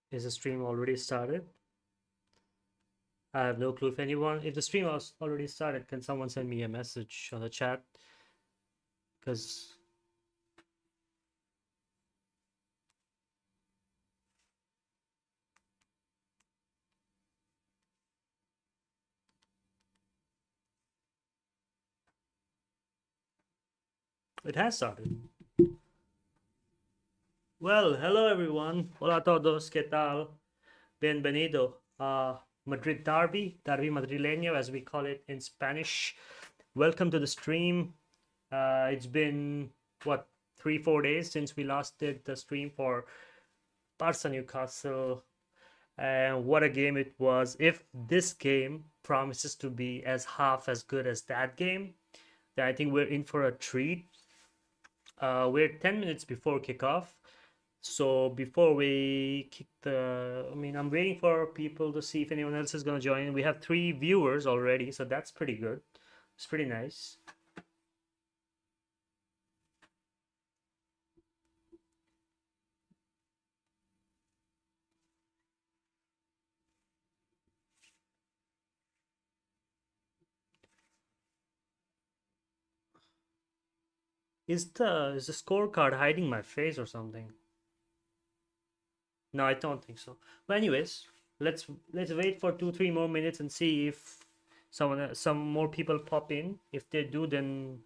Is the stream already started? I have no clue if the stream was already started, can someone send me a message on the chat? Because it has started. Well, hello everyone. Hola a todos. ¿Qué tal? Bienvenido a Madrid Derby, Derby Madrileño, as we call it in Spanish. Welcome to the stream. It's been, what, 3-4 days since we last did the stream for Barca Newcastle. And what a game it was. If this game promises to be as half as good as that game, then I think we're in for a treat. We're 10 minutes before kickoff. So before we kick I'm waiting for people to see if anyone else is going to join. We have 3 viewers already, so that's pretty good. It's pretty nice. Is the scorecard hiding my face or something? No, I don't think so. But anyways, let's wait for 2-3 more minutes and see if some more people pop in. If they do, then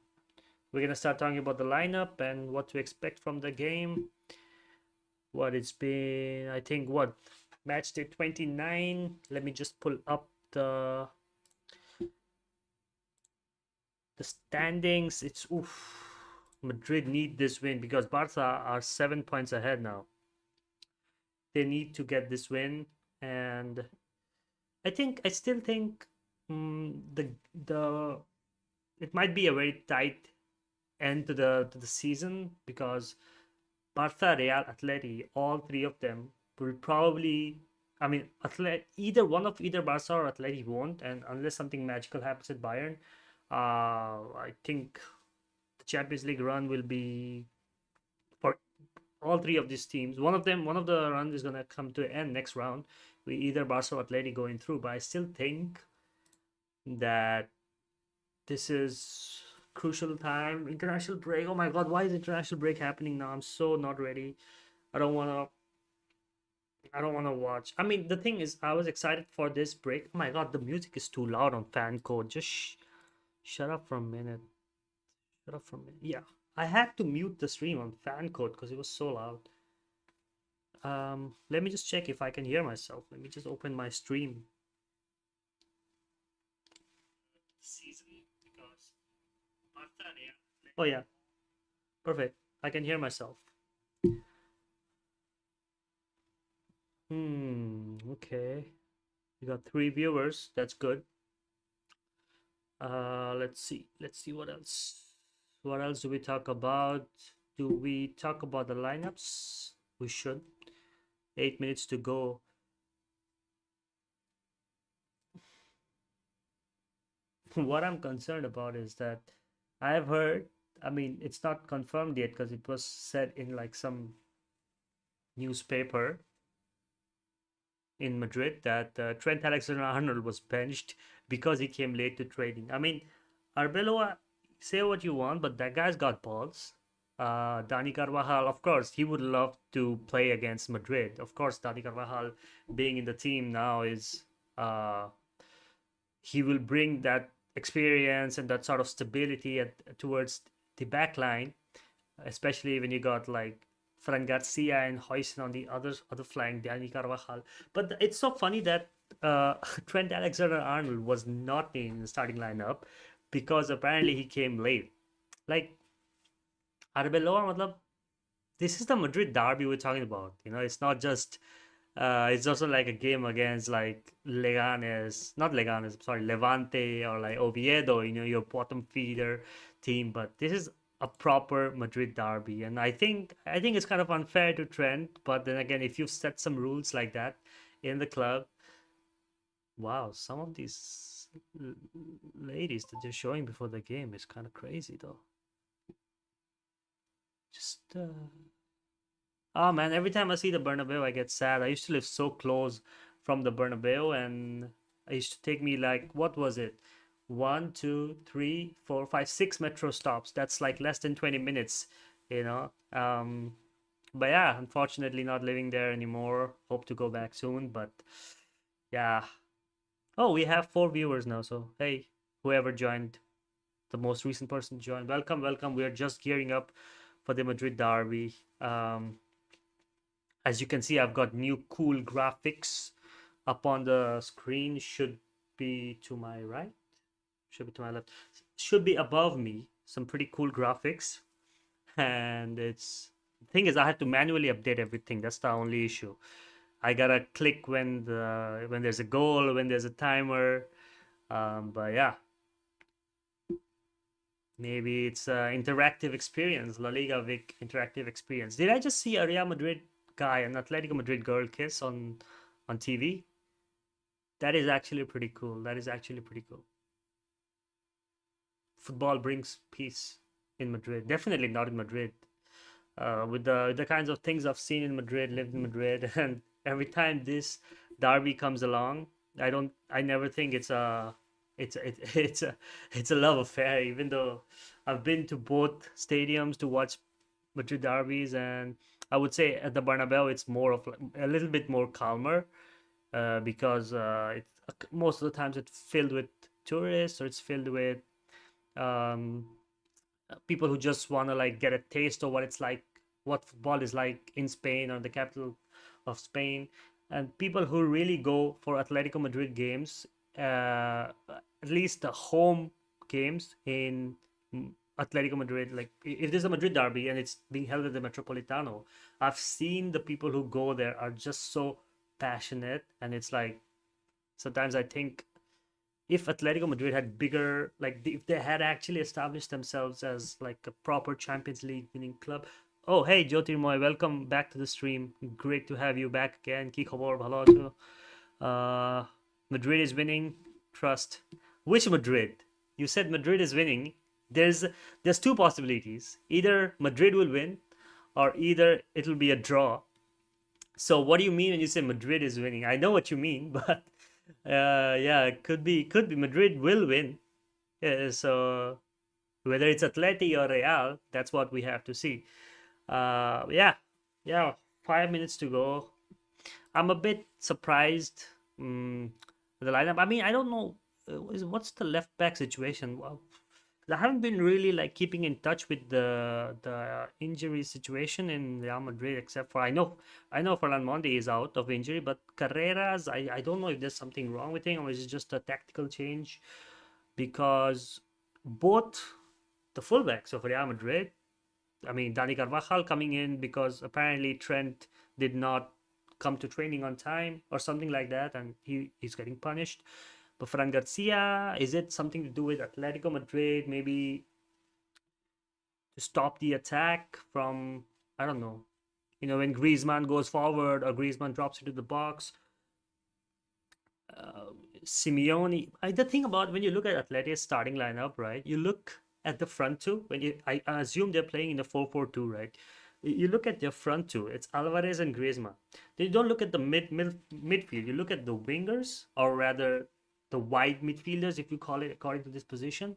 we're gonna start talking about the lineup and what to expect from the game. What it's been, I think, what, match day 29. Let me just pull up the standings. It's oof. Madrid need this win because Barca are 7 points ahead now. They need to get this win, and I still think the it might be a very tight end to the season because Barca, Real, Atleti, all 3 of them will probably. I mean, either Barca or Atleti won't, and unless something magical happens at Bayern, I think the Champions League run will be for all 3 of these teams. One of the runs is gonna come to an end next round with either Barca or Atleti going through. But I still think that this is crucial time. International break. Oh my god, why is international break happening now? I'm so not ready. I don't wanna I don't wanna watch. I mean, the thing is, I was excited for this break. Oh my god, the music is too loud on fan code. Just shut up for a minute. Shut up for a minute. Yeah. I had to mute the stream on fan code because it was so loud. Let me just check if I can hear myself. Let me just open my stream. Season because oh yeah, perfect. I can hear myself. Okay. We got 3 viewers. That's good. Let's see what else. What else do we talk about? Do we talk about the lineups? We should. 8 minutes to go. What I'm concerned about is that I have heard, I mean, it's not confirmed yet because it was said in like some newspaper in Madrid that Trent Alexander-Arnold was benched because he came late to training. I mean, Arbeloa, say what you want, but that guy's got balls. Dani Carvajal, of course, he would love to play against Madrid. Of course, Dani Carvajal being in the team now is uh, he will bring that experience and that sort of stability towards the back line, especially when you got like Fran Garcia and Hoyson on the other flank, Dani Carvajal. But it's so funny that Trent Alexander-Arnold was not in the starting lineup because apparently he came late. Like Arbeloa, matlab, this is the Madrid derby we're talking about. You know, it's not just. It's also like a game against like not Leganes, sorry, Levante or like Oviedo. You know, your bottom feeder team. But this is a proper Madrid derby, and I think it's kind of unfair to Trent. But then again, if you've set some rules like that in the club, wow, some of these ladies that they're showing before the game is kind of crazy, though. Just. Oh man, every time I see the Bernabeu, I get sad. I used to live so close from the Bernabeu, and it used to take me like, what was it? One, two, three, four, five, six metro stops. That's like less than 20 minutes, you know. But yeah, unfortunately, not living there anymore. Hope to go back soon, but yeah. Oh, we have 4 viewers now. So hey, whoever joined, the most recent person joined, welcome, welcome. We are just gearing up for the Madrid Derby. As you can see, I've got new cool graphics up on the screen. Should be to my right, should be to my left, should be above me. Some pretty cool graphics, and it's the thing is I had to manually update everything. That's the only issue. I gotta click when there's a goal, when there's a timer. But yeah, maybe it's an interactive experience, La Liga Vic interactive experience. Did I just see a Real Madrid guy and Atletico Madrid girl kiss on TV? That is actually pretty cool. That is actually pretty cool. Football brings peace in Madrid. Definitely not in Madrid. With the kinds of things I've seen in Madrid, lived in Madrid, and every time this derby comes along, I never think it's a love affair. Even though I've been to both stadiums to watch Madrid derbies, and I would say at the Bernabeu it's more of a little bit more calmer, because most of the times it's filled with tourists, or it's filled with um, people who just want to like get a taste of what it's like, what football is like in Spain, or the capital of Spain, and people who really go for Atletico Madrid games, at least the home games in Atletico Madrid. Like if there's a Madrid derby and it's being held at the Metropolitano, I've seen the people who go there are just so passionate, and it's like sometimes I think if Atletico Madrid had bigger, like if they had actually established themselves as like a proper Champions League winning club. Oh, hey, Jyotirmoy, welcome back to the stream. Great to have you back again. Ki khobor bhalo acho? Uh, Madrid is winning. Trust. Which Madrid? You said Madrid is winning. There's there's two possibilities. Either Madrid will win, or either it'll be a draw. So what do you mean when you say Madrid is winning? I know what you mean, but yeah, it could be Madrid will win. So whether it's Atleti or Real, that's what we have to see. Yeah, yeah. 5 minutes to go. I'm a bit surprised. The lineup. I mean, I don't know. What's the left back situation? Well, I haven't been really like keeping in touch with the injury situation in Real Madrid, except for I know Ferland Mendy is out of injury, but Carreras, I don't know if there's something wrong with him, or is it just a tactical change, because both the fullbacks of Real Madrid, I mean Dani Carvajal coming in because apparently Trent did not come to training on time or something like that, and he's getting punished. But Fran Garcia, is it something to do with Atletico Madrid? Maybe to stop the attack from, I don't know. When Griezmann goes forward or Griezmann drops into the box, uh, Simeone. The thing about when you look at Atleti's starting lineup, right? You look at the front two. I assume they're playing in the 4-4-2, right? You look at their front two. It's Alvarez and Griezmann. Then you don't look at the midfield. You look at the wingers, or rather, the wide midfielders, if you call it according to this position.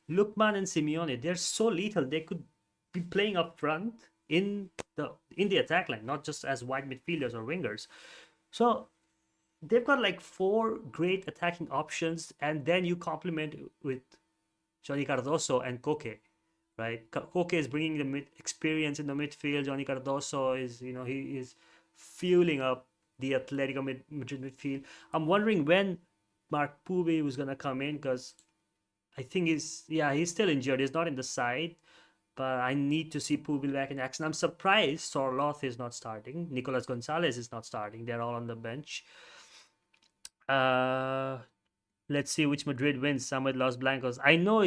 Lookman and Simeone, they're so lethal. They could be playing up front in the attack line, not just as wide midfielders or wingers. So they've got like four great attacking options, and then you complement with Johnny Cardoso and Koke, right? Koke is bringing the experience in the midfield. Johnny Cardoso is, he is fueling up the Atletico Madrid midfield. I'm wondering when Mark Pube was gonna come in, because I think he's still injured. He's not in the side, but I need to see Pube back in action. I'm surprised Sorloth is not starting. Nicolas Gonzalez is not starting. They're all on the bench. Uh, let's see which Madrid wins. I'm with Los Blancos. I know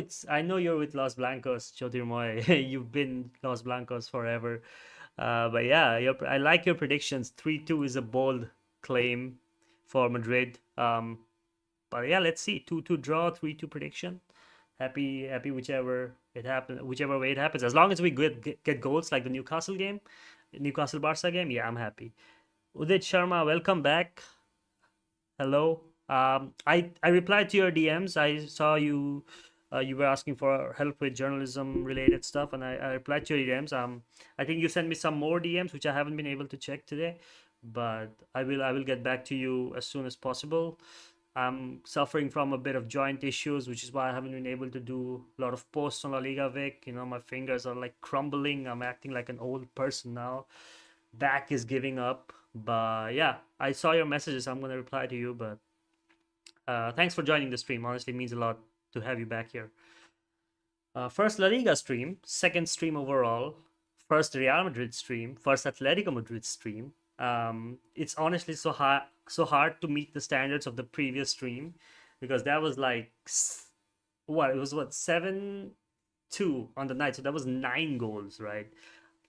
you're with Los Blancos, Chotirmoy. You've been Los Blancos forever. But yeah, I like your predictions. 3-2 is a bold claim for Madrid. But yeah, let's see. 2-2 draw, 3-2 prediction. Happy whichever way it happens. As long as we get goals like the Newcastle game, Newcastle Barca game? Yeah, I'm happy. Udit Sharma, welcome back. Hello. I replied to your DMs. I saw you. You were asking for help with journalism related stuff, and I replied to your DMs. I think you sent me some more DMs which I haven't been able to check today, but I will get back to you as soon as possible. I'm suffering from a bit of joint issues, which is why I haven't been able to do a lot of posts on La Liga Vic. You know, my fingers are like crumbling. I'm acting like an old person now. Back is giving up. But yeah, I saw your messages. I'm gonna reply to you. But thanks for joining the stream. Honestly, it means a lot to have you back here. First La Liga stream, second stream overall, first Real Madrid stream, first Atletico Madrid stream. It's honestly so hard to meet the standards of the previous stream because that was like what it was what 7-2 on the night, so that was 9 goals, right?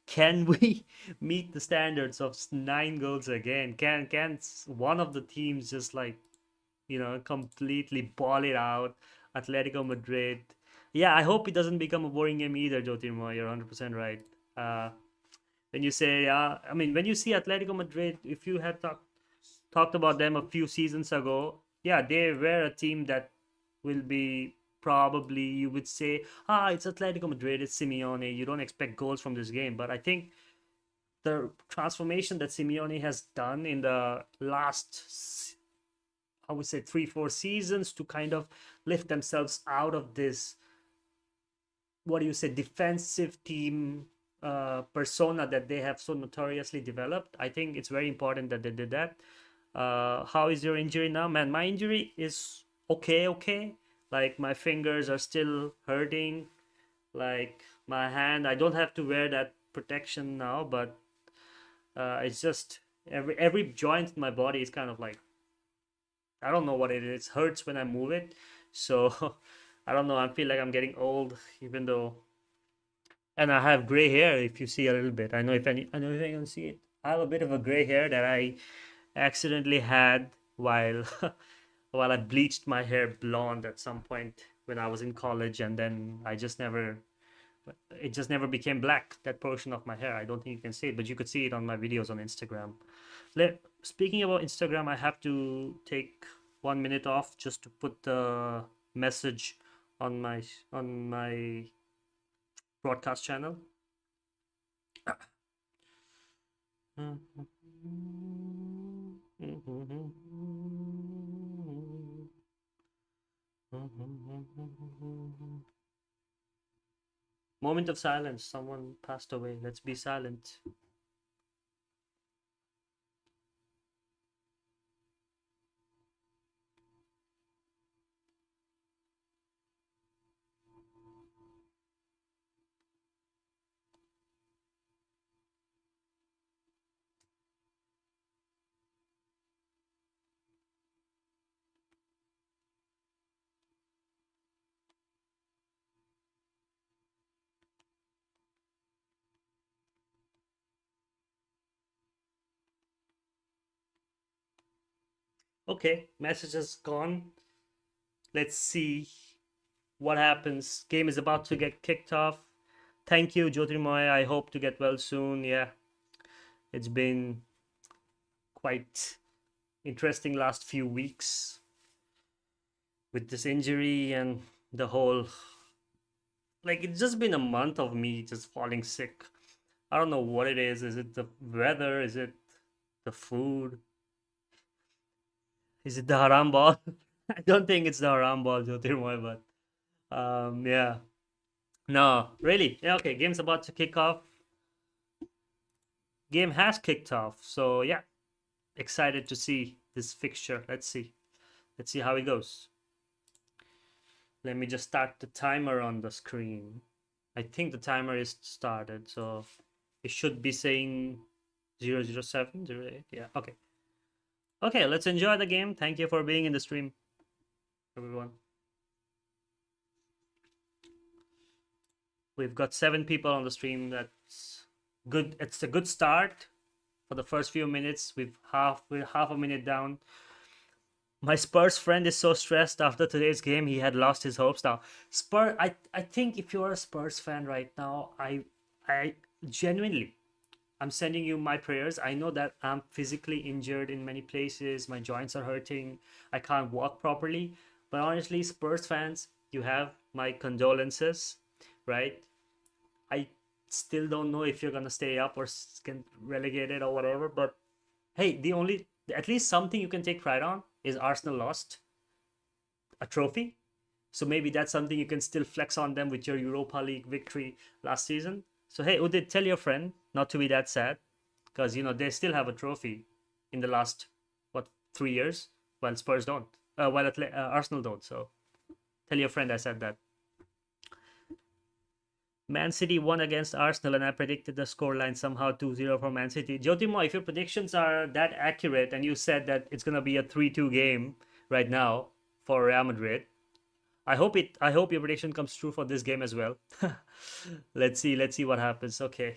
Can we meet the standards of 9 goals again? Can one of the teams just like completely ball it out? Atletico Madrid. Yeah, I hope it doesn't become a boring game either, Jyotirmoy. You're 100% right. Uh, when you say, yeah, I mean, when you see Atletico Madrid, if you had talked about them a few seasons ago, yeah, they were a team that will be probably, you would say, it's Atletico Madrid, it's Simeone. You don't expect goals from this game. But I think the transformation that Simeone has done in the last, I would say, 3-4 seasons to kind of lift themselves out of this, what do you say, defensive team persona that they have so notoriously developed. I think it's very important that they did that. How is your injury now, man? My injury is okay. Like my fingers are still hurting. Like my hand, I don't have to wear that protection now, but it's just every joint in my body is kind of like, I don't know what it is. It hurts when I move it. So I don't know. I feel like I'm getting old, even though, and I have gray hair. If you see a little bit, I know if you can see it. I have a bit of a gray hair that I accidentally had while while I bleached my hair blonde at some point when I was in college, and then it just never became black. That portion of my hair. I don't think you can see it, but you could see it on my videos on Instagram. Speaking about Instagram, I have to take 1 minute off just to put the message on my broadcast channel. Moment of silence. Someone passed away. Let's be silent. Okay, message is gone. Let's see what happens. Game is about to get kicked off. Thank you, Jyotirmoy. I hope to get well soon. Yeah, it's been quite interesting last few weeks with this injury and the whole, like, it's just been a month of me just falling sick. I don't know what it is. Is it the weather? Is it the food? Is it the haram ball? I don't think it's the haram ball, Jyotirmoy, but yeah. No, really. Yeah, okay, game's about to kick off. Game has kicked off. So yeah, excited to see this fixture. Let's see. Let's see how it goes. Let me just start the timer on the screen. I think the timer is started, so it should be saying 007, 08. Yeah, okay. Okay, let's enjoy the game. Thank you for being in the stream, everyone. We've got 7 people on the stream. That's good. It's a good start for the first few minutes. We're half a minute down. My Spurs friend is so stressed after today's game. He had lost his hopes. Now, I think if you're a Spurs fan right now, I genuinely, I'm sending you my prayers. I know that I'm physically injured in many places. My joints are hurting. I can't walk properly. But honestly, Spurs fans, you have my condolences, right? I still don't know if you're gonna stay up or get relegated or whatever. But hey, at least something you can take pride on is Arsenal lost a trophy. So maybe that's something you can still flex on them with your Europa League victory last season. So hey, Udit, tell your friend not to be that sad, because they still have a trophy in the last what 3 years, while Spurs don't, Arsenal don't. So tell your friend I said that. Man City won against Arsenal, and I predicted the scoreline somehow 2-0 for Man City. Jyotimo, if your predictions are that accurate, and you said that it's gonna be a 3-2 game right now for Real Madrid, I hope your prediction comes true for this game as well. Let's see what happens. Okay.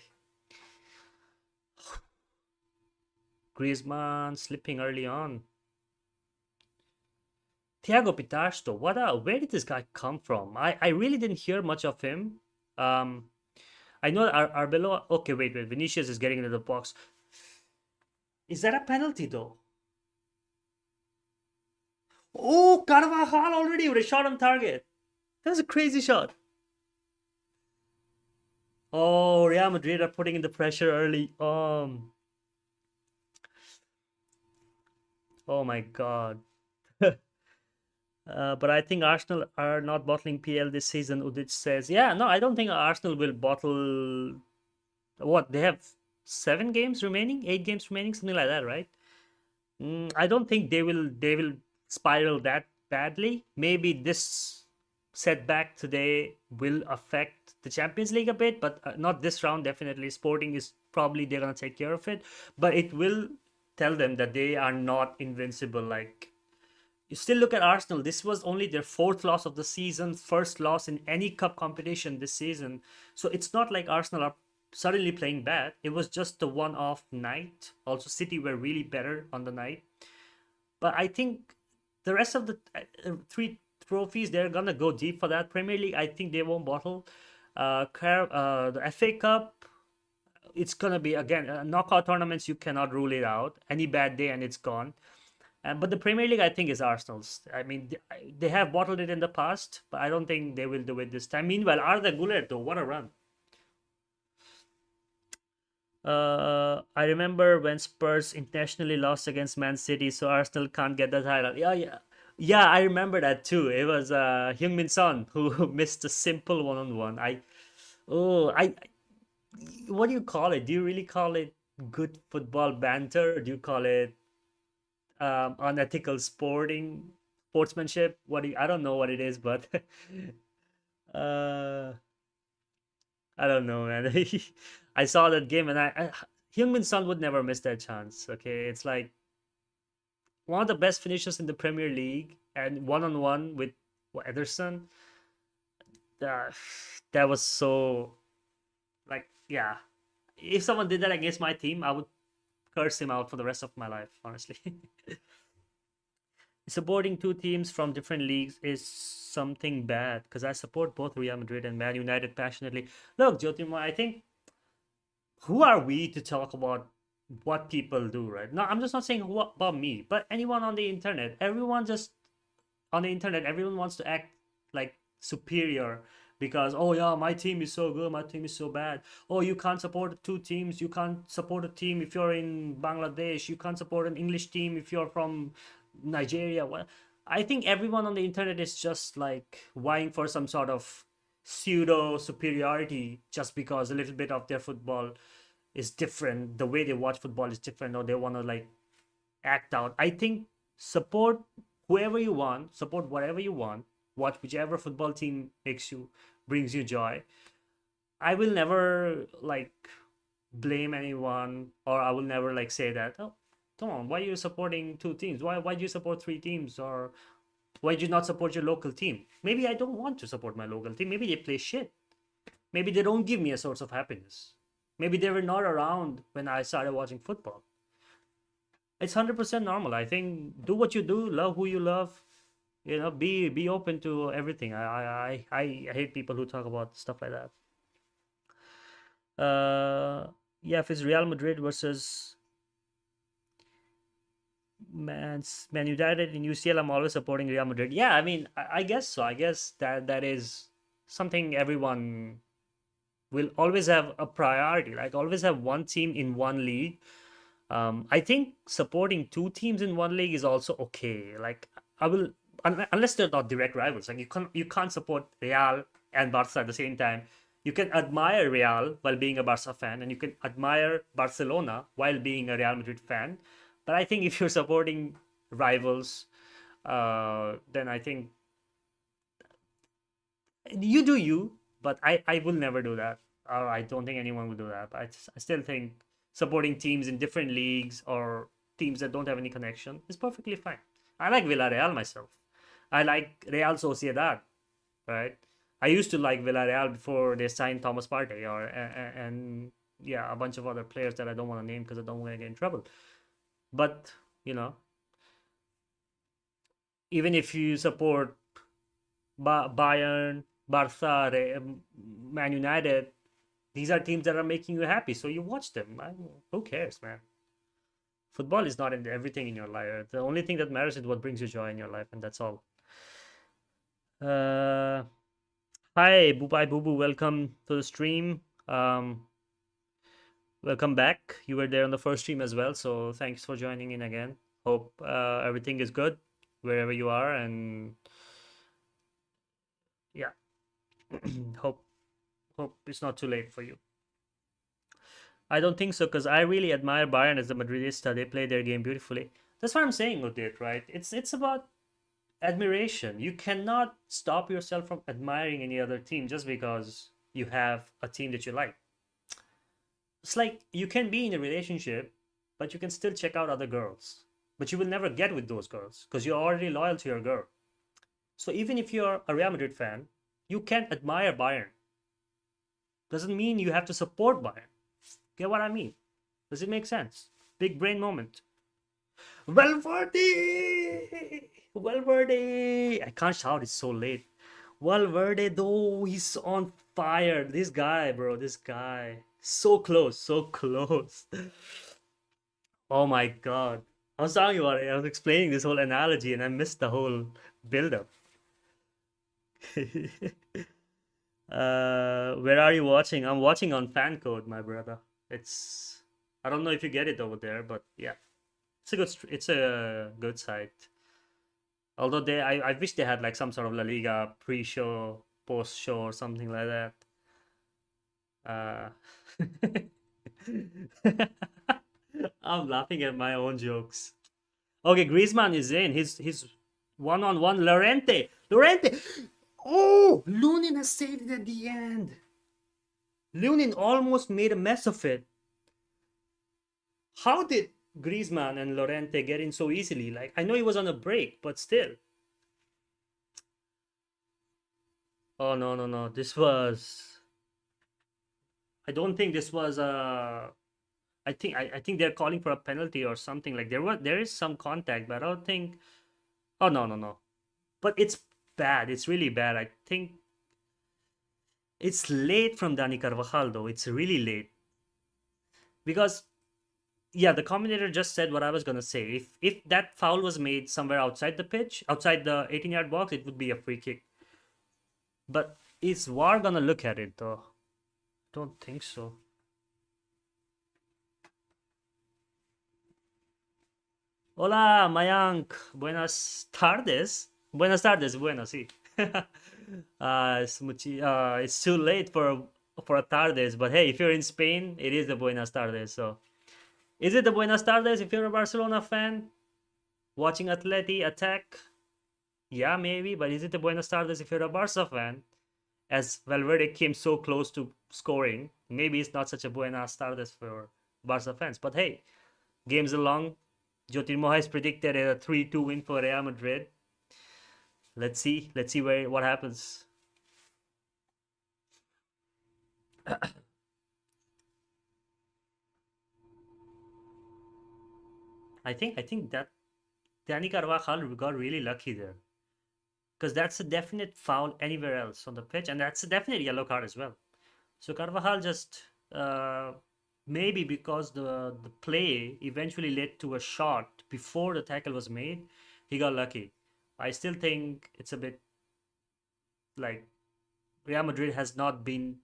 Griezmann slipping early on. Thiago Pitasto, where did this guy come from? I really didn't hear much of him. Um I know Arbeloa. Okay, wait. Vinicius is getting into the box. Is that a penalty though? Oh, Carvajal already with a shot on target. That was a crazy shot. Oh, Real Madrid are putting in the pressure early. Oh my God. But I think Arsenal are not bottling PL this season. Udit says, "Yeah, no, I don't think Arsenal will bottle. What they have 7 games remaining, 8 games remaining, something like that, right? I don't think they will spiral that badly. Maybe this setback today will affect the Champions League a bit, but not this round. Definitely, Sporting is probably they're gonna take care of it, but it will tell them that they are not invincible. Like you still look at Arsenal. This was only their fourth loss of the season, first loss in any cup competition this season. So it's not like Arsenal are suddenly playing bad. It was just the one-off night. Also, City were really better on the night. But I think the rest of the three trophies, they're gonna go deep for that. Premier League, I think they won't bottle. The FA Cup, it's gonna be again knockout tournaments. You cannot rule it out. Any bad day and it's gone. But the Premier League, I think, is Arsenal's. I mean, they have bottled it in the past, but I don't think they will do it this time. Meanwhile, Arda Güler, though, what a run! I remember when Spurs internationally lost against Man City, so Arsenal can't get the title. Yeah. I remember that too. It was Heung-min Son who missed a simple one-on-one. I, what do you call it? Do you really call it good football banter, or do you call it unethical sportsmanship? I don't know what it is, but uh, I don't know, man. I saw that game, and Heung-min Son would never miss that chance. Okay, it's like one of the best finishers in the Premier League, and one-on-one with Ederson. Uh, that was so like yeah. If someone did that against my team, I would curse him out for the rest of my life. Honestly. Supporting two teams from different leagues is something bad because I support both Real Madrid and Man United passionately. Look, Jyotima, I think who are we to talk about what people do, right? No, I'm just not saying about me, but anyone on the internet. Everyone just on the internet, everyone wants to act like superior because oh yeah, my team is so good, my team is so bad. Oh, you can't support two teams. You can't support a team if you're in Bangladesh. You can't support an English team if you're from Nigeria. Well, I think everyone on the internet is just like vying for some sort of pseudo superiority just because a little bit of their football is different. The way they watch football is different, or they want to like act out. I think support whoever you want, support whatever you want, watch whichever football team brings you joy. I will never like blame anyone, or I will never like say that, oh, come on, why are you supporting two teams? Why do you support three teams? Or why do you not support your local team? Maybe I don't want to support my local team. Maybe they play shit. Maybe they don't give me a source of happiness. Maybe they were not around when I started watching football. It's 100% normal. I think do what you do, love who you love. Be open to everything. I hate people who talk about stuff like that. Yeah, if it's Real Madrid versus Man United in UCL, I'm always supporting Real Madrid. Yeah, I mean, I guess so. I guess that is something everyone will always have a priority. Like always have one team in one league. I think supporting two teams in one league is also okay. Like I will, unless they're not direct rivals. Like you can't support Real and Barca at the same time. You can admire Real while being a Barca fan, and you can admire Barcelona while being a Real Madrid fan. But I think if you're supporting rivals, then I think you do you. But I will never do that. Or I don't think anyone will do that. But I still think supporting teams in different leagues or teams that don't have any connection is perfectly fine. I like Villarreal myself. I like Real Sociedad, right? I used to like Villarreal before they signed Thomas Partey and yeah, a bunch of other players that I don't want to name because I don't want to get in trouble. But you know, even if you support Bayern, Barca, Man United, these are teams that are making you happy, so you watch them. Who cares, man? Football is not in everything in your life. The only thing that matters is what brings you joy in your life, and that's all. Uh, Hi, Bubai Boo Boo. Welcome to the stream. Welcome back. You were there on the first stream as well, so thanks for joining in again. Hope everything is good wherever you are, and yeah, hope it's not too late for you. I don't think so because I really admire Bayern as a Madridista. They play their game beautifully. That's what I'm saying with it, right? It's about admiration. You cannot stop yourself from admiring any other team just because you have a team that you like. It's like you can be in a relationship, but you can still check out other girls. But you will never get with those girls because you're already loyal to your girl. So even if you're a Real Madrid fan, you can admire Bayern. Doesn't mean you have to support Bayern. Get what I mean? Does it make sense? Big brain moment. Valverde! Valverde! I can't shout, it's so late. Valverde, though, he's on fire. This guy, bro, this guy. So close, so close. Oh my god. I was telling you about it. I was explaining this whole analogy and I missed the whole build up. Where are you watching? I'm watching on fan code, my brother. It's I don't know if you get it over there, but yeah. It's a good site. Although I wish they had like some sort of La Liga pre-show, post-show, or something like that. Uh, I'm laughing at my own jokes. Okay, Griezmann is in. He's one-on-one. Llorente. Oh, Lunin has saved it at the end. Lunin almost made a mess of it. How did Griezmann and Llorente get in so easily? Like I know he was on a break, but still. Oh no no no! This was. I don't think this was a. I think they're calling for a penalty or something. Like there is some contact, but I don't think. Oh no no no! But it's bad. It's really bad. I think it's late from Dani Carvajal though. It's really late because yeah, the commentator just said what I was gonna say. If that foul was made somewhere outside the pitch, outside the 18-yard box, it would be a free kick. But is VAR gonna look at it though? Don't think so. Hola, Mayank. Buenas tardes. Buenas tardes. Bueno, sí. It's too late for a tardes, but hey, if you're in Spain, it is the buenas tardes. So, is it the buenas tardes if you're a Barcelona fan watching Atleti attack? Yeah, maybe, but is it the buenas tardes if you're a Barca fan? As Valverde came so close to scoring, maybe it's not such a buenas tardes for Barca fans. But hey, games along. Jyotirmoy has predicted a 3-2 win for Real Madrid. Let's see. Let's see what happens. I think that Dani Carvajal got really lucky there. Because that's a definite foul anywhere else on the pitch, and that's a definite yellow card as well. So Carvajal just maybe because the play eventually led to a shot before the tackle was made, he got lucky. I still think it's a bit like Real Madrid has not been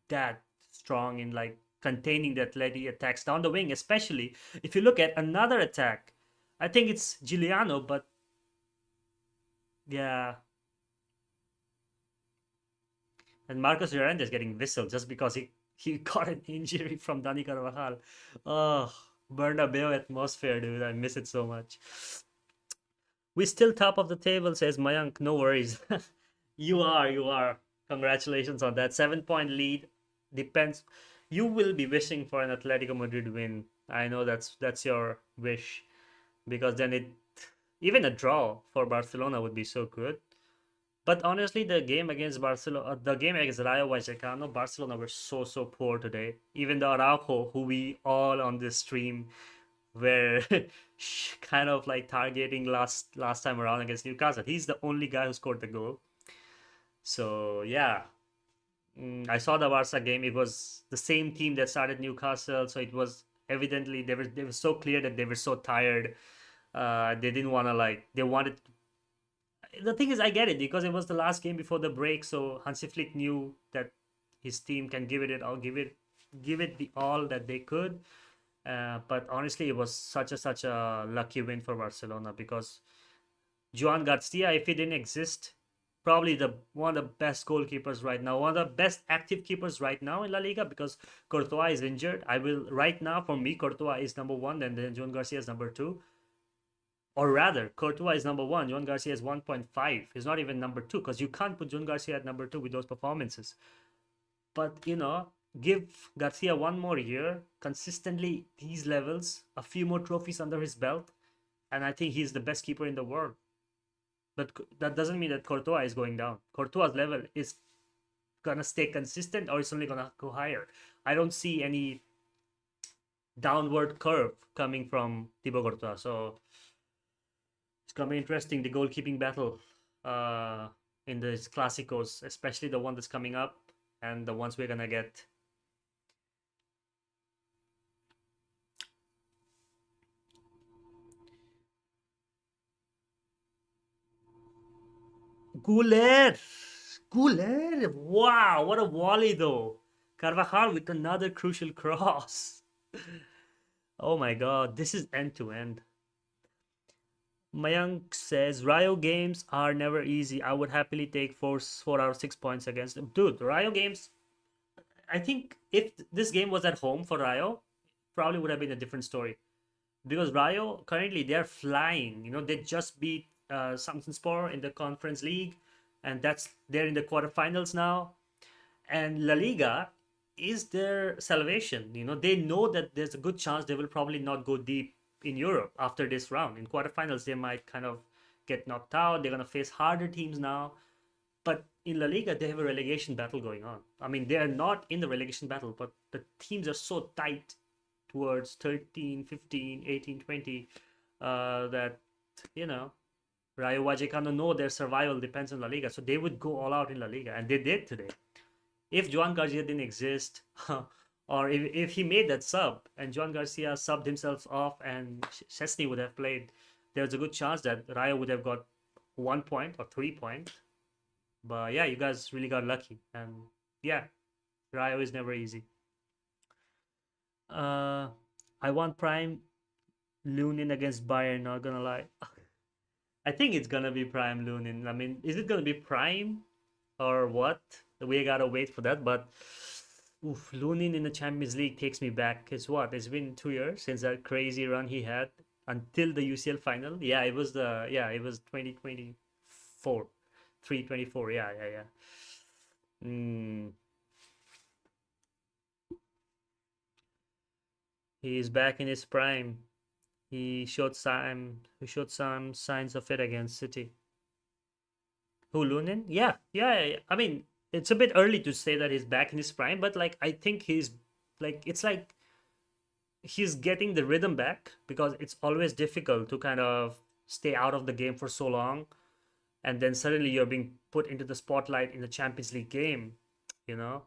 that strong in like containing the Atleti attacks down the wing, especially if you look at another attack. I think it's Giuliano, but yeah, and Marcos Llorente is getting whistled just because he got an injury from Dani Carvajal. Oh, Bernabeu atmosphere, dude. I miss it so much. We still top of the table, says Mayank. No worries. You are. Congratulations on that 7 point lead. Depends. You will be wishing for an Atletico Madrid win. I know that's your wish because then it even a draw for Barcelona would be so good. But honestly, the game against Rayo Vallecano, Barcelona were so poor today. Even the Araujo, who we all on this stream were kind of like targeting last time around against Newcastle. He's the only guy who scored the goal. So yeah, I saw the Barca game. It was the same team that started Newcastle, so it was evidently they were so clear that they were so tired. They didn't want to like they wanted. The thing is, I get it because it was the last game before the break, so Hansi Flick knew that his team can give it the all that they could. But honestly, it was such a lucky win for Barcelona because Joan Garcia, if he didn't exist, probably the one of the best goalkeepers right now, one of the best active keepers right now in La Liga because Courtois is injured. I will right now for me, Courtois is number one, and then Joan Garcia is number two. Or rather, Courtois is number one. Joan Garcia is 1.5. He's not even number two because you can't put Joan Garcia at number two with those performances. But give Garcia one more year, consistently these levels, a few more trophies under his belt, and I think he's the best keeper in the world. But that doesn't mean that Courtois is going down. Courtois' level is gonna stay consistent, or it's only gonna go higher. I don't see any downward curve coming from Thibaut Courtois. So it's gonna be interesting the goalkeeping battle uh, in these Clásicos, especially the one that's coming up and the ones we're gonna get. Guler! Guler! Wow, what a volley though! Carvajal with another crucial cross. Oh my god, this is end to end. Mayank says Rio games are never easy. I would happily take 4 out of 6 points against them. Dude, Rio games, I think if this game was at home for Rio, probably would have been a different story. Because Rio currently they're flying. They just beat Samsunspor in the Conference League, and they're in the quarterfinals now. And La Liga is their salvation. They know that there's a good chance they will probably not go deep in Europe after this round. In quarterfinals, they might kind of get knocked out. They're gonna face harder teams now. But in La Liga, they have a relegation battle going on. I mean, they are not in the relegation battle, but the teams are so tight towards 13, 15, 18, 20 that, you know, Rayo Vallecano know their survival depends on La Liga. So they would go all out in La Liga, and they did today. If Joan Garcia didn't exist, or if he made that sub and Joan Garcia subbed himself off and Chesney would have played, there's a good chance that Rayo would have got 1 point or 3 points. But yeah, you guys really got lucky. And yeah, Rayo is never easy. I want Prime Lunin against Bayern, not gonna lie. I think it's gonna be Prime Lunin. I mean, is it gonna be Prime or what? We gotta wait for that. But Lunin in the Champions League takes me back. It's what? It's been 2 years since that crazy run he had until the UCL final. Yeah, it was 2024, 324. Yeah. He is back in his prime. He showed some signs of it against City. Who, Lunin? Yeah. I mean, it's a bit early to say that he's back in his prime, but like I think he's it's like he's getting the rhythm back because it's always difficult to kind of stay out of the game for so long, and then suddenly you're being put into the spotlight in the Champions League game, you know.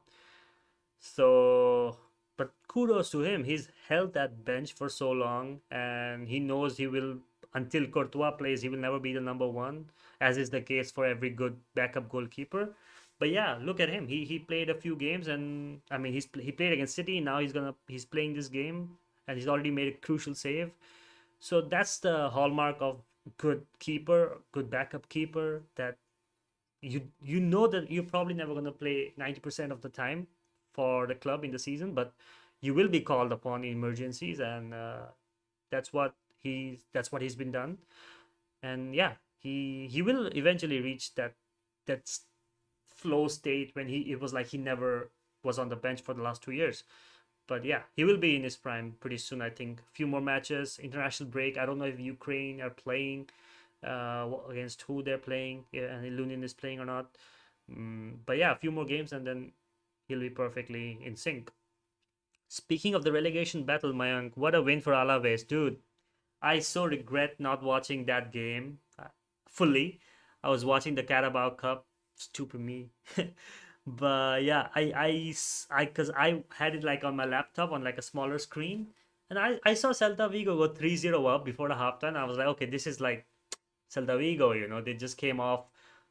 So but kudos to him. He's held that bench for so long, and he knows he will, until Courtois plays, he will never be the number one, as is the case for every good backup goalkeeper. But yeah, look at him. He played a few games, and I mean he played against City. Now he's playing this game, and he's already made a crucial save. So that's the hallmark of good keeper, good backup keeper. That you know that you're probably never going to play 90% of the time for the club in the season, but you will be called upon in emergencies, and that's what he's been done. And yeah, he will eventually reach that flow state when he it was like he never was on the bench for the last 2 years. But yeah, he will be in his prime pretty soon. I think a few more matches, international break. I don't know if Ukraine are playing, against who they're playing, yeah, and Lunin is playing or not. But yeah, a few more games and then he'll be perfectly in sync. Speaking of the relegation battle, Mayank, what a win for Alaves, dude. I so regret not watching that game fully. I was watching the Carabao Cup. Stupid me. But yeah, because I had it like on my laptop on like a smaller screen, and I saw Celta Vigo go 3-0 up before the halftime. I was like, okay, this is like Celta Vigo. They just came off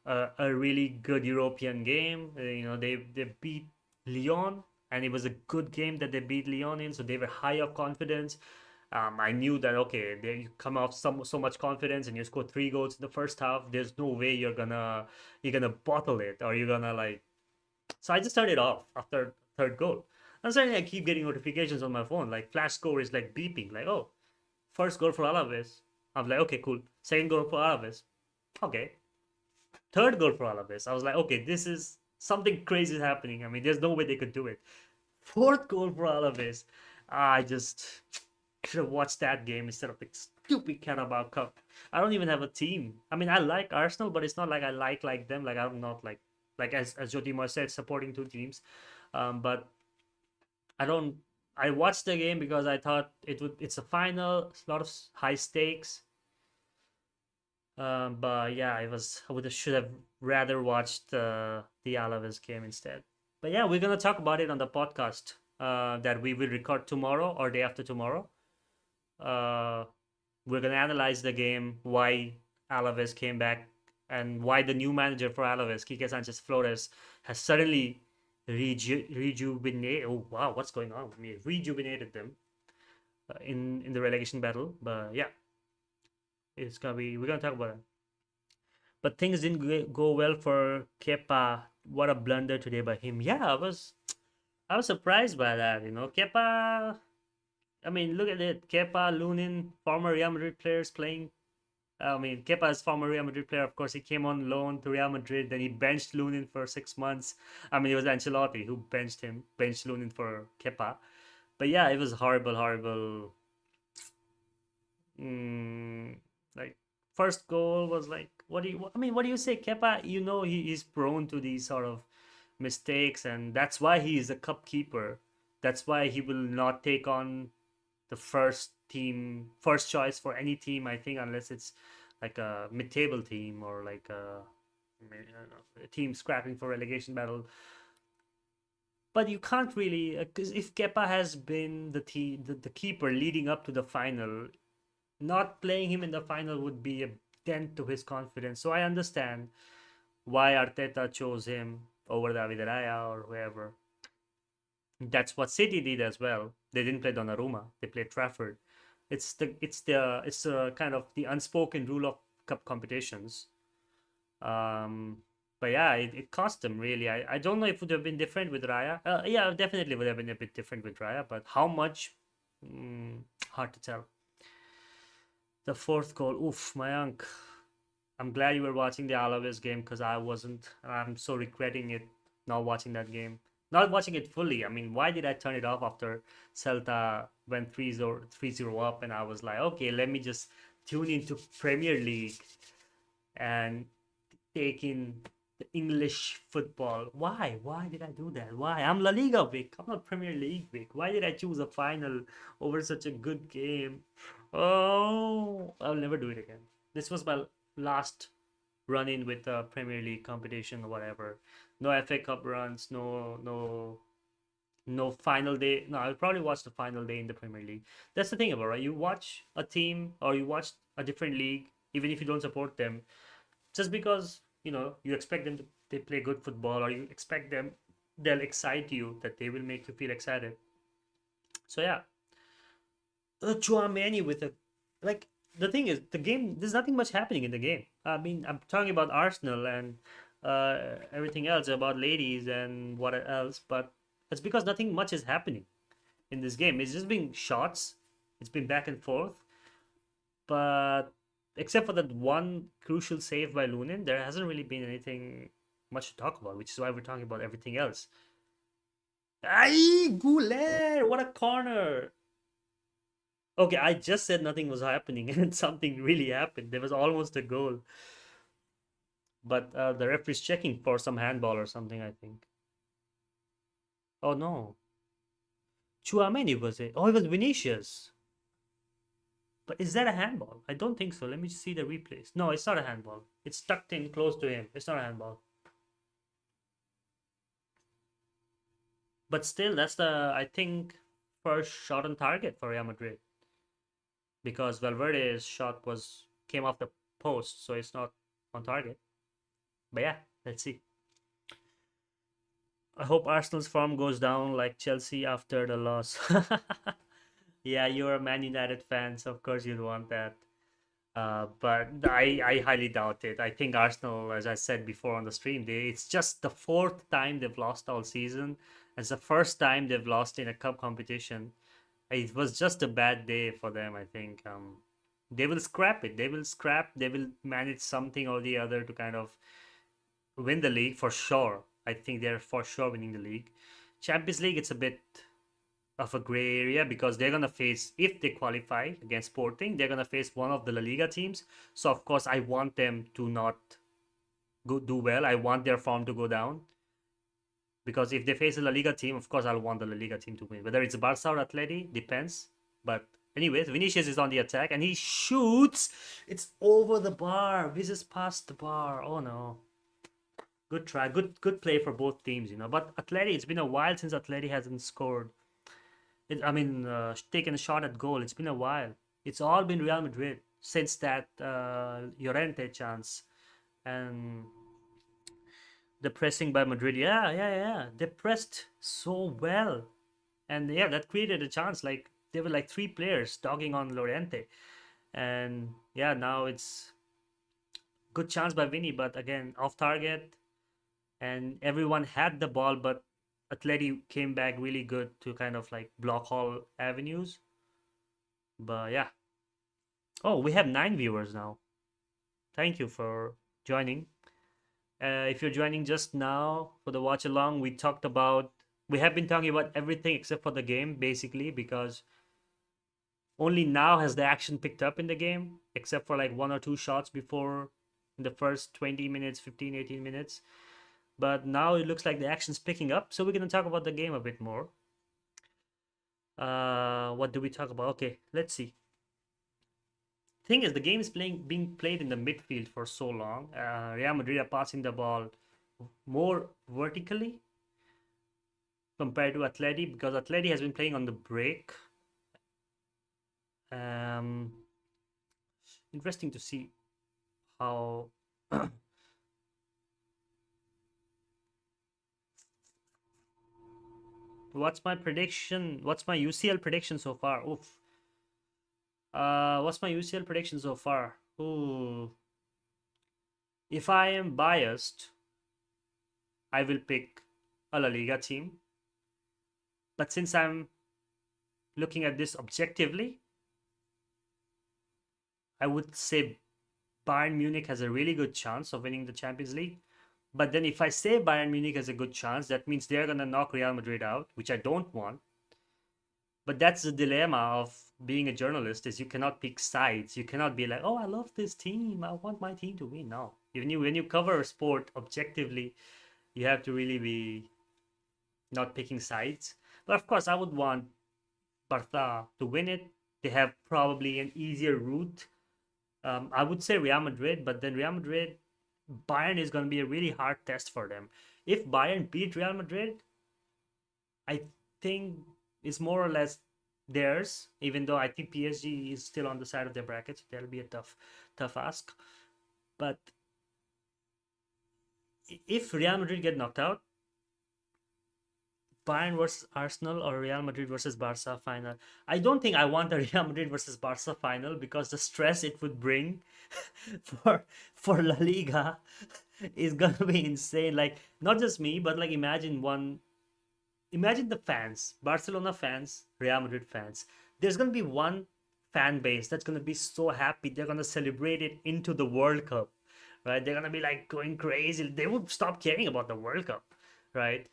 a really good European game. They beat Lyon, and it was a good game that they beat Lyon in. So they were high of confidence. I knew that okay, you come off so much confidence and you score 3 goals in the first half. There's no way you're gonna bottle it, or you're gonna like. So I just turned it off after third goal. And suddenly I keep getting notifications on my phone, like flash score is like beeping, like oh, first goal for Alaves. I'm like okay, cool. Second goal for Alaves. Okay, third goal for Alaves. I was like okay, this is something crazy is happening. I mean, there's no way they could do it. Fourth goal for Alaves. I just should have watched that game instead of the stupid Carabao Cup. I don't even have a team. I mean, I like Arsenal, but it's not like I like them. Like I'm not like as Jotimar said, supporting two teams. But I don't. I watched the game because I thought It's a final, a lot of high stakes. But yeah, I would have should have rather watched the Alaves game instead. But yeah, we're gonna talk about it on the podcast that we will record tomorrow or day after tomorrow. Uh, we're gonna analyze the game, why Alaves came back, and why the new manager for Alaves, Kike Sanchez Flores, has suddenly rejuvenated. Oh wow, what's going on with me? Rejuvenated them in the relegation battle. But yeah, we're gonna talk about it. But things didn't go well for Kepa. What a blunder today by him. Yeah, I was surprised by that. Kepa. I mean, look at it. Kepa, Lunin, former Real Madrid players playing. I mean, Kepa is former Real Madrid player. Of course, he came on loan to Real Madrid. Then he benched Lunin for 6 months. I mean, it was Ancelotti who benched Lunin for Kepa. But yeah, it was horrible, horrible. Mm, like first goal was like, what do you say, Kepa? He is prone to these sort of mistakes, and that's why he is a cup keeper. That's why he will not take on the first choice for any team, I think, unless it's like a mid-table team or like a team scrapping for relegation battle. But you can't really, because if Kepa has been the keeper leading up to the final, not playing him in the final would be a dent to his confidence. So I understand why Arteta chose him over David Raya or whoever. That's what City did as well. They didn't play Donnarumma. They played Trafford. It's kind of the unspoken rule of cup competitions. Um, but yeah, it cost them really. I don't know if it would have been different with Raya. Yeah, definitely would have been a bit different with Raya, but how much? Hard to tell. The fourth goal, oof, Mayank. I'm glad you were watching the Alaves game because I wasn't. And I'm so regretting it not watching that game. Not watching it fully. I mean, why did I turn it off after Celta went 3-0 up? And I was like, okay, let me just tune into Premier League and take in the English football. Why? Why did I do that? Why? I'm La Liga Vic. I'm not Premier League Vic. Why did I choose a final over such a good game? Oh, I'll never do it again. This was my last run in with the Premier League competition or whatever. No FA Cup runs, no no final day. No, I'll probably watch the final day in the Premier League. That's the thing about, right? You watch a team or you watch a different league, even if you don't support them, just because you expect them to they play good football, or you expect them they'll excite you, that they will make you feel excited. So yeah, Chouameni with a like the thing is the game. There's nothing much happening in the game. I mean, I'm talking about Arsenal and everything else about ladies and what else, but it's because nothing much is happening in this game. It's just been shots. It's been back and forth, but except for that one crucial save by Lunin, there hasn't really been anything much to talk about, which is why we're talking about everything else. Ay, Goulet! What a corner! Okay, I just said nothing was happening, and something really happened. There was almost a goal, but the referee's checking for some handball or something, I think. Oh no, Chouameni was it? Oh, it was Vinicius. But is that a handball? I don't think so. Let me see the replays. No, it's not a handball. It's tucked in close to him. It's not a handball. But still, that's the, I think, first shot on target for Real Madrid, because Valverde's shot was came off the post, so it's not on target. But yeah, let's see. I hope Arsenal's form goes down like Chelsea after the loss. Yeah, you're a Man United fan, so of course you'd want that. But I highly doubt it. I think Arsenal, as I said before on the stream, it's just the fourth time they've lost all season. It's the first time they've lost in a cup competition. It was just a bad day for them, I think. They will scrap it. They will scrap. They will manage something or the other to kind of win the league for sure. I think they're for sure winning the league. Champions League, it's a bit of a gray area, because they're gonna face, if they qualify against Sporting, they're gonna face one of the La Liga teams. So of course, I want them to not do well. I want their form to go down, because if they face a La Liga team, of course I'll want the La Liga team to win. Whether it's Barca or Atleti, depends. But anyways, Vinicius is on the attack and he shoots. It's over the bar. This is past the bar. Oh no. Good try. Good play for both teams. But Atleti, it's been a while since Atleti hasn't scored. Taken a shot at goal. It's been a while. It's all been Real Madrid since that Llorente chance, and the pressing by Madrid. Yeah, yeah, yeah. They pressed so well, and yeah, that created a chance. Like there were like three players dogging on Llorente, and yeah, now it's good chance by Vinny, but again off target, and everyone had the ball, but Atleti came back really good to kind of like block all avenues. But yeah. Oh, we have 9 viewers now. Thank you for joining. If you're joining just now for the watch along, we have been talking about everything except for the game, basically, because only now has the action picked up in the game, except for like one or two shots before in the first 20 minutes, 15, 18 minutes. But now it looks like the action's picking up, so we're going to talk about the game a bit more. What do we talk about? Okay, let's see. Thing is, the game is being played in the midfield for so long. Real Madrid are passing the ball more vertically compared to Atleti, because Atleti has been playing on the break. Um, Interesting to see how what's my prediction? What's my UCL prediction so far? Oof. What's my UCL prediction so far? Ooh. If I am biased, I will pick a La Liga team. But since I'm looking at this objectively, I would say Bayern Munich has a really good chance of winning the Champions League. But then if I say Bayern Munich has a good chance, that means they're going to knock Real Madrid out, which I don't want. But that's the dilemma of being a journalist, is you cannot pick sides. You cannot be like, oh, I love this team, I want my team to win. No. When you cover a sport objectively, you have to really be not picking sides. But of course, I would want Barca to win it. They have probably an easier route. I would say Real Madrid, but then Bayern is going to be a really hard test for them. If Bayern beat Real Madrid, I think is more or less theirs, even though I think PSG is still on the side of their bracket, so that'll be a tough ask. But if Real Madrid get knocked out, Bayern versus Arsenal or Real Madrid versus Barca final. I don't think I want a Real Madrid versus Barca final because the stress it would bring for La Liga is gonna be insane. Like not just me, but like imagine the fans, Barcelona fans, Real Madrid fans. There's gonna be one fan base that's gonna be so happy. They're gonna celebrate it into the World Cup, right? They're gonna be like going crazy. They would stop caring about the World Cup, right?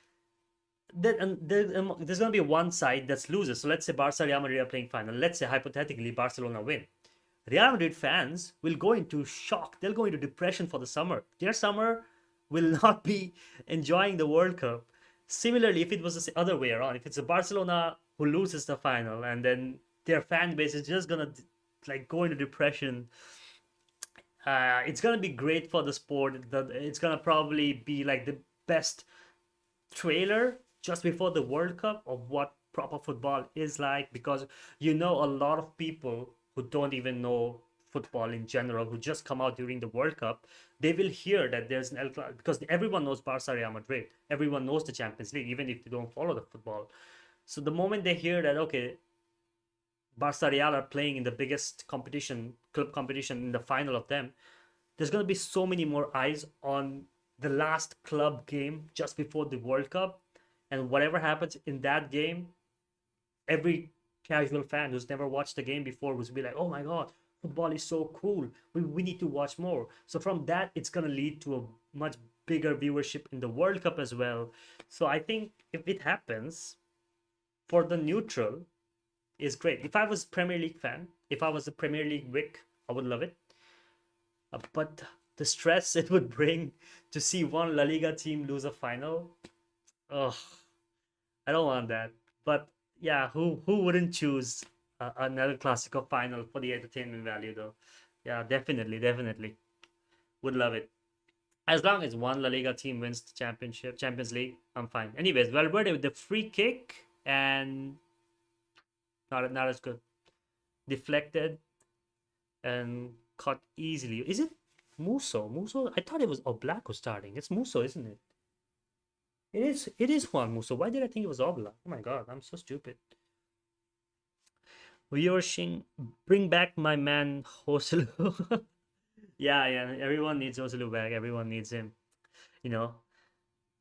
There's going to be one side that's loses. So let's say Barca Real Madrid are playing final. Let's say hypothetically Barcelona win. Real Madrid fans will go into shock. They'll go into depression for the summer. Their summer will not be enjoying the World Cup. Similarly, if it was the other way around, if it's a Barcelona who loses the final and then their fan base is just gonna like go into depression, it's gonna be great for the sport. It's gonna probably be like the best trailer just before the World Cup of what proper football is like, because a lot of people who don't even know football in general, who just come out during the World Cup, they will hear that there's an El Clasico, because everyone knows Barca Real Madrid, everyone knows the Champions League, even if they don't follow the football. So the moment they hear that, okay, Barca Real are playing in the biggest competition, club competition, in the final of them, there's going to be so many more eyes on the last club game just before the World Cup. And whatever happens in that game, every casual fan who's never watched the game before will be like, oh my God, football is so cool. We need to watch more. So from that, it's going to lead to a much bigger viewership in the World Cup as well. So I think if it happens, for the neutral, is great. If I was Premier League fan, if I was a Premier League Vic, I would love it. But the stress it would bring to see one La Liga team lose a final, oh, I don't want that. But yeah, who wouldn't choose another Clasico final for the entertainment value though? Yeah, definitely would love it. As long as one La Liga team wins the Champions League, I'm fine. Anyways, Valverde with the free kick and not as good. Deflected and caught easily. Is it Muso? Muso? I thought it was Oblak who's starting. It's Muso, isn't it? It is Juan Muso. Why did I think it was Oblak? Oh my god, I'm so stupid. Viewership, bring back my man Joselu. Yeah, everyone needs Joselu back. Everyone needs him. You know,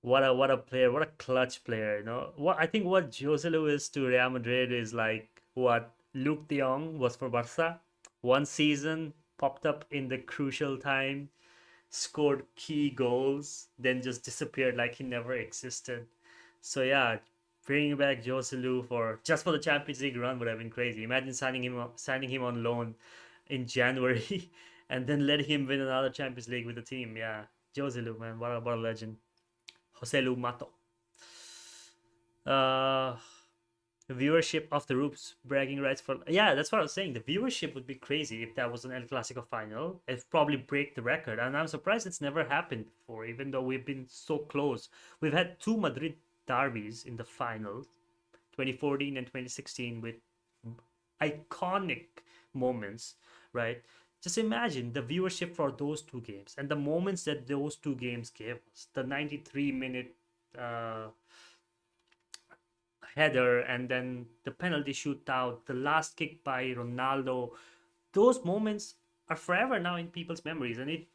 what a player, what a clutch player, What I think what Joselu is to Real Madrid is like what Luke de Jong was for Barca. One season, popped up in the crucial time, scored key goals, then just disappeared like he never existed. So yeah, bringing back Joselu for just for the Champions League run would have been crazy. Imagine signing him on loan in January and then letting him win another Champions League with the team. Yeah, Joselu, man, what a legend. Joselu Mato. Uh, viewership off the roofs, bragging rights for, yeah, that's what I was saying. The viewership would be crazy if that was an El Clasico final. It'd probably break the record, and I'm surprised it's never happened before, even though we've been so close. We've had two Madrid derbies in the final, 2014 and 2016, with iconic moments, right? Just imagine the viewership for those two games and the moments that those two games gave us. The 93-minute header, and then the penalty shootout, the last kick by Ronaldo. Those moments are forever now in people's memories, and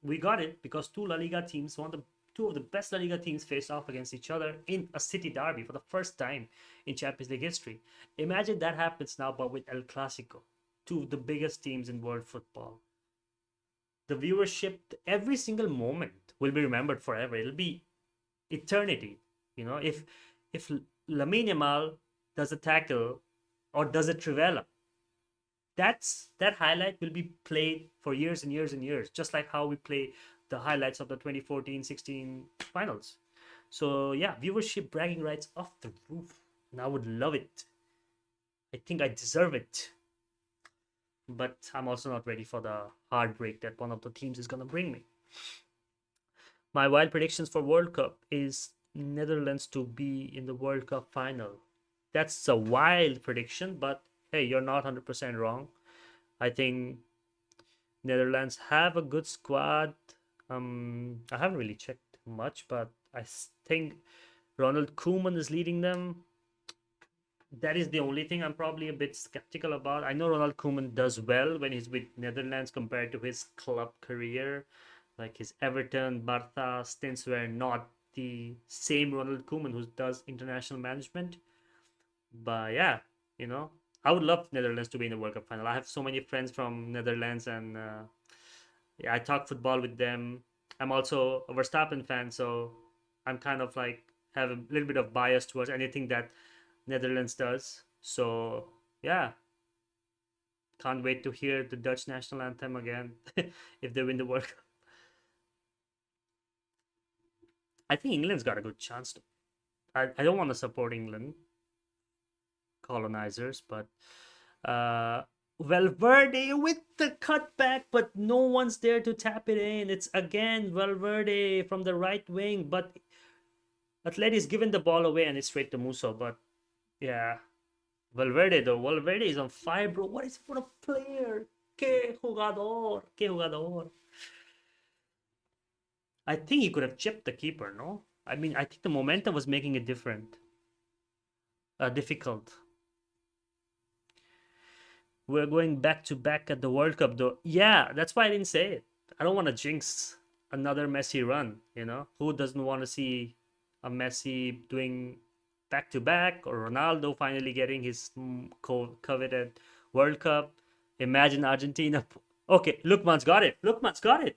we got it because two La Liga teams, two of the best La Liga teams, faced off against each other in a city derby for the first time in Champions League history. Imagine that happens now, but with El Clasico, two of the biggest teams in world football. The viewership, every single moment will be remembered forever. It'll be eternity. If Lamine Yamal does a tackle or does a Trivela, that highlight will be played for years and years and years, just like how we play the highlights of the 2014-16 finals. So yeah, viewership bragging rights off the roof, and I would love it. I think I deserve it, but I'm also not ready for the heartbreak that one of the teams is gonna bring me. My wild predictions for World Cup is Netherlands to be in the World Cup final. That's a wild prediction, but hey, you're not 100% wrong. I think Netherlands have a good squad. I haven't really checked much, but think Ronald Koeman is leading them. That is the only thing I'm probably a bit skeptical about. I know Ronald Koeman does well when he's with Netherlands compared to his club career. Like his Everton, Barca stints were not the same Ronald Koeman who does international management. But yeah, you know, I would love Netherlands to be in the World Cup final. I have so many friends from Netherlands, and yeah, I talk football with them. I'm also a Verstappen fan, so I'm kind of like have a little bit of bias towards anything that Netherlands does. So yeah, can't wait to hear the Dutch national anthem again if they win the World Cup. I think England's got a good chance to. I don't want to support England colonizers, but Valverde with the cutback, but no one's there to tap it in. It's again Valverde from the right wing, but Atleti's given the ball away and it's straight to Muso. But yeah, Valverde though, Valverde is on fire, bro. What is for a player? Que jugador, que jugador. I think he could have chipped the keeper, no? I mean, I think the momentum was making it difficult. We're going back to back at the World Cup, though. Yeah, that's why I didn't say it. I don't want to jinx another Messi run. You know, who doesn't want to see a Messi doing back to back, or Ronaldo finally getting his coveted World Cup? Imagine Argentina. Okay, Lookman's got it. Lookman's got it.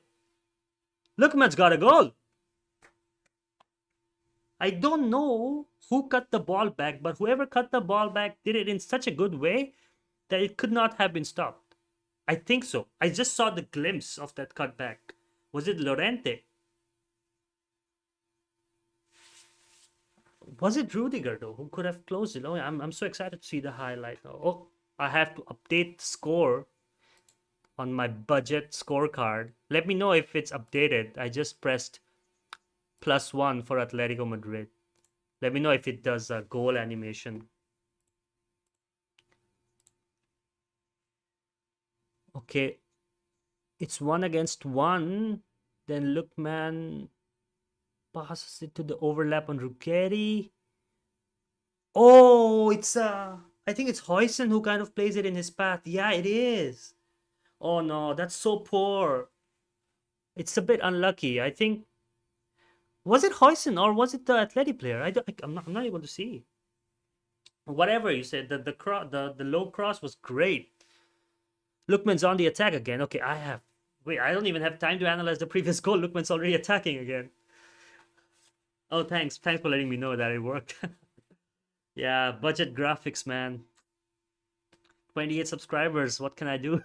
Lookman's got a goal. I don't know who cut the ball back, but whoever cut the ball back did it in such a good way that it could not have been stopped. I think so. I just saw the glimpse of that cutback. Was it Lorente? Was it Rudiger though? Who could have closed it? Oh, I'm so excited to see the highlight. Oh, I have to update the score on my budget scorecard. Let me know if it's updated. I just pressed +1 for Atletico Madrid. Let me know if it does a goal animation. Okay, it's 1-against-1. Then Lookman passes it to the overlap on Ruggeri. Oh, I think it's Hoyson who kind of plays it in his path. Yeah, it is. Oh no, that's so poor. It's a bit unlucky. I think was it Hoyson or was it the Athletic player? I'm not able to see. Whatever you said, the low cross was great. Lookman's on the attack again. Okay, wait. I don't even have time to analyze the previous goal. Lookman's already attacking again. Oh, thanks for letting me know that it worked. Yeah, budget graphics, man. 28 subscribers. What can I do?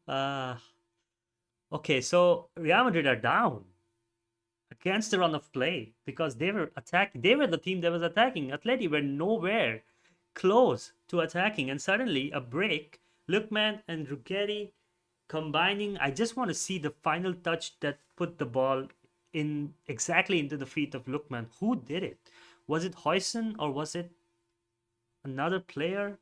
uh okay, so Real Madrid are down against the run of play because they were attacking. They were the team that was attacking. Atleti were nowhere close to attacking, and suddenly a break. Lookman and Ruggeri combining. I just want to see the final touch that put the ball in exactly into the feet of Lookman. Who did it? Was it Hoyson or was it another player?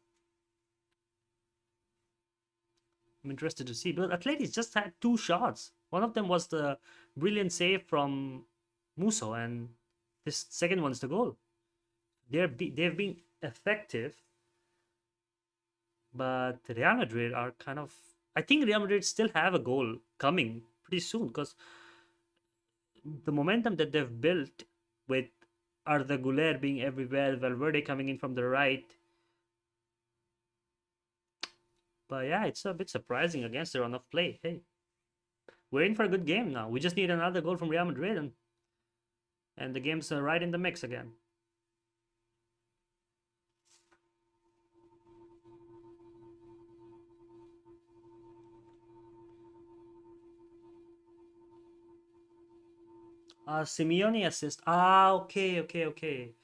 I'm interested to see. But Atleti's just had two shots. One of them was the brilliant save from Muso, and this second one's the goal. They've been effective, but Real Madrid are kind of. I think Real Madrid still have a goal coming pretty soon because the momentum that they've built with Arda Güler being everywhere, Valverde coming in from the right. But yeah, it's a bit surprising against the run of play. Hey, we're in for a good game now. We just need another goal from Real Madrid, and the game's right in the mix again. Simeone assist. Okay.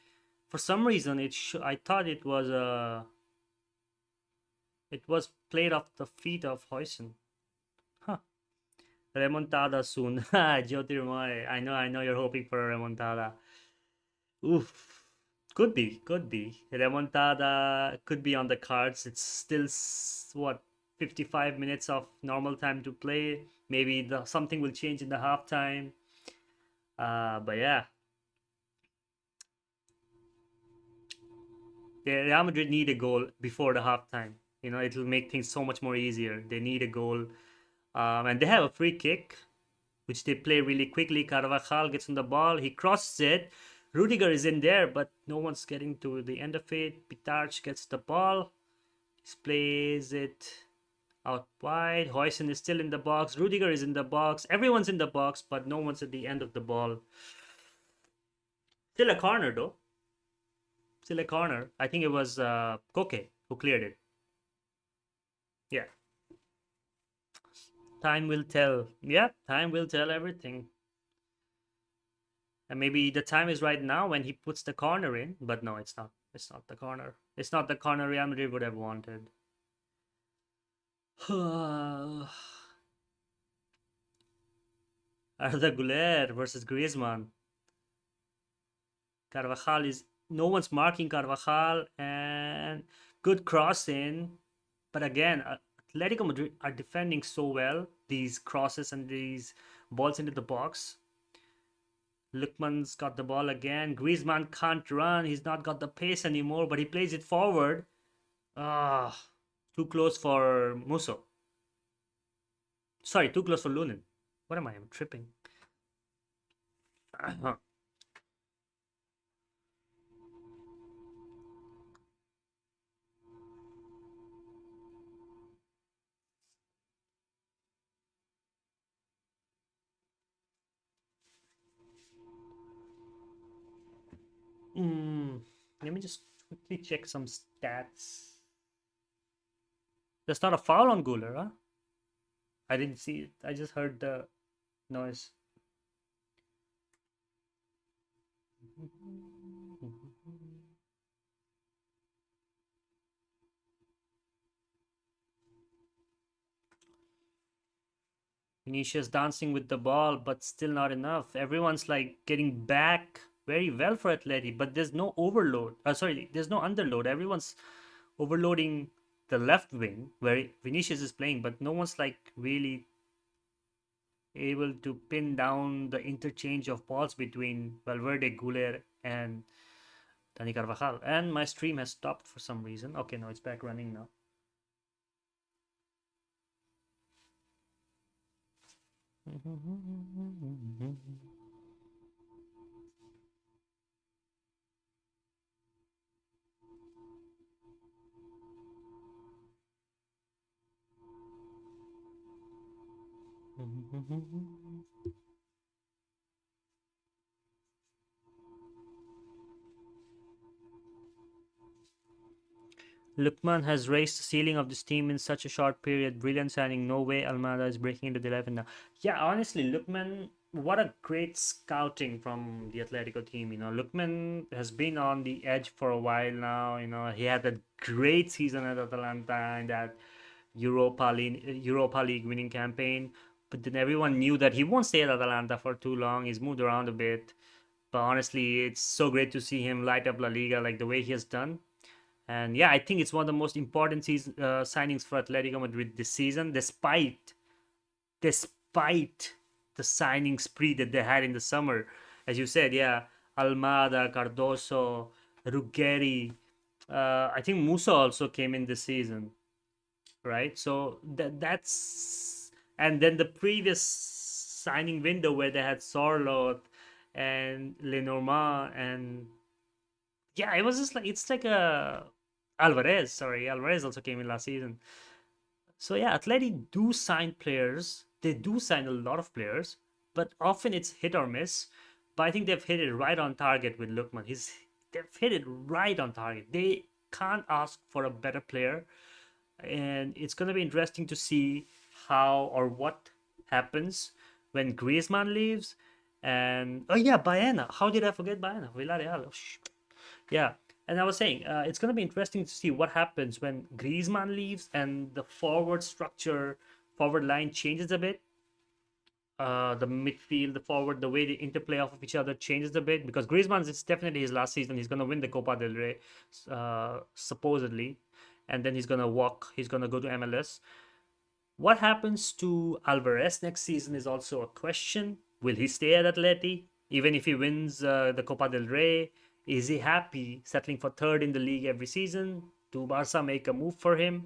For some reason, I thought it was played off the feet of Hoyson. Huh. Remontada soon. Jyotirmoy. I know you're hoping for a remontada. Oof. Could be. Remontada could be on the cards. It's still what 55 minutes of normal time to play. Maybe something will change in the halftime. But yeah, Real Madrid need a goal before the halftime. It'll make things so much more easier. They need a goal, and they have a free kick, which they play really quickly. Carvajal gets on the ball. He crosses it. Rudiger is in there, but no one's getting to the end of it. Pitarch gets the ball. He plays it out wide. Hoysen is still in the box. Rudiger is in the box. Everyone's in the box, but no one's at the end of the ball. Still a corner, though. Still a corner. I think it was Koke who cleared it. Yeah. Time will tell. Yeah, time will tell everything. And maybe the time is right now when he puts the corner in, but no, it's not. It's not the corner. It's not the corner Real Madrid would have wanted. Arda Güler versus Griezmann. Carvajal is no one's marking Carvajal, and good cross in, but again, Atletico Madrid are defending so well these crosses and these balls into the box. Lookman's got the ball again. Griezmann can't run. He's not got the pace anymore, but he plays it forward. Ah, too close for Musso. Sorry, too close for Lunin. What am I? I'm tripping. Let me just quickly check some stats. There's not a foul on Guler, huh? I didn't see it. I just heard the noise. Vinicius dancing with the ball, but still not enough. Everyone's like getting back very well for Atleti, but there's no overload. Sorry, there's no underload. Everyone's overloading the left wing where Vinicius is playing, but no one's like really able to pin down the interchange of balls between Valverde, Guler, and Dani Carvajal. And my stream has stopped for some reason. Okay, no, it's back running now. Lukman has raised the ceiling of this team in such a short period. Brilliant signing. No way Almada is breaking into the 11 now. Yeah, honestly, Lukman, what a great scouting from the Atletico team. Lukman has been on the edge for a while now. He had a great season at Atalanta in that Europa League winning campaign. But then everyone knew that he won't stay at Atalanta for too long. He's moved around a bit. But honestly, it's so great to see him light up La Liga like the way he has done. And yeah, I think it's one of the most important signings for Atletico Madrid this season, despite the signing spree that they had in the summer. As you said, yeah, Almada, Cardoso, Ruggeri. I think Musa also came in this season, right? So that's and then the previous signing window where they had Sorloth and Lenormand, and yeah, it was just like it's like a Alvarez. Sorry, Alvarez also came in last season. So yeah, Atleti do sign players. They do sign a lot of players, but often it's hit or miss. But I think they've hit it right on target with Lukman. They've hit it right on target. They can't ask for a better player, and it's gonna be interesting to see how or what happens when Griezmann leaves. And oh yeah, Baena. How did I forget Baena? Villarreal. Yeah, and I was saying it's going to be interesting to see what happens when Griezmann leaves and the forward structure, forward line changes a bit. the midfield, the forward, the way they interplay off of each other changes a bit because Griezmann is definitely his last season. He's gonna win the Copa del Rey, supposedly, and then he's gonna walk. He's gonna go to MLS. What happens to Alvarez next season is also a question. Will he stay at Atleti even if he wins the Copa del Rey? Is he happy settling for third in the league every season? Do Barca make a move for him?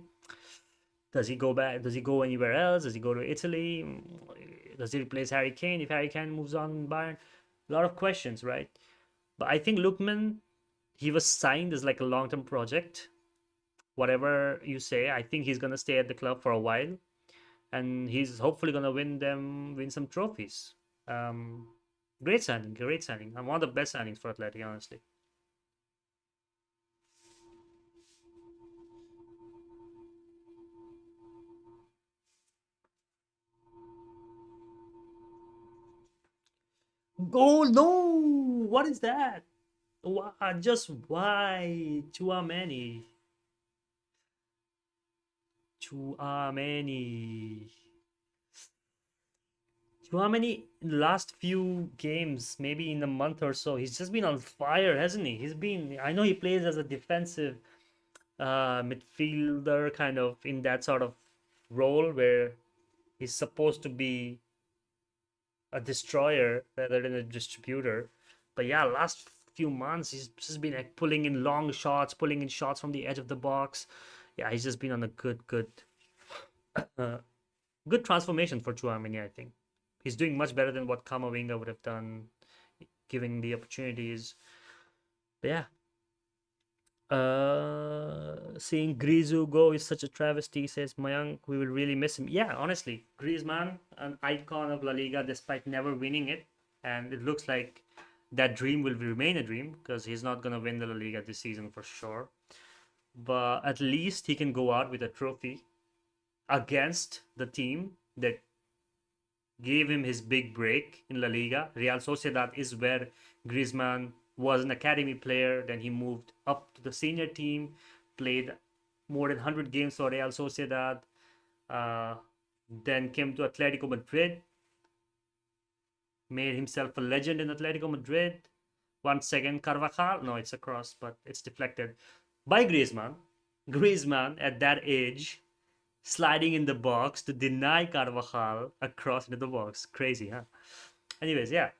Does he go back? Does he go anywhere else? Does he go to Italy? Does he replace Harry Kane if Harry Kane moves on in Bayern? A lot of questions, right? But I think Lookman, he was signed as like a long-term project. Whatever you say, I think he's gonna stay at the club for a while, and he's hopefully gonna win some trophies. Um, Great signing, great signing. And one of the best signings for Atleti, honestly. Oh no! What is that? Why, just why? Chouameni. Chouameni. Chouameni in the last few games, maybe in a month or so, he's just been on fire, hasn't he? He's been. I know he plays as a defensive midfielder, kind of in that sort of role where he's supposed to be a destroyer rather than a distributor. But yeah, last few months he's just been like pulling in long shots, pulling in shots from the edge of the box. Yeah, he's just been on a uh, good transformation for Chouameni. I think he's doing much better than what Kamavinga would have done, given the opportunities. But yeah, seeing Griezmann go is such a travesty, says Mayank. We will really miss him. Yeah, honestly, Griezmann, an icon of La Liga, despite never winning it, and it looks like that dream will remain a dream because he's not gonna win the La Liga this season for sure. But at least he can go out with a trophy against the team that gave him his big break in La Liga. Real Sociedad is where Griezmann was an academy player. Then he moved up to the senior team, played more than 100 games for Real Sociedad. Uh, then came to Atletico Madrid, made himself a legend in Atletico Madrid. Once again, Carvajal. No, it's a cross, but it's deflected by Griezmann. Griezmann at that age sliding in the box to deny Carvajal a cross into the box. Crazy, huh? Anyways, yeah.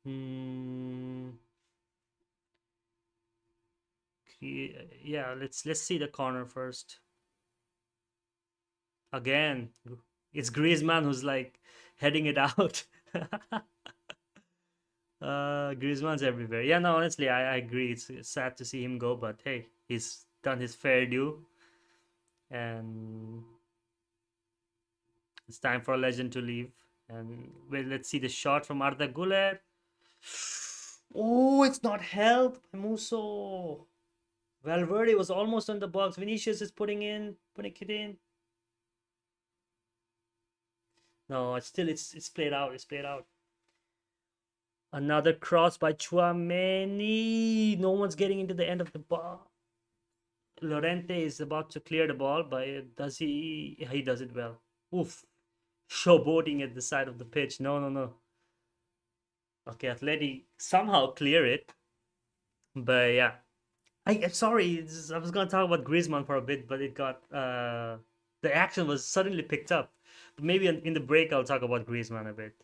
Hmm, yeah, let's see the corner first. Again, it's Griezmann who's like heading it out. Griezmann's everywhere. Yeah, no, honestly, I agree. It's sad to see him go, but hey, he's done his fair due, and it's time for a legend to leave. And well, let's see the shot from Arda Güler. Oh, it's not helped by Muso. Valverde was almost on the box. Vinicius is putting it in. No, it's played out. It's played out. Another cross by Chouameni. No one's getting into the end of the ball. Lorente is about to clear the ball, but does he? He does it well. Oof. Showboating at the side of the pitch. No, no, no. Okay, Atleti somehow clear it. But yeah. I'm sorry. I was gonna talk about Griezmann for a bit, but it got the action was suddenly picked up. But maybe in the break I'll talk about Griezmann a bit.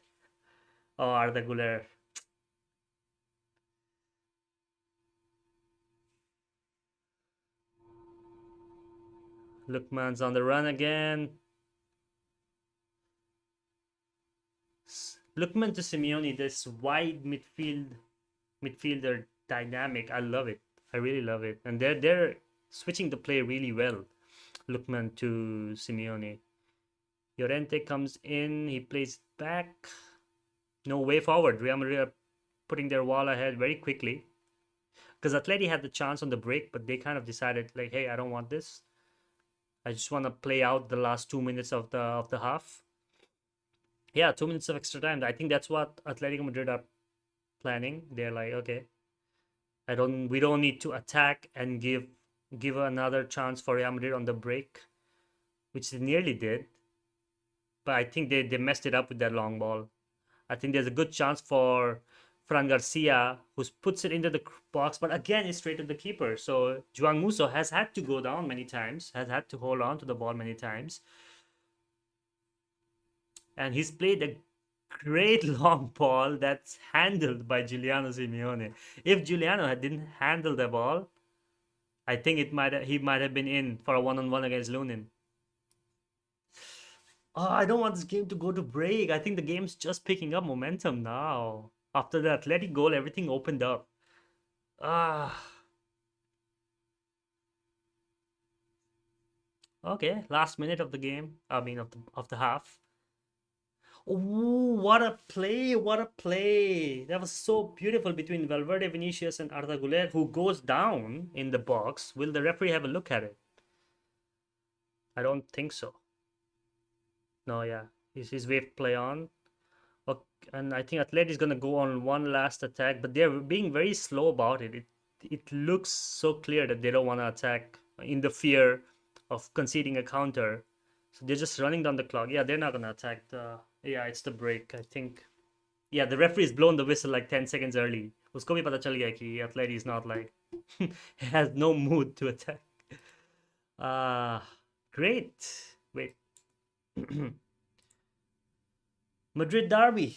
Oh, Arda Güler. Lookman's on the run again. Lookman to Simeone, this wide midfielder dynamic. I love it. I really love it. And they're switching the play really well. Lookman to Simeone. Llorente comes in, he plays back. No way forward. Real Madrid are putting their wall ahead very quickly. Because Atleti had the chance on the break, but they kind of decided, like, hey, I don't want this. I just want to play out the last 2 minutes of the half. Yeah, 2 minutes of extra time. I think that's what Atletico Madrid are planning. They're like, okay, we don't need to attack and give another chance for Real Madrid on the break. which they nearly did, but I think they messed it up with that long ball. I think there's a good chance for Fran Garcia, who puts it into the box, but again, it's straight to the keeper. So Juan Musso has had to go down many times, has had to hold on to the ball many times, and he's played a great long ball that's handled by Giuliano Simeone. If Giuliano didn't handle the ball, I think he might have been in for a one-on-one against Lunin. Oh, I don't want this game to go to break. I think the game's just picking up momentum now. After the Athletic goal, everything opened up. Ah, okay. Last minute of the game. I mean, of the half. Ooh, what a play! What a play! That was so beautiful between Valverde, Vinicius, and Arda Güler, who goes down in the box. Will the referee have a look at it? I don't think so. No, yeah. His wave play on. Okay, and I think Atleti is gonna go on one last attack, but they're being very slow about it. It looks so clear that they don't want to attack in the fear of conceding a counter. So they're just running down the clock. Yeah, they're not gonna attack the. Yeah, it's the break. I think. Yeah, the referee's blown the whistle like 10 seconds early. उसको भी पता चल गया कि Atleti is not like has no mood to attack. Great. Wait. Madrid Derby,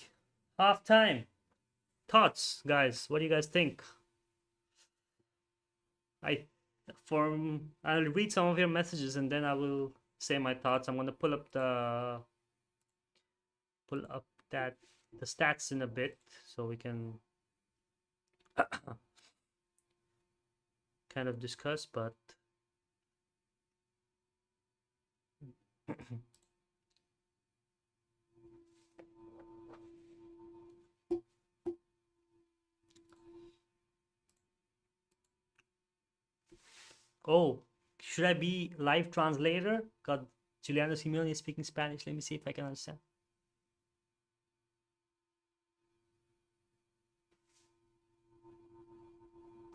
half time. Thoughts, guys? What do you guys think? I I'll read some of your messages and then I will say my thoughts. I'm gonna pull up that the stats in a bit so we can kind of discuss, but oh, should I be live translator? God, Giuliano Simeone is speaking Spanish. Let me see if I can understand.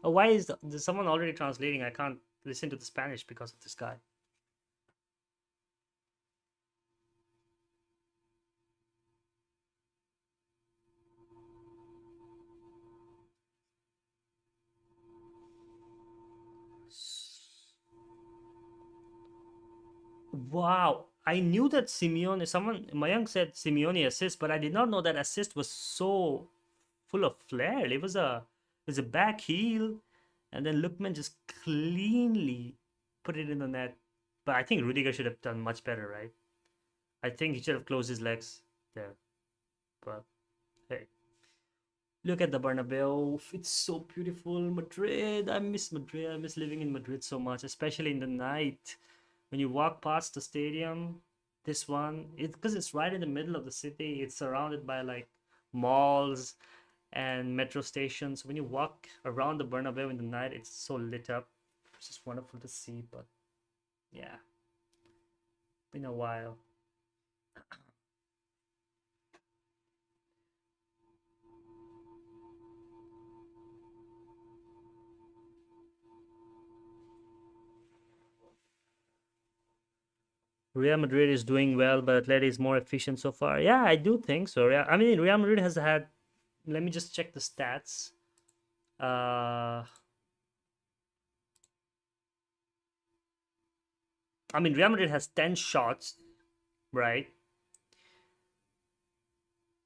Oh, why is there's someone already translating? I can't listen to the Spanish because of this guy. Wow, I knew that Simeone. Someone Mayank said Simeone assist, but I did not know that assist was so full of flair. It was a back heel, and then Lookman just cleanly put it in the net. But I think Rudiger should have done much better, right? I think he should have closed his legs there. But hey, look at the Bernabeu. It's so beautiful. Madrid. I miss Madrid. I miss living in Madrid so much, especially in the night. When you walk past the stadium, this one, because it's right in the middle of the city. It's surrounded by like malls and metro stations. When you walk around the Bernabeu in the night, it's so lit up. It's just wonderful to see. But yeah, been a while. Real Madrid is doing well, but Atleti is more efficient so far. Yeah, I do think so. Yeah, I mean, Real Madrid has had. Let me just check the stats. I mean, Real Madrid has 10 shots, right?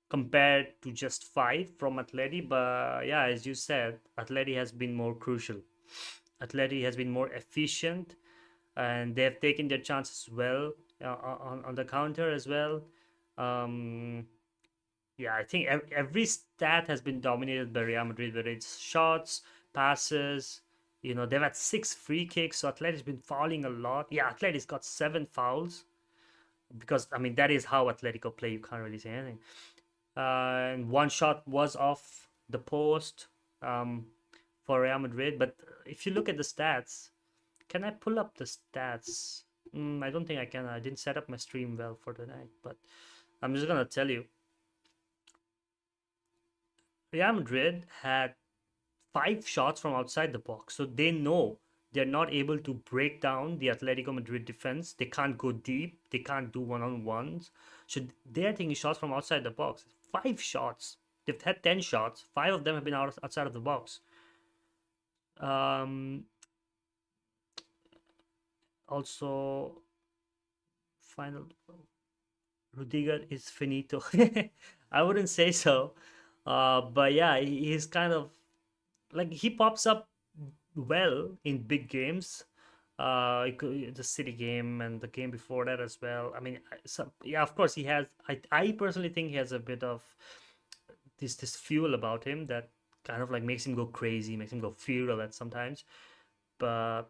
Compared to just 5 from Atleti. But yeah, as you said, Atleti has been more crucial. Atleti has been more efficient and they have taken their chances well on the counter as well. Um, yeah, I think every stat has been dominated by Real Madrid, whether it's shots, passes. They've had 6 free kicks, so Atleti's been fouling a lot. Yeah, Atleti's got 7 fouls because I mean that is how Atletico play. You can't really say anything. And one shot was off the post for Real Madrid. But if you look at the stats, can I pull up the stats? I don't think I can. I didn't set up my stream well for tonight, but I'm just gonna tell you. Real Madrid had 5 shots from outside the box, so they know they're not able to break down the Atletico Madrid defense. They can't go deep. They can't do one-on-ones. So they're taking shots from outside the box. 5 shots. They've had 10 shots. 5 of them have been outside of the box. Um, Also, final Rudiger is finito. I wouldn't say so. But yeah, he's kind of like he pops up well in big games. The City game and the game before that as well. I mean, yeah, of course he has. I personally think he has a bit of this fuel about him that kind of like makes him go crazy, makes him go feral at sometimes. But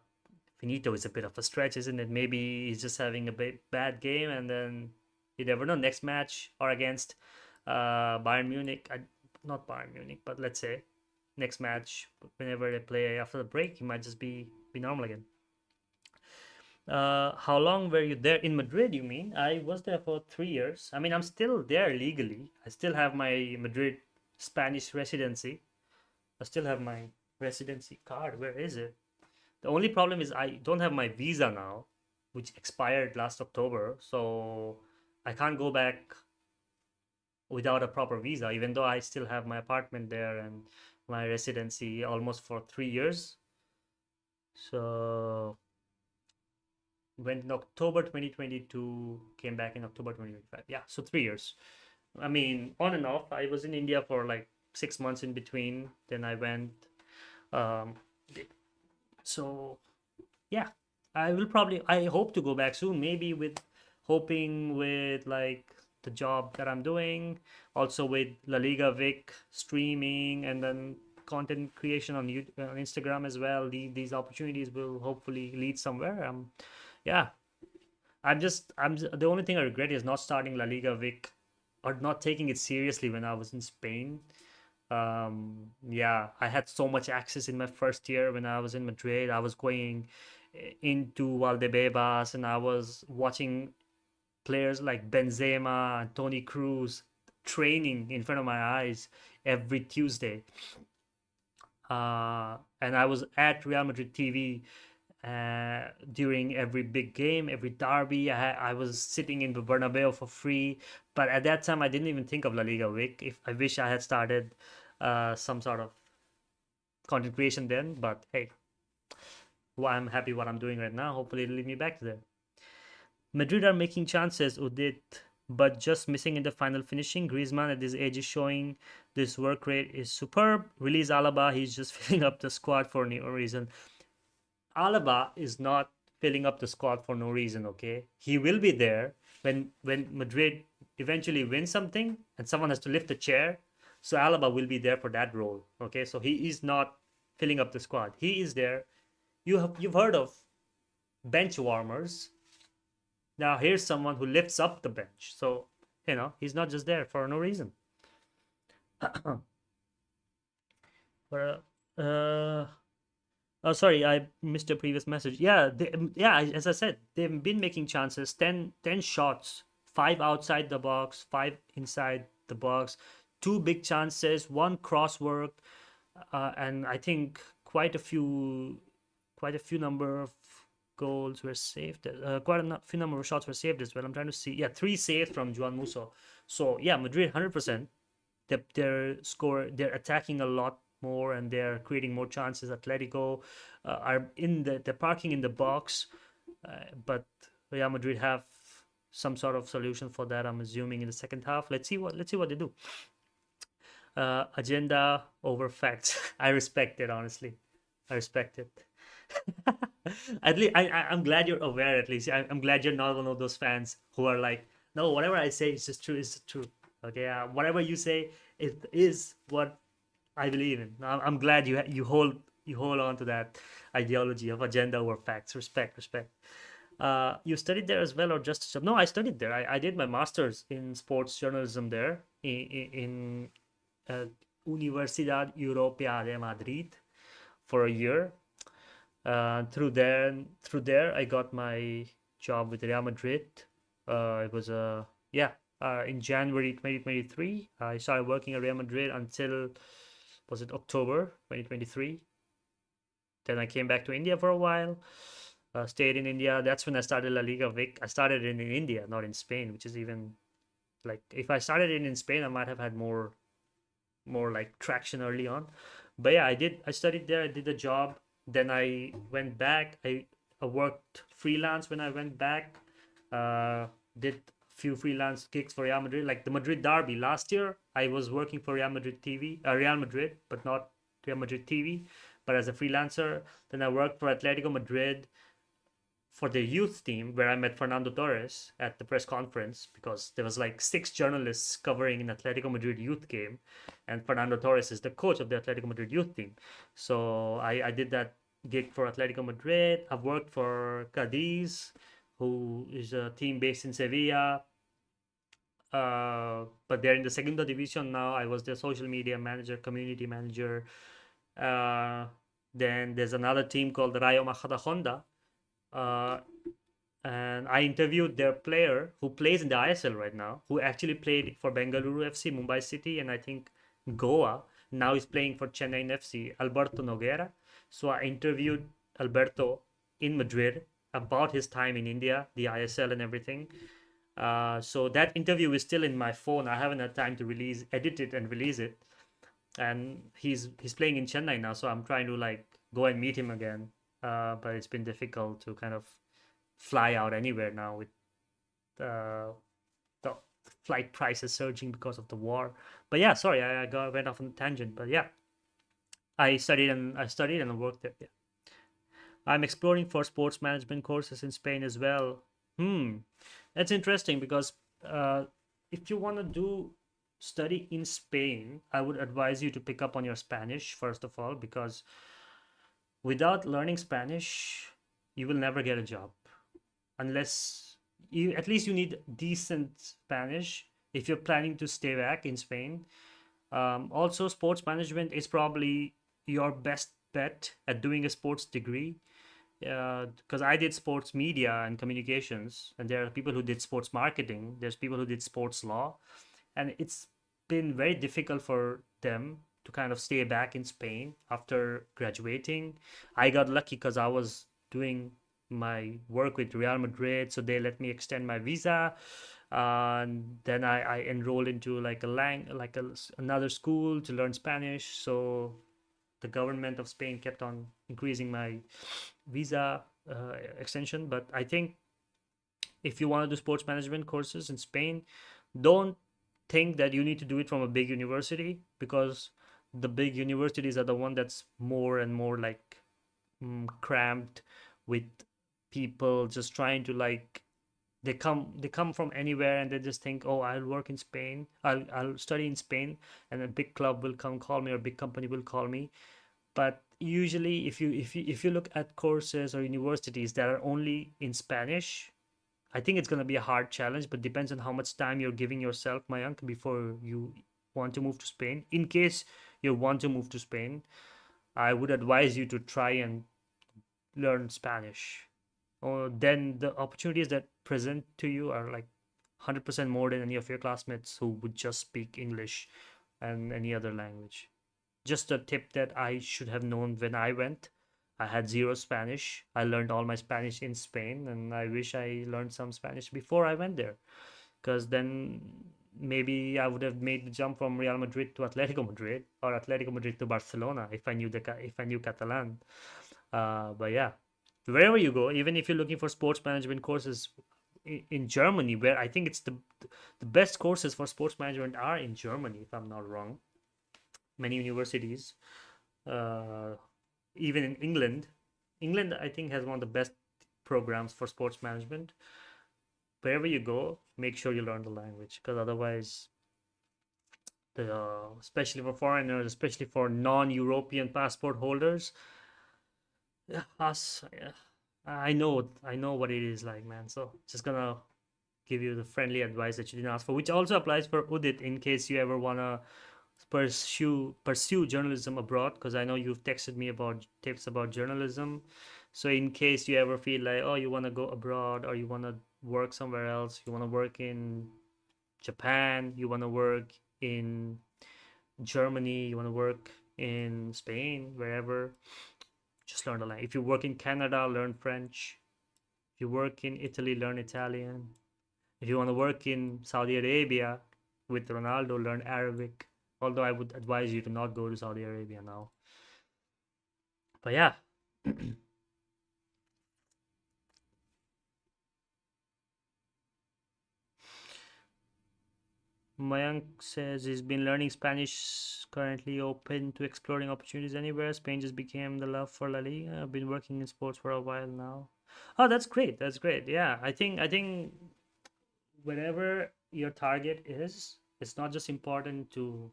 Finito is a bit of a stretch, isn't it? Maybe he's just having a bad game, and then you never know. Next match or against Bayern Munich, not Bayern Munich, but let's say next match, whenever they play after the break, he might just be normal again. How long were you there in Madrid? You mean? I was there for 3 years. I mean, I'm still there legally. I still have my Madrid Spanish residency. I still have my residency card. Where is it? The only problem is I don't have my visa now, which expired last October. So I can't go back without a proper visa, even though I still have my apartment there and my residency almost for 3 years. So went in October 2022, came back in October 2025. Yeah, so 3 years. I mean, on and off. I was in India for like 6 months in between. Then I went. Um, so yeah, I hope to go back soon. Maybe hoping with like the job that I'm doing, also with La Liga Vic streaming and then content creation on YouTube, on Instagram as well. These opportunities will hopefully lead somewhere. Yeah, the only thing I regret is not starting La Liga Vic or not taking it seriously when I was in Spain. Yeah, I had so much access in my first year when I was in Madrid. I was going into Valdebebas and I was watching players like Benzema and Toni Kroos training in front of my eyes every Tuesday. And I was at Real Madrid TV during every big game, every derby. I was sitting in the Bernabeu for free. But at that time, I didn't even think of La Liga Week. If I wish I had started some sort of content creation then. But hey, well, I'm happy what I'm doing right now. Hopefully, it'll lead me back to there. Madrid are making chances, Udit, but just missing in the final finishing. Griezmann at this age is showing this work rate is superb. Release Alaba, he's just filling up the squad for no reason. Alaba is not filling up the squad for no reason, okay? He will be there when Madrid eventually wins something and someone has to lift a chair. So Alaba will be there for that role, okay? So he is not filling up the squad. He is there. You've heard of bench warmers. Now here's someone who lifts up the bench. So, he's not just there for no reason. But, oh, sorry, I missed your previous message. Yeah, as I said, they've been making chances. 10 shots, 5 outside the box, 5 inside the box, 2 big chances, 1 cross work, and I think quite a few number of goals were saved. Quite a few number of shots were saved as well. I'm trying to see. Yeah, 3 saves from Juan Musso. So yeah, Madrid 100%. They're attacking a lot more and they're creating more chances. Atletico they're parking in the box, but Real Madrid have some sort of solution for that. I'm assuming in the second half. Let's see what they do. Agenda over facts. I respect it, honestly. I respect it. At least I'm glad you're aware. At least I'm glad you're not one of those fans who are like, no, whatever I say is just true. It's true. Okay, whatever you say, it is what I believe in. I'm glad you hold on to that ideology of agenda over facts. Respect. You studied there as well, or just no? I studied there. I did my master's in sports journalism there in Universidad Europea de Madrid for a year. Through there, I got my job with Real Madrid. It was in January 2023. I started working at Real Madrid until, was it October 2023? Then I came back to India for a while, stayed in India. That's when I started La Liga Vic. I started it in India, not in Spain, which is even like if I started it in Spain, I might have had more like traction early on. But yeah, I studied there. I did a job. Then I went back. I worked freelance when I went back. Did few freelance gigs for Real Madrid, like the Madrid Derby last year. I was working for Real Madrid TV, Real Madrid, but not Real Madrid TV, but as a freelancer. Then I worked for Atletico Madrid for the youth team, where I met Fernando Torres at the press conference, because there was like six journalists covering an Atletico Madrid youth game, and Fernando Torres is the coach of the Atletico Madrid youth team. So I did that gig for Atletico Madrid. I've worked for Cadiz, who is a team based in Sevilla. But they're in the Segunda Division now. I was their social media manager, community manager. Uh, then there's another team called Rayo Majadahonda, uh, and I interviewed their player who plays in the ISL right now, who actually played for Bengaluru FC, Mumbai City, and I think Goa. Now he's playing for Chennai FC, Alberto Noguera. So I interviewed Alberto in Madrid about his time in India, the ISL, and everything. So that interview is still in my phone. I haven't had time to edit it, and release it. And he's playing in Chennai now, so I'm trying to like go and meet him again. But it's been difficult to kind of fly out anywhere now with uh, the flight prices surging because of the war. But yeah, sorry, went off on a tangent. But yeah, I studied and worked there. Yeah. I'm exploring for sports management courses in Spain as well. Hmm, that's interesting because uh, if you want to do study in Spain, I would advise you to pick up on your Spanish first of all, because without learning Spanish, you will never get a job unless you at least you need decent Spanish if you're planning to stay back in Spain. Also, sports management is probably your best bet at doing a sports degree, because I did sports media and communications, and there are people who did sports marketing. There's people who did sports law, and it's been very difficult for them to kind of stay back in Spain after graduating. I got lucky because I was doing my work with Real Madrid, so they let me extend my visa. And then I enrolled into like another school to learn Spanish. So the government of Spain kept on increasing my visa extension. But I think if you want to do sports management courses in Spain, don't think that you need to do it from a big university, because the big universities are the one that's more and more like cramped with people just trying to like they come from anywhere, and they just think, oh, I'll work in Spain, I'll study in Spain, and a big club will come call me, or a big company will call me. But usually if you look at courses or universities that are only in Spanish, I think it's going to be a hard challenge, but depends on how much time you're giving yourself, Mayank, before you want to move to Spain. In case you want to move to Spain, I would advise you to try and learn Spanish. Or then the opportunities that present to you are like 100% more than any of your classmates who would just speak English and any other language. Just a tip that I should have known when I went. I had zero Spanish. I learned all my Spanish in Spain, and I wish I learned some Spanish before I went there, because then maybe I would have made the jump from Real Madrid to Atletico Madrid, or Atletico Madrid to Barcelona, if I knew Catalan. But yeah, wherever you go, even if you're looking for sports management courses in Germany, where I think it's the best courses for sports management are in Germany, if I'm not wrong. Many universities, uh, even in England. England, I think, has one of the best programs for sports management. Wherever you go, make sure you learn the language, because otherwise, especially for foreigners, especially for non-European passport holders, yeah, us, yeah, I know what it is like, man. So just gonna give you the friendly advice that you didn't ask for, which also applies for Udit in case you ever wanna pursue journalism abroad, because I know you've texted me about tips about journalism. So in case you ever feel like, oh, you want to go abroad, or you want to work somewhere else, you want to work in Japan, you want to work in Germany, you want to work in Spain, wherever, Just learn the language. If you work in Canada, learn French. If you work in Italy, learn Italian. If you want to work in Saudi Arabia with Ronaldo, learn Arabic. Although I would advise you to not go to Saudi Arabia now. But yeah. Mayank says he's been learning Spanish, currently open to exploring opportunities anywhere. Spain just became the love for La Liga. I've been working in sports for a while now. Oh, that's great. That's great. Yeah, I think wherever your target is, it's not just important to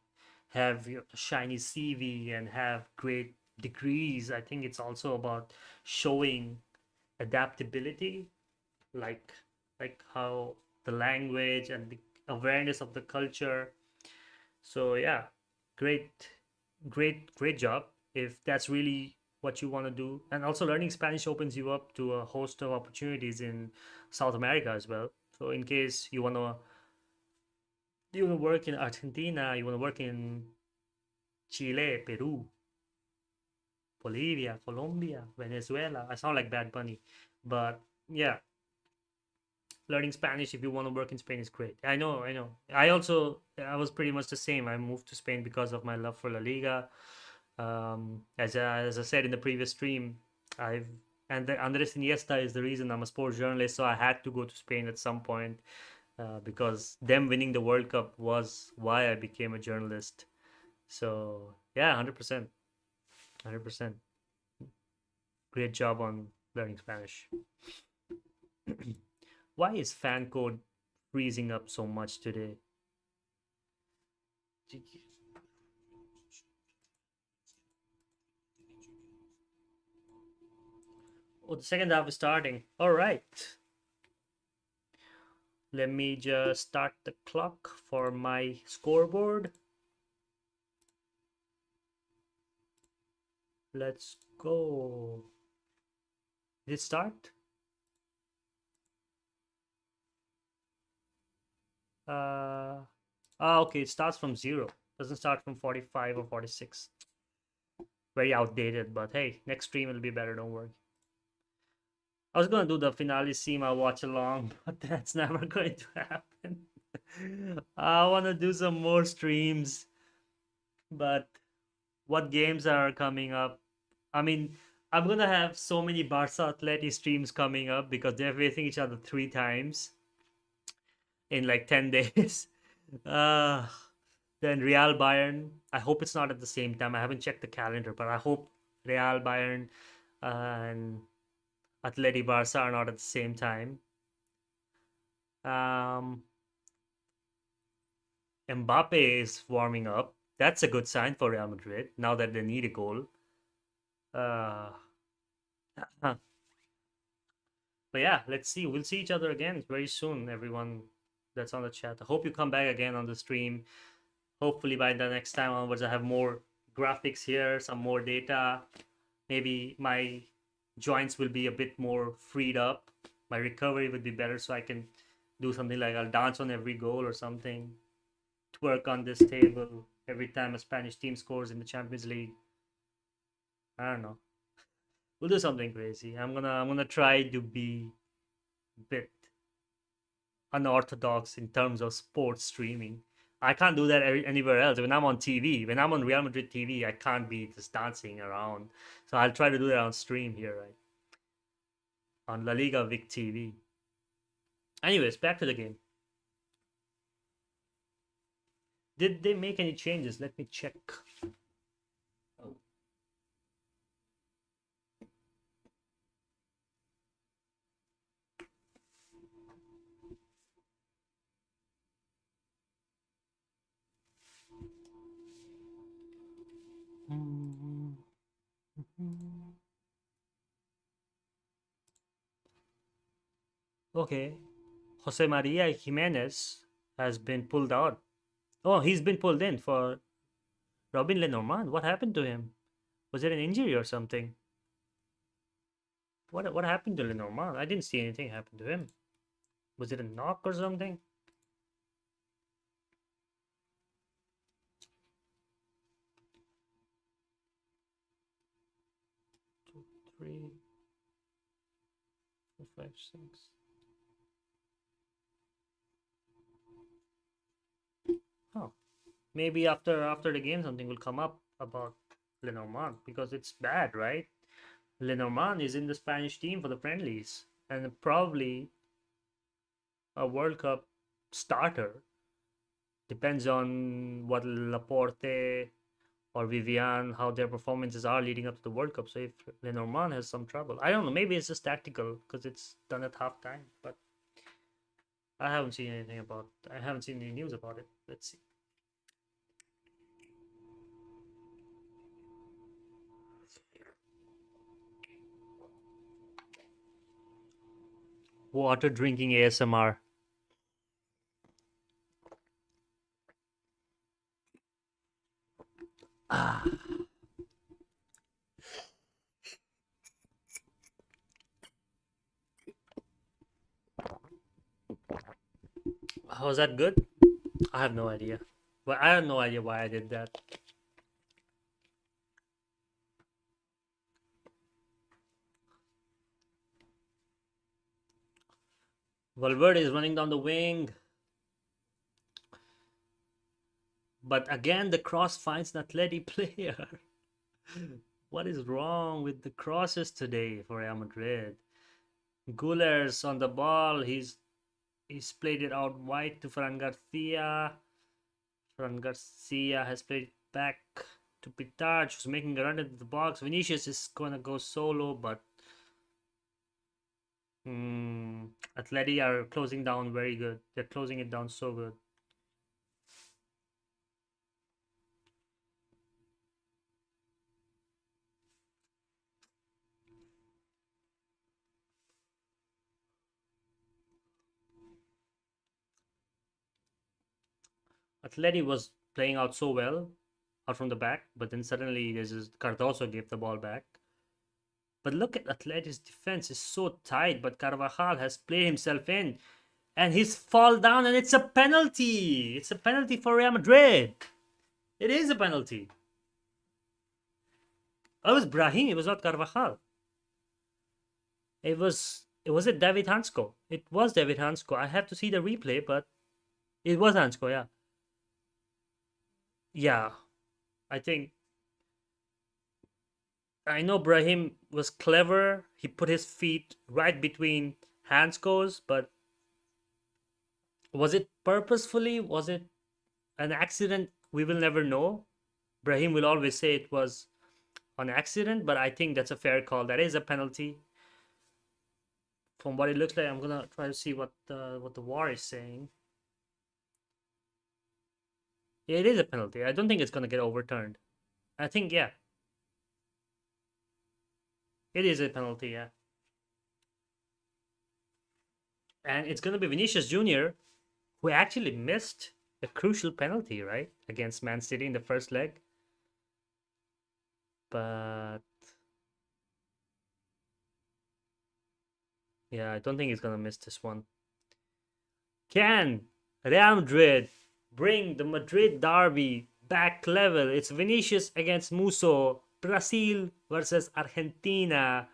have your shiny CV and have great degrees. I think it's also about showing adaptability, like how the language and the awareness of the culture. So yeah, great, great job if that's really what you want to do. And also learning Spanish opens you up to a host of opportunities in South America as well. So in case you want to work in Argentina, you want to work in Chile, Peru, Bolivia, Colombia, Venezuela. I sound like Bad Bunny, but yeah, learning Spanish if you want to work in Spain is great. I know, I know. I was pretty much the same. I moved to Spain because of my love for La Liga. As I said in the previous stream, I've and the Andres Iniesta is the reason I'm a sports journalist. So I had to go to Spain at some point because them winning the World Cup was why I became a journalist. So yeah, 100%, 100%. Great job on learning Spanish. Why is fan code freezing up so much today? Oh, the second half is starting. All right. Let me just start the clock for my scoreboard. Let's go. Did it start? Okay, it starts from 0. Doesn't start from 45 or 46. Very outdated, but hey, next stream will be better, don't worry. I was gonna do the finale SEMA watch along, but that's never going to happen. I wanna do some more streams, but what games are coming up? I mean, I'm gonna have so many Barca Atleti streams coming up because they're facing each other 3 times in like 10 days. Uh, then Real Bayern. I hope it's not at the same time. I haven't checked the calendar, but I hope Real Bayern and Atleti Barca are not at the same time. Um, Mbappe is warming up. That's a good sign for Real Madrid now that they need a goal. Uh, but yeah, let's see. We'll see each other again very soon, everyone that's on the chat. I hope you come back again on the stream. Hopefully, by the next time onwards, I have more graphics here, some more data. Maybe my joints will be a bit more freed up. My recovery would be better, so I can do something like I'll dance on every goal or something. Twerk on this table every time a Spanish team scores in the Champions League. I don't know. We'll do something crazy. I'm gonna try to be a bit unorthodox in terms of sports streaming. I can't do that anywhere else. When I'm on TV, when I'm on Real Madrid TV, I can't be just dancing around. So I'll try to do that on stream here, right? On La Liga Vic TV. Anyways, back to the game. Did they make any changes? Let me check. Oh. Okay. Jose Maria Jimenez has been pulled out. Oh, he's been pulled in for Robin Lenormand. What happened to him? Was it an injury or something? What happened to Lenormand? I didn't see anything happen to him. Was it a knock or something? 3, 4, 5, 6. Oh, maybe after the game something will come up about Lenormand because it's bad, right? Lenormand is in the Spanish team for the friendlies and probably a World Cup starter. Depends on what Laporte or Vivian, how their performances are leading up to the World Cup. So if Lenormand has some trouble, I don't know. Maybe it's just tactical because it's done at halftime. But I haven't seen anything about. I haven't seen any news about it. Let's see. Water drinking ASMR. Ah. Was that good? I have no idea. But I have no idea why I did that. Valverde is running down the wing. But again, the cross finds an Atleti player. What is wrong with the crosses today for Real Madrid? Gullers on the ball. He's played it out wide to Fran Garcia. Fran Garcia has played it back to Pitarch, who's making a run into the box. Vinicius is gonna go solo, but Atleti are closing down very good. They're closing it down so good. Atleti was playing out so well out from the back, but then suddenly there's this Cardoso gave the ball back. But look at Atleti's defense is so tight, but Carvajal has played himself in and he's fall down and it's a penalty. It's a penalty for Real Madrid. It is a penalty. Oh, it was Brahim, it was not Carvajal. Was it David Hansko? It was David Hansko. I have to see the replay, but it was Hansko, yeah. Yeah. I know Brahim was clever. He put his feet right between Hansko's, but was it purposefully? Was it an accident? We will never know. Brahim will always say it was an accident, but I think that's a fair call. That is a penalty. From what it looks like, I'm gonna try to see what the VAR is saying. Yeah, it is a penalty. I don't think it's gonna get overturned. I think yeah, it is a penalty. Yeah, and it's gonna be Vinicius Junior, who actually missed a crucial penalty, right, against Man City in the first leg. But yeah, I don't think he's gonna miss this one. Can Real Madrid bring the Madrid Derby back level? It's Vinicius against Musso. Brazil versus Argentina.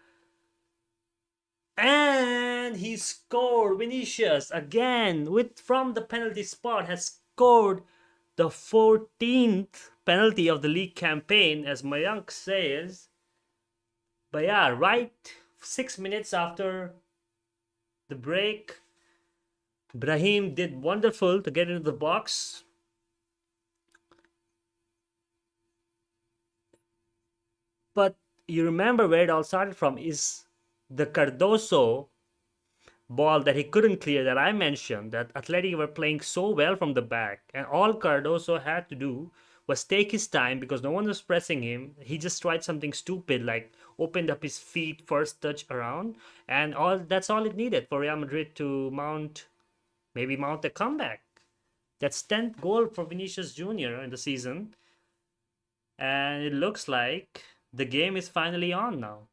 And he scored. Vinicius again from the penalty spot has scored the 14th penalty of the league campaign, as Mayank says. But yeah, right 6 minutes after the break, Brahim did wonderful to get into the box. But you remember where it all started from is the Cardoso ball that he couldn't clear that I mentioned, that Atleti were playing so well from the back, and all Cardoso had to do was take his time because no one was pressing him. He just tried something stupid like opened up his feet first touch around, and that's all it needed for Real Madrid to mount a comeback. That's 10th goal for Vinicius Junior in the season, and it looks like the game is finally on now.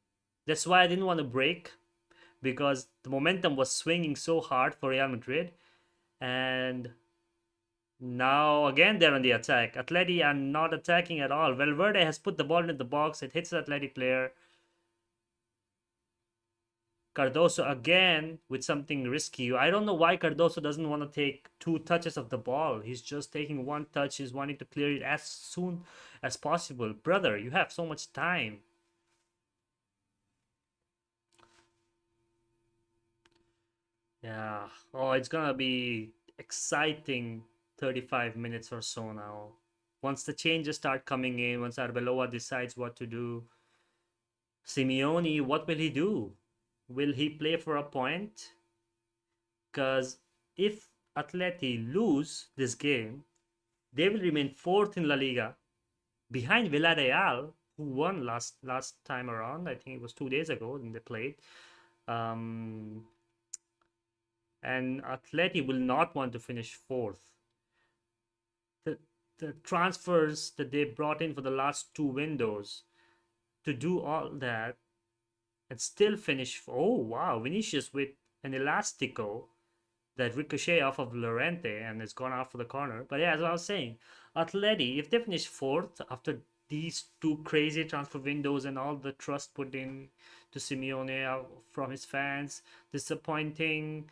That's why I didn't want to break, because the momentum was swinging so hard for Real Madrid, and now again they're on the attack. Atleti are not attacking at all. Valverde has put the ball into the box. It hits the Atleti player. Cardoso again with something risky. I don't know why Cardoso doesn't want to take 2 touches of the ball. He's just taking 1 touch. He's wanting to clear it as soon as possible. Brother, you have so much time. Yeah. Oh, it's gonna be exciting 35 minutes or so now. Once the changes start coming in, once Arbeloa decides what to do, Simeone, what will he do? Will he play for a point? Because if Atleti lose this game, they will remain fourth in La Liga, behind Villarreal, who won last time around. I think it was 2 days ago when they played. Um, and Atleti will not want to finish fourth. The the transfers that they brought in for the last 2 windows to do all that and still finish. Oh wow, Vinicius with an elastico that ricochet off of Llorente and it's gone out for the corner. But yeah, as I was saying, Atleti, if they finish fourth after these 2 crazy transfer windows and all the trust put in to Simeone from his fans, disappointing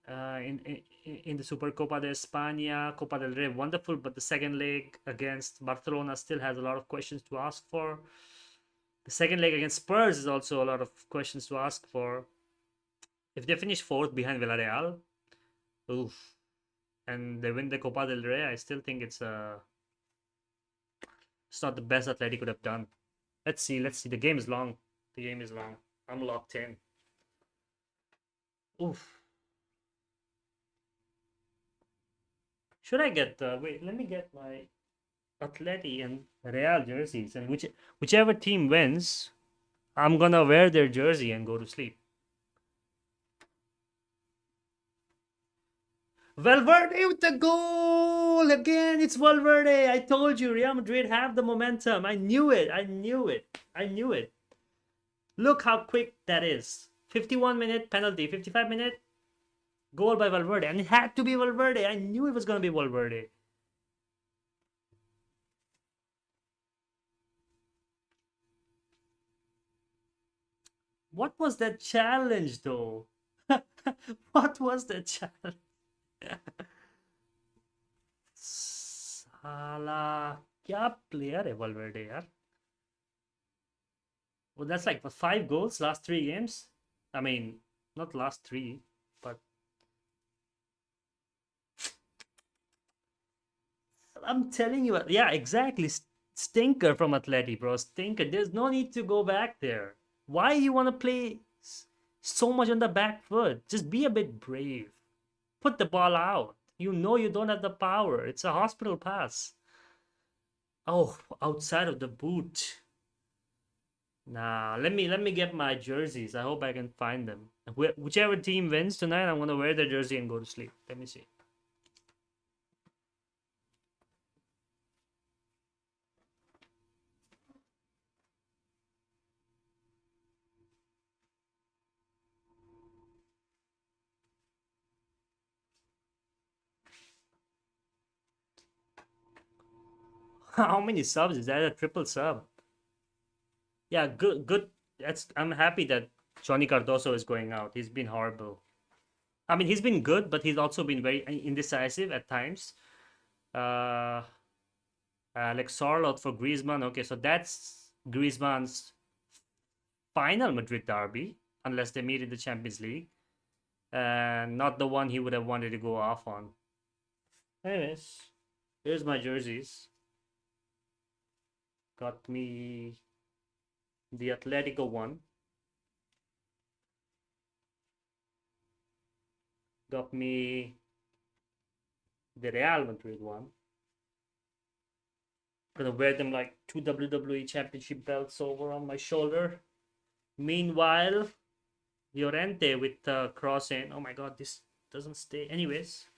in the Supercopa de España, Copa del Rey, wonderful, but the second leg against Barcelona still has a lot of questions to ask for. The second leg against Spurs is also a lot of questions to ask for. If they finish fourth behind Villarreal, oof, and they win the Copa del Rey, I still think it's not the best Atleti could have done. Let's see. The game is long. I'm locked in. Oof. Should I get wait, let me get my Atleti and Real jerseys, and whichever team wins, I'm gonna wear their jersey and go to sleep. Valverde with the goal again. It's Valverde. I told you, Real Madrid have the momentum. I knew it. Look how quick that is. 51-minute penalty, 55-minute goal by Valverde, and it had to be Valverde. I knew it was gonna be Valverde. What was that challenge though? What was the challenge? साला क्या player है Valverde यार. Well, that's like 5 goals last 3 games. I mean, not last 3, but I'm telling you, yeah, exactly. Stinker from Atleti, bro. Stinker. There's no need to go back there. Why you want to play so much on the back foot? Just be a bit brave. Put the ball out. You know you don't have the power. It's a hospital pass. Oh, outside of the boot. Nah, let me get my jerseys. I hope I can find them. Whichever team wins tonight, I'm gonna wear their jersey and go to sleep. Let me see. How many subs is that? A triple sub? Yeah, good. I'm happy that Johnny Cardoso is going out. He's been horrible. I mean, he's been good, but he's also been very indecisive at times. Uh, like Sorloth for Griezmann. Okay, so that's Griezmann's final Madrid derby, unless they meet in the Champions League, and not the one he would have wanted to go off on. Anyways, here's my jerseys. Got me the Atletico one. Got me the Real Madrid one. Gonna wear them like 2 WWE Championship belts over on my shoulder. Meanwhile, Llorente with the cross in. Oh my god, this doesn't stay. Anyways.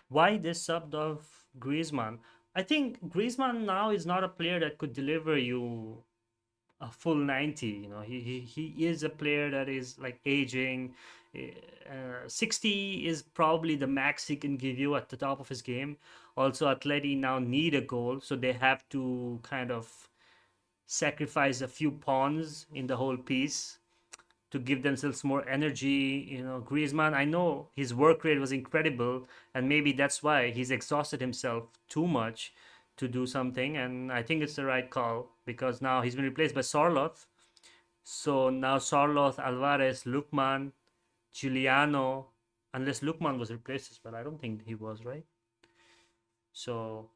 Why this sub of Griezmann? I think Griezmann now is not a player that could deliver you a full 90. He is a player that is like aging. 60 is probably the max he can give you at the top of his game. Also, Atleti now need a goal, so they have to kind of sacrifice a few pawns in the whole piece to give themselves more energy. Griezmann, I know his work rate was incredible, and maybe that's why he's exhausted himself too much to do something. And I think it's the right call because now he's been replaced by Sorloth. So now Sorloth, Alvarez, Lukman, Giuliano, unless Lukman was replaced as well. I don't think he was, right? So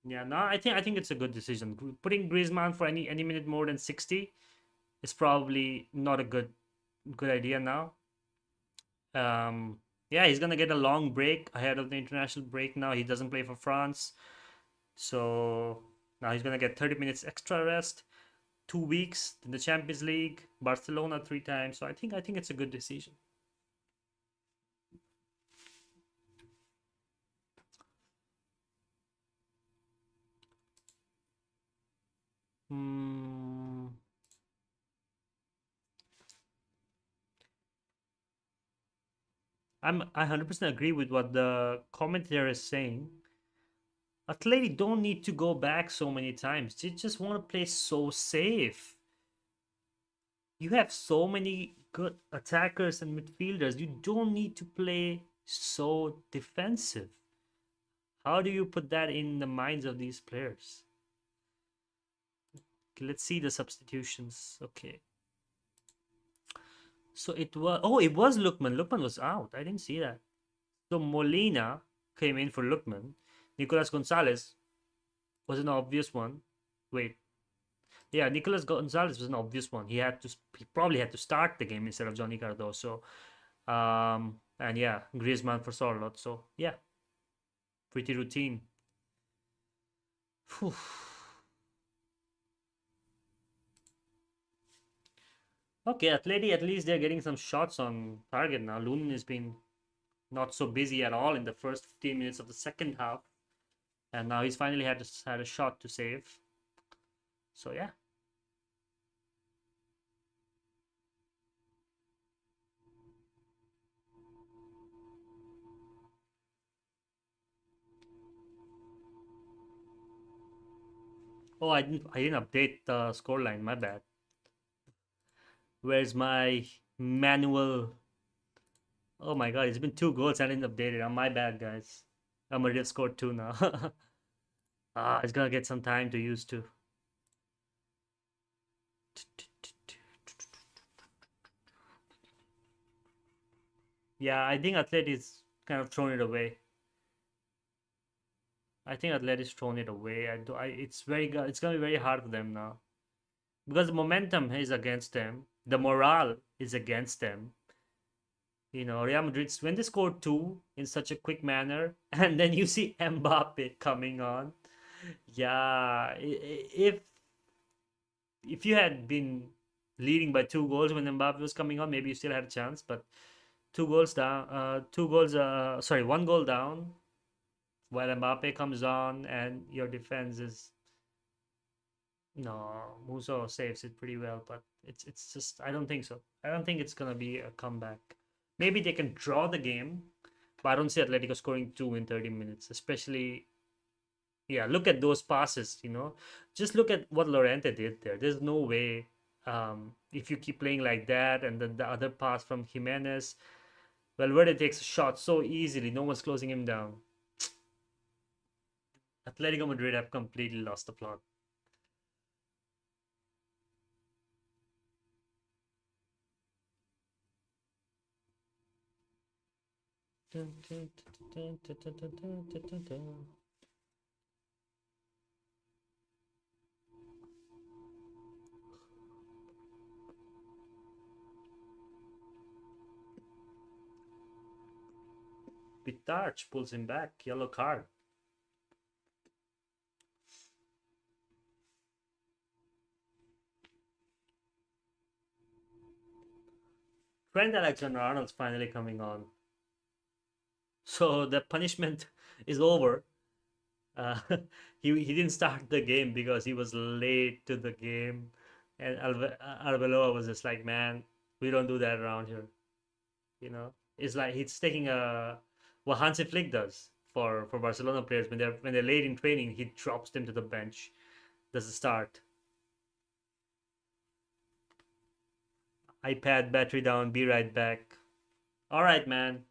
yeah, no, I think it's a good decision. Putting Griezmann for any minute more than 60 is probably not a good idea now. Yeah, he's gonna get a long break ahead of the international break now. He doesn't play for France, so now he's gonna get 30 minutes extra rest, 2 weeks in the Champions League, Barcelona three times. So I think it's a good decision. Hmm. I 100% agree with what the commentator is saying. Atleti don't need to go back so many times. They just want to play so safe. You have so many good attackers and midfielders. You don't need to play so defensive. How do you put that in the minds of these players? Okay, let's see the substitutions. Okay. So it was Lukman. Lukman was out. I didn't see that. So Molina came in for Lukman. Nicolas Gonzalez was an obvious one. Wait. Yeah, Nicolas Gonzalez was an obvious one. He probably had to start the game instead of Johnny Cardoso. And yeah, Griezmann for Sorlot. So yeah, pretty routine. Phew. Okay, Atleti, at least they're getting some shots on target now. Lunin has been not so busy at all in the first 15 minutes of the second half. And now he's finally had a shot to save. So yeah. Oh, I didn't update the scoreline. My bad. Where's my manual? Oh my god, it's been 2 goals. I didn't update it. My bad, guys. I'm already scored two now. It's gonna get some time to use to. Yeah, I think Atleti's kind of thrown it away. I think Atleti's thrown it away. It's gonna be very hard for them now because the momentum is against them. The morale is against them. Real Madrid, when they scored two in such a quick manner, and then you see Mbappe coming on. Yeah, if you had been leading by 2 goals when Mbappe was coming on, maybe you still had a chance. But 2 goals down, 2 goals, sorry, 1 goal down, while Mbappe comes on, and your defense is no, Muso saves it pretty well, but it's just I don't think so. I don't think it's gonna be a comeback. Maybe they can draw the game, but I don't see Atletico scoring two in 30 minutes, especially. Yeah, look at those passes. Just look at what Lorente did there. There's no way, if you keep playing like that, and then the other pass from Jimenez, Valverde takes a shot so easily. No one's closing him down. Atletico Madrid have completely lost the plot. Pitarch pulls him back. Yellow card. Trent Alexander-Arnold's finally coming on. So the punishment is over. Uh, he didn't start the game because he was late to the game. And Arbeloa was just like, man, we don't do that around here. It's like he's taking a what Hansi Flick does for Barcelona players when they're late in training, he drops them to the bench. Does the start. iPad battery down. Be right back. All right, man.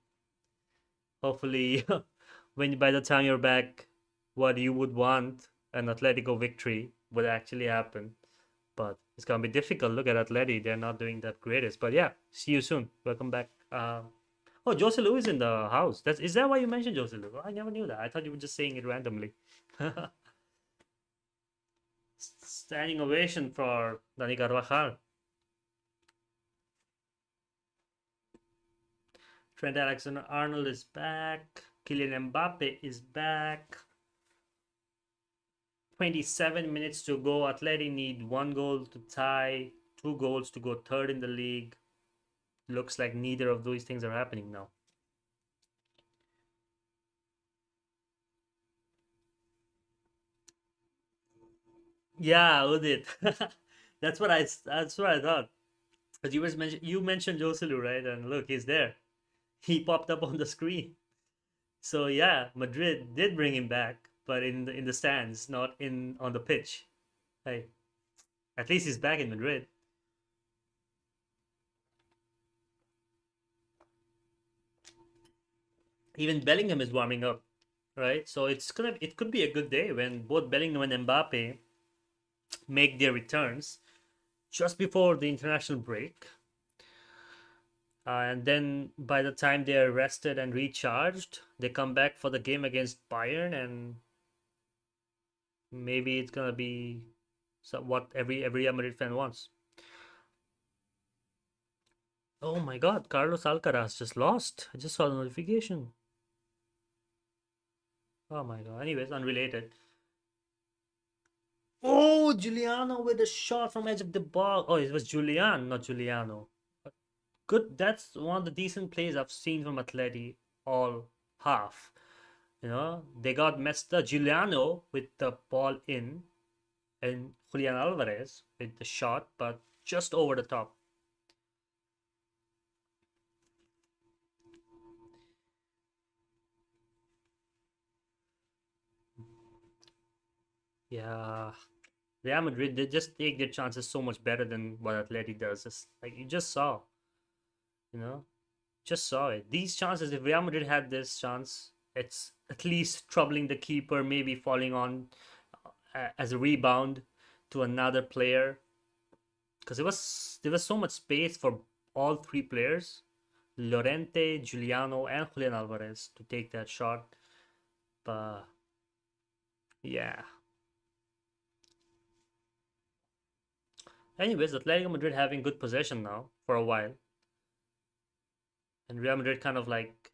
Hopefully, when by the time you're back, what you would want an Atletico victory would actually happen. But it's gonna be difficult. Look at Atleti; they're not doing that greatest. But yeah, see you soon. Welcome back. Oh, Jose Lu is in the house. Is that why you mentioned Jose Lu? I never knew that. I thought you were just saying it randomly. Standing ovation for Dani Carvajal. Trent Alexander-Arnold is back. Kylian Mbappe is back. 27 minutes to go. Atleti need 1 goal to tie, 2 goals to go third in the league. Looks like neither of those things are happening now. Yeah, Udit. That's what I thought. Because you mentioned Joselu, right? And look, he's there. He popped up on the screen. So yeah, Madrid did bring him back, but in the stands, not in on the pitch. Hey, at least he's back in Madrid. Even Bellingham is warming up, right? So it could be a good day when both Bellingham and Mbappe make their returns just before the international break. And then by the time they are rested and recharged, they come back for the game against Bayern, and maybe it's gonna be what every Real Madrid fan wants. Oh my God, Carlos Alcaraz just lost. I just saw the notification. Oh my God. Anyways, unrelated. Oh, Giuliano with a shot from edge of the ball. Oh, it was Julian, not Giuliano. Good. That's one of the decent plays I've seen from Atleti all half. They got messed up. Giuliano with the ball in, and Julian Alvarez with the shot, but just over the top. Yeah. Real Madrid, they just take their chances so much better than what Atleti does. It's like you just saw, you know, just saw it. These chances, if Real Madrid had this chance, it's at least troubling the keeper, maybe falling on as a rebound to another player. Because there was so much space for all three players, Llorente, Giuliano, and Julian Alvarez, to take that shot. But yeah. Anyways, Atletico Madrid having good possession now for a while, and Real Madrid kind of like,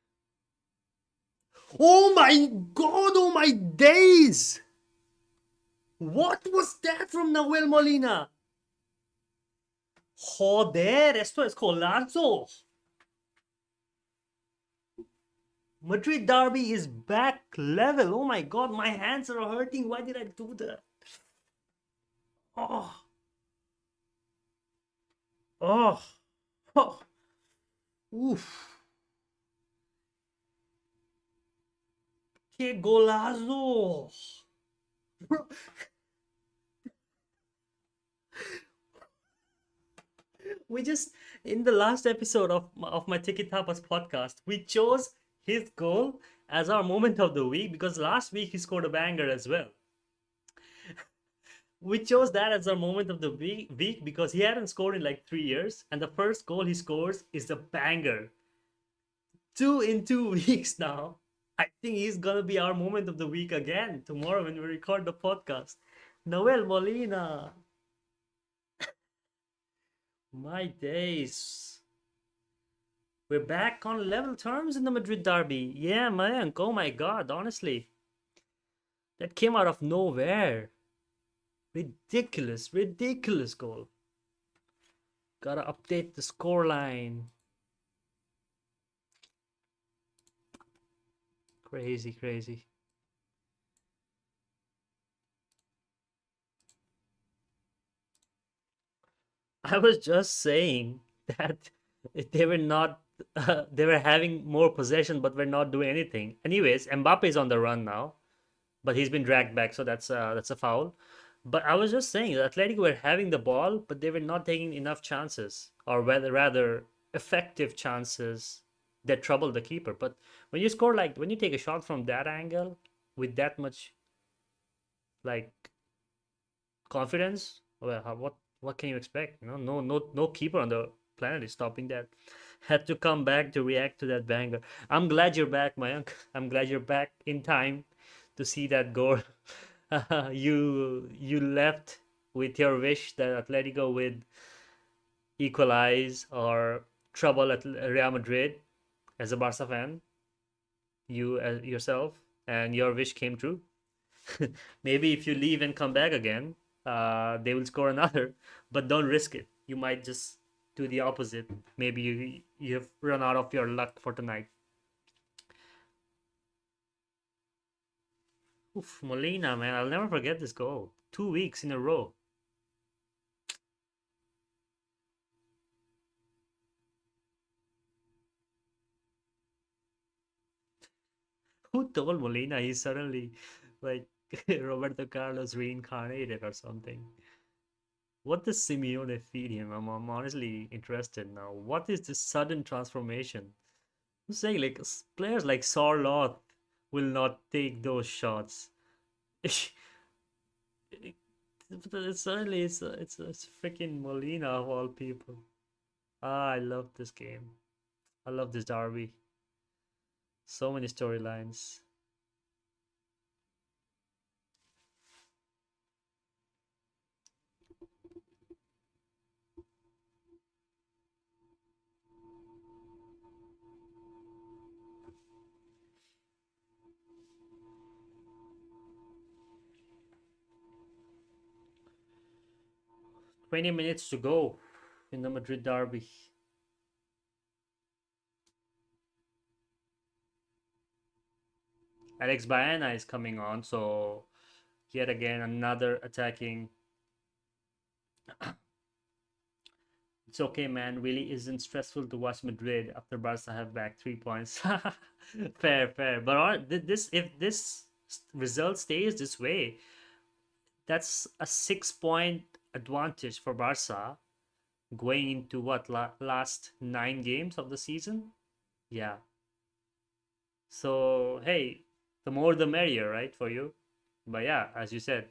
oh my God, oh my days! What was that from Nahuel Molina? Joder, esto es colazo. Madrid Derby is back level. Oh my God, my hands are hurting. Why did I do that? Oh, oh, oh. Oof. Que golazo. We just, in the last episode of my Tiki Tapas podcast, we chose his goal as our moment of the week because last week he scored a banger as well. We chose that as our moment of the week because he hadn't scored in like 3 years, and the first goal he scores is a banger. Two in 2 weeks now. I think he's gonna be our moment of the week again tomorrow when we record the podcast. Noel Molina. My days. We're back on level terms in the Madrid derby. Yeah, man. Oh my God, honestly. That came out of nowhere. Ridiculous, ridiculous goal. Gotta update the scoreline. Crazy, crazy. I was just saying that they were not. They were having more possession, but were not doing anything. Anyways, Mbappe is on the run now, but he's been dragged back, so that's a foul. But I was just saying that Atletico were having the ball, but they were not taking enough chances, or rather effective chances that troubled the keeper. But when you score like when you take a shot from that angle with that much like confidence, well, what can you expect? No keeper on the planet is stopping that. Had to come back to react to that banger. I'm glad you're back, Mayank. I'm glad you're back in time to see that goal. You left with your wish that Atletico would equalize or trouble at Real Madrid as a Barca fan. You yourself and your wish came true. Maybe if you leave and come back again, they will score another, but don't risk it. You might just do the opposite. Maybe you've run out of your luck for tonight. Oof, Molina, man, I'll never forget this goal. 2 weeks in a row. Who told Molina he's suddenly like Roberto Carlos reincarnated or something? What does Simeone feed him? I'm honestly interested now. What is this sudden transformation? I'm saying like players like Sarloth will not take those shots. Suddenly it's freaking Molina of all people. Ah, I love this game. I love this derby. So many storylines. 20 minutes to go in the Madrid derby. Alex Baena is coming on, so yet again another attacking. It's okay, man. Really isn't stressful to watch Madrid after Barca have back 3 points. Fair, fair. But this if this result stays this way, that's a 6 point advantage for Barca going into what last 9 games of the season. Yeah. So hey, the more the merrier, right, for you. But yeah, as you said,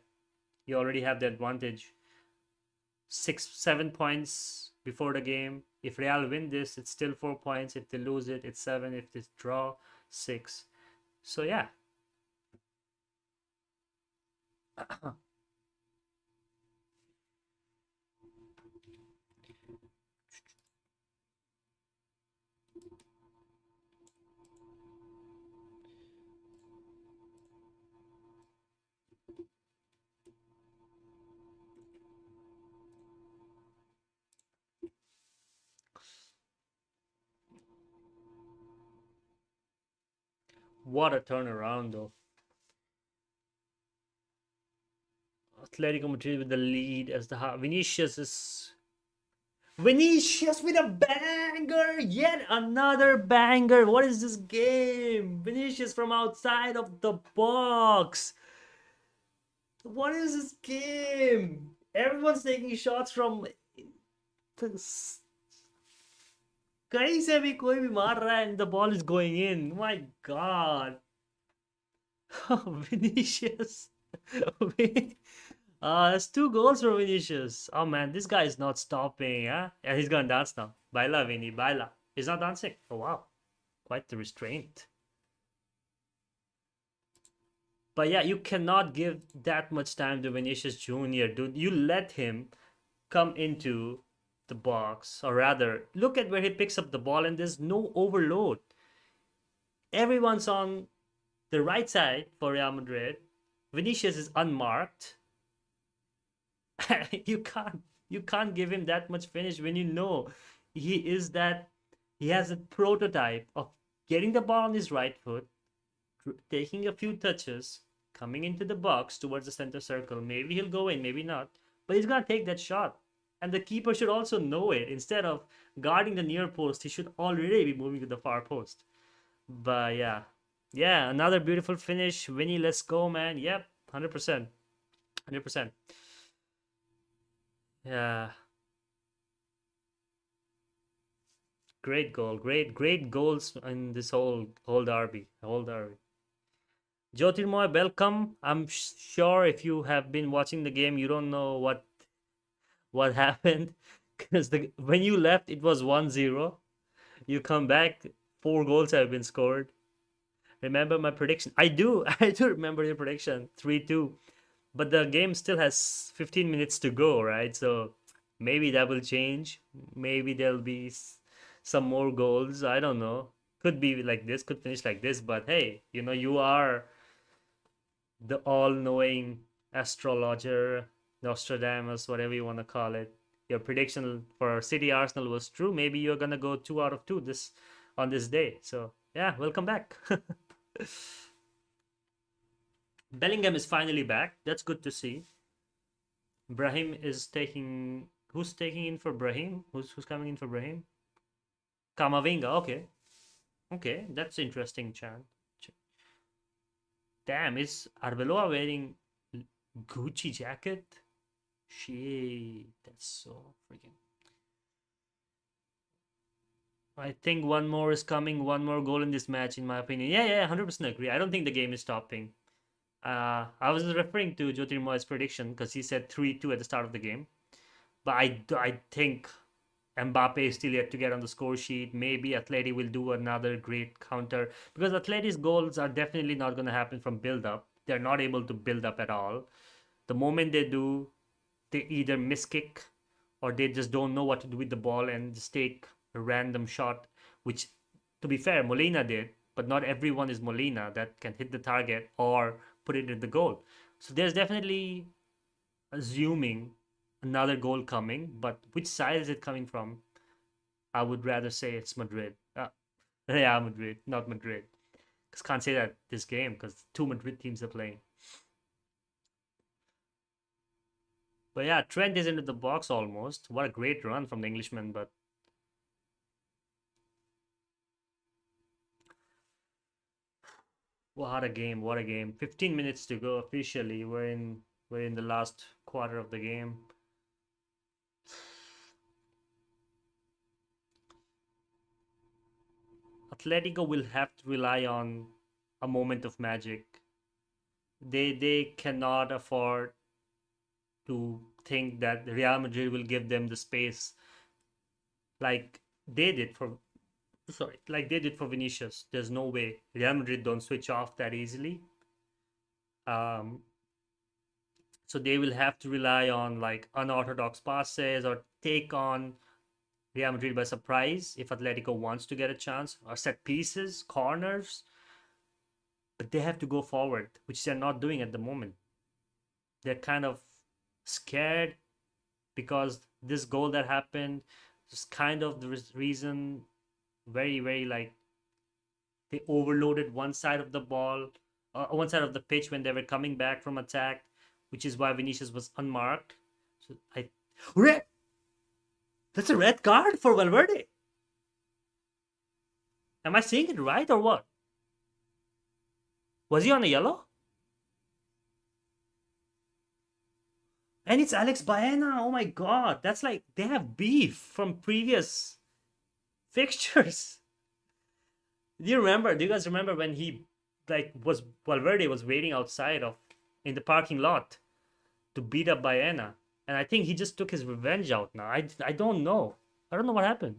you already have the advantage. 7 points before the game. If Real win this, it's still 4 points. If they lose it, it's seven. If they draw, six. So yeah. What a turnaround though. Atletico Madrid with the lead as the Vinicius is Vinicius with a banger! Yet another banger! What is this game? Vinicius from outside of the box! What is this game? Everyone's taking shots from कहीं से भी कोई भी मार रहा है and the ball is going in. My God. Vinicius. That's 2 goals for Vinicius. Oh man, this guy is not stopping. Huh? Yeah, he's gonna dance now. Baila, Vini, baila. He's not dancing. Oh wow, quite the restraint. But yeah, you cannot give that much time to Vinicius Junior, dude. You let him come into the box, or rather, look at where he picks up the ball, and there's no overload. Everyone's on the right side for Real Madrid. Vinicius is unmarked. you can't you can't give him that much finish when you know he has a prototype of getting the ball on his right foot, taking a few touches, coming into the box towards the center circle. Maybe he'll go in, maybe not, but he's gonna take that shot. And the keeper should also know it. Instead of guarding the near post, he should already be moving to the far post. But yeah. Yeah, another beautiful finish. Vinny, let's go, man. Yep, 100%. 100%. Yeah. Great goal. Great goals in this whole derby. Whole derby. Jyotirmoy, welcome. I'm sure if you have been watching the game, you don't know what happened because the when you left it was 1-0. You come back, four goals have been scored. Remember my prediction? I do. I do remember your prediction, 3-2. But the game still has 15 minutes to go, right? So maybe that will change. Maybe there'll be some more goals. I don't know. Could be like this, could finish like this, but hey, you are the all-knowing astrologer, Nostradamus, whatever you want to call it. Your prediction for City Arsenal was true. Maybe you're gonna go 2 out of 2 this on this day. So yeah, welcome back. Bellingham is finally back. That's good to see. Brahim is taking. Who's taking in for Brahim? Who's coming in for Brahim? Kamavinga. Okay, okay, that's interesting. Chan. Damn, is Arbeloa wearing Gucci jacket? Shit, that's so freaking. I think one more is coming. One more goal in this match, in my opinion. Yeah, 100% agree. I don't think the game is stopping. I was referring to Jyotirmoy's prediction because he said 3-2 at the start of the game. But I think Mbappe is still yet to get on the score sheet. Maybe Atleti will do another great counter because Atleti's goals are definitely not going to happen from build up. They're not able to build up at all. The moment they do, they either miss kick or they just don't know what to do with the ball and just take a random shot, which, to be fair, Molina did, but not everyone is Molina that can hit the target or put it in the goal. So there's definitely assuming another goal coming, but which side is it coming from? I would rather say it's Madrid. Yeah, Madrid, not Madrid. Because can't say that this game because two Madrid teams are playing. But yeah, Trent is into the box almost. What a great run from the Englishman, but what a game, what a game. 15 minutes to go officially. We're in the last quarter of the game. Atletico will have to rely on a moment of magic. They cannot afford to think that Real Madrid will give them the space like they did for like they did for Vinicius. There's no way Real Madrid don't switch off that easily. Um, so they will have to rely on like unorthodox passes or take on Real Madrid by surprise if Atletico wants to get a chance, or set pieces, corners. But they have to go forward, which they're not doing at the moment. They're kind of scared because this goal that happened is kind of the reason. Very, very like they overloaded one side of the ball, one side of the pitch when they were coming back from attack, which is why Vinicius was unmarked. So red. That's a red card for Valverde. Am I saying it right or what? Was he on a yellow? And it's Alex Baena. Oh my god, that's like they have beef from previous fixtures. Do you guys remember when he like was Valverde was waiting outside of in the parking lot to beat up Baena? And I think he just took his revenge out now. I don't know. I don't know what happened.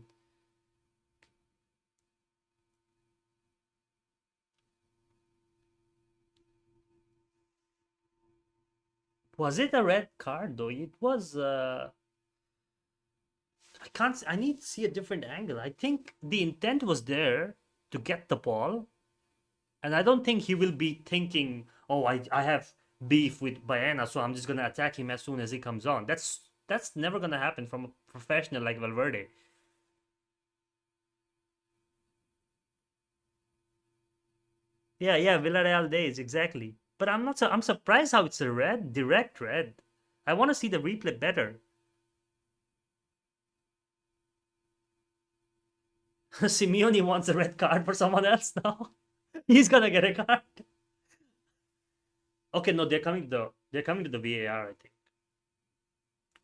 Was it a red card though? It was I need to see a different angle. I think the intent was there to get the ball. And I don't think he will be thinking, oh, I have beef with Baena, so I'm just gonna attack him as soon as he comes on. That's never gonna happen from a professional like Valverde. Yeah, Villarreal days, exactly. But I'm surprised how it's a red, direct red. I want to see the replay better. Simeone wants a red card for someone else now. He's gonna get a card. Okay, no, they're coming to the VAR, I think.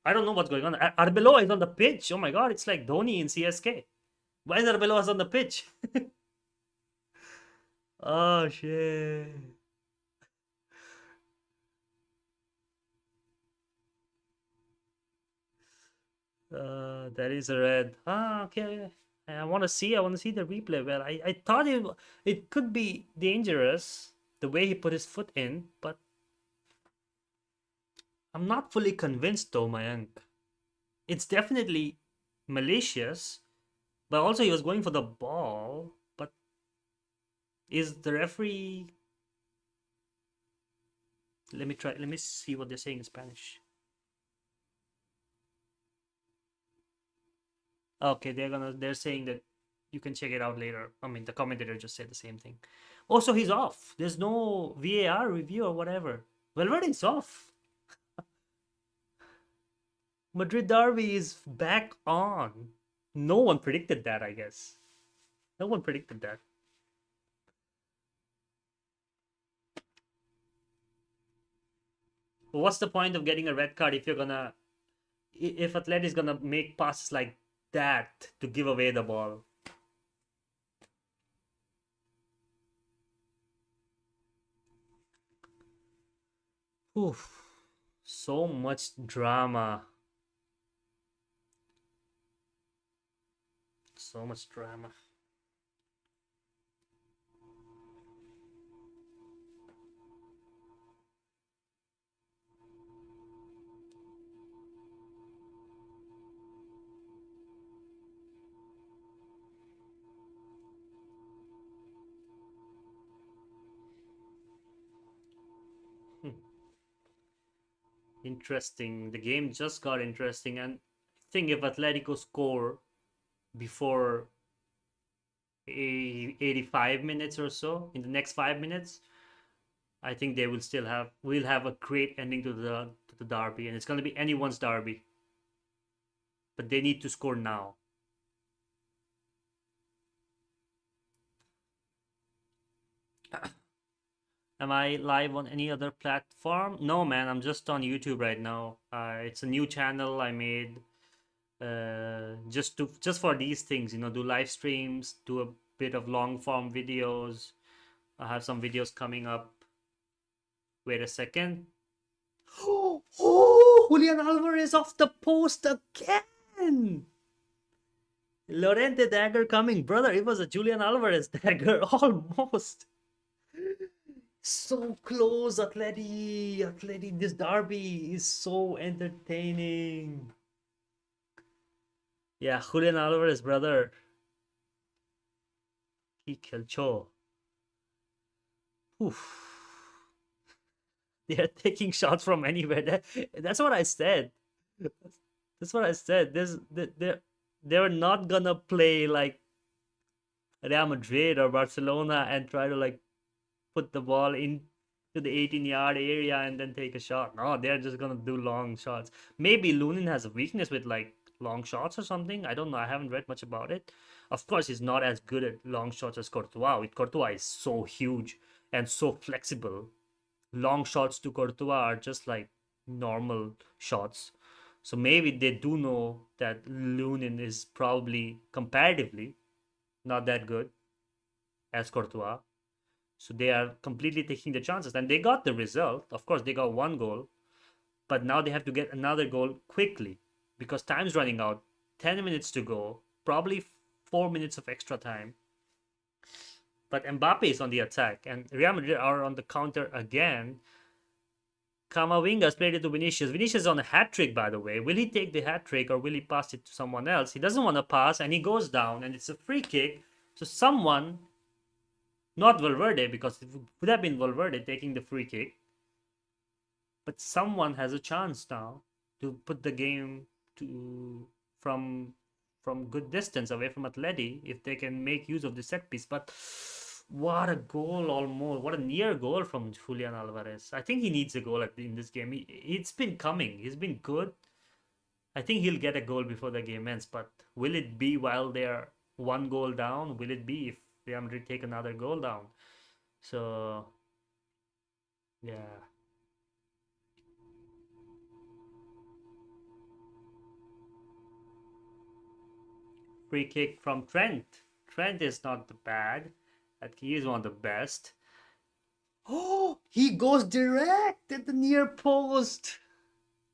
I don't know what's going on. Arbeloa is on the pitch. Oh my god, it's like Dhoni in CSK. Why is Arbeloa on the pitch? Oh shit. That is a red. Ah, okay. I want to see the replay. Well, I thought it could be dangerous the way he put his foot in, but I'm not fully convinced though, Mayank. It's definitely malicious, but also he was going for the ball. But is the referee? Let me try. Let me see what they're saying in Spanish. Okay, they're saying that you can check it out later. I mean, the commentator just said the same thing. Oh, so he's off. There's no VAR review or whatever. Valverde's off. Madrid Derby is back on. No one predicted that, I guess. No one predicted that. What's the point of getting a red card if if Atleti is gonna make passes like that to give away the ball? Oof. So much drama. So much drama. Hmm. Interesting. The game just got interesting, and I think if Atletico score before 85 minutes or so in the next 5 minutes, I think they will still have we'll have a great ending to the derby, and it's going to be anyone's derby. But they need to score now. Am I live on any other platform? No, man. I'm just on YouTube right now. It's a new channel I made just for these things. Do live streams, do a bit of long form videos. I have some videos coming up. Wait a second. Oh, Julian Alvarez off the post again. Lorente dagger coming, brother. It was a Julian Alvarez dagger almost. So close, Atleti. This derby is so entertaining. Yeah, Julian Alvarez, brother. He killed. Oof. They are taking shots from anywhere. That's what I said. That's what I said. They're not gonna play like Real Madrid or Barcelona and try to like put the ball into the 18-yard area and then take a shot. No, they're just gonna do long shots. Maybe Lunin has a weakness with like long shots or something. I don't know. I haven't read much about it. Of course, he's not as good at long shots as Courtois. Courtois is so huge and so flexible. Long shots to Courtois are just like normal shots. So maybe they do know that Lunin is probably comparatively not that good as Courtois. So they are completely taking the chances. And they got the result. Of course, they got one goal. But now they have to get another goal quickly because time's running out. 10 minutes to go. Probably 4 minutes of extra time. But Mbappe is on the attack. And Real Madrid are on the counter again. Camavinga's played it to Vinicius. Vinicius is on a hat trick, by the way. Will he take the hat trick or will he pass it to someone else? He doesn't want to pass and he goes down and it's a free kick. So someone, not Valverde, because it would have been Valverde taking the free kick, but someone has a chance now to put the game to from good distance away from Atleti if they can make use of the set piece. But what a goal almost. What a near goal from Julian Alvarez. I think he needs a goal in this game. It's been coming. He's been good. I think he'll get a goal before the game ends, but will it be while they're one goal down will it be if Real Madrid take another goal down? So yeah, free kick from Trent. Trent is not the bad. He is one of the best. Oh, he goes direct at the near post.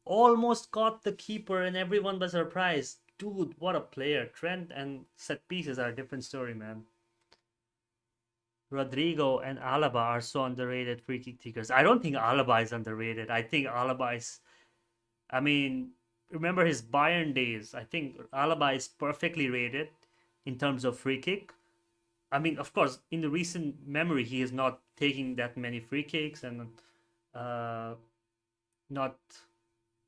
Almost caught the keeper, and everyone was surprised. Dude, what a player! Trent and set pieces are a different story, man. Rodrigo and Alaba are so underrated free kick takers. I don't think Alaba is underrated. I think Alaba is. I mean, remember his Bayern days. I think Alaba is perfectly rated in terms of free kick. I mean, of course, in the recent memory, he is not taking that many free kicks and uh, not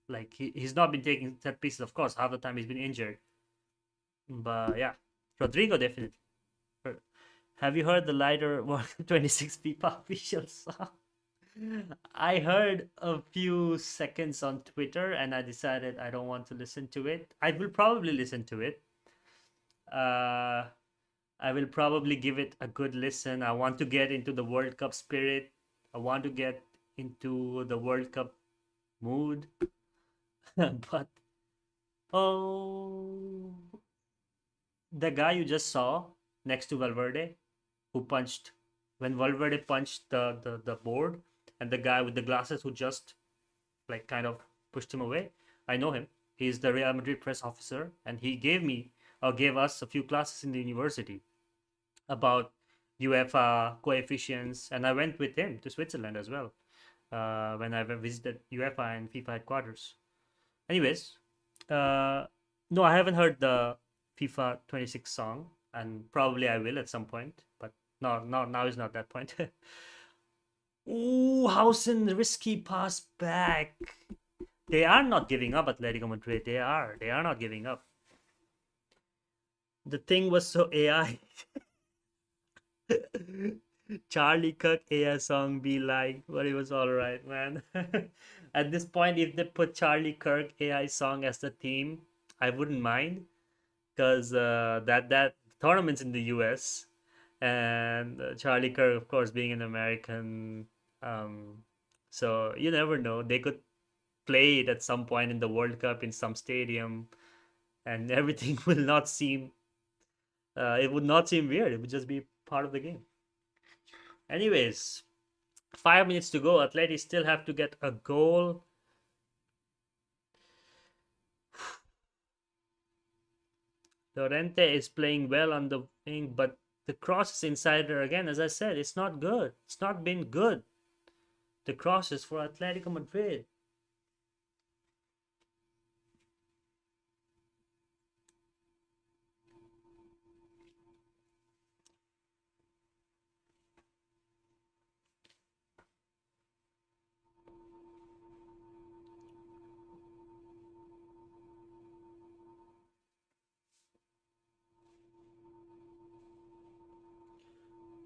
like he's not been taking set pieces. Of course, half the time he's been injured. But yeah, Rodrigo definitely. Have you heard the lighter 26 FIFA official song? I heard a few seconds on Twitter and I decided I don't want to listen to it. I will probably listen to it. Uh, I will probably give it a good listen. I want to get into the World Cup spirit. I want to get into the World Cup mood. But oh, the guy you just saw next to Valverde, who punched when Valverde punched the board, and the guy with the glasses who just like kind of pushed him away. I know him. He's the Real Madrid press officer, and he gave me or gave us a few classes in the university about UEFA coefficients, and I went with him to Switzerland as well when I visited UEFA and FIFA headquarters. Anyways, uh, no, I haven't heard the FIFA 26 song, and probably I will at some point, but no, now is not that point. Ooh, Hausen risky pass back. They are not giving up, Atletico Madrid. They are not giving up. The thing was so AI. Charlie Cook AI song be like, but it was all right, man. At this point, if they put Charlie Kirk AI song as the theme, I wouldn't mind because that tournament's in the US, and Charlie Kirk, of course, being an American, um, so you never know. They could play it at some point in the World Cup in some stadium, and everything will not seem. It would not seem weird. It would just be part of the game. Anyways, 5 minutes to go. Atleti still have to get a goal. Llorente is playing well on the wing, but the cross is inside her again. As I said, it's not good. It's not been good. The crosses for Atletico Madrid.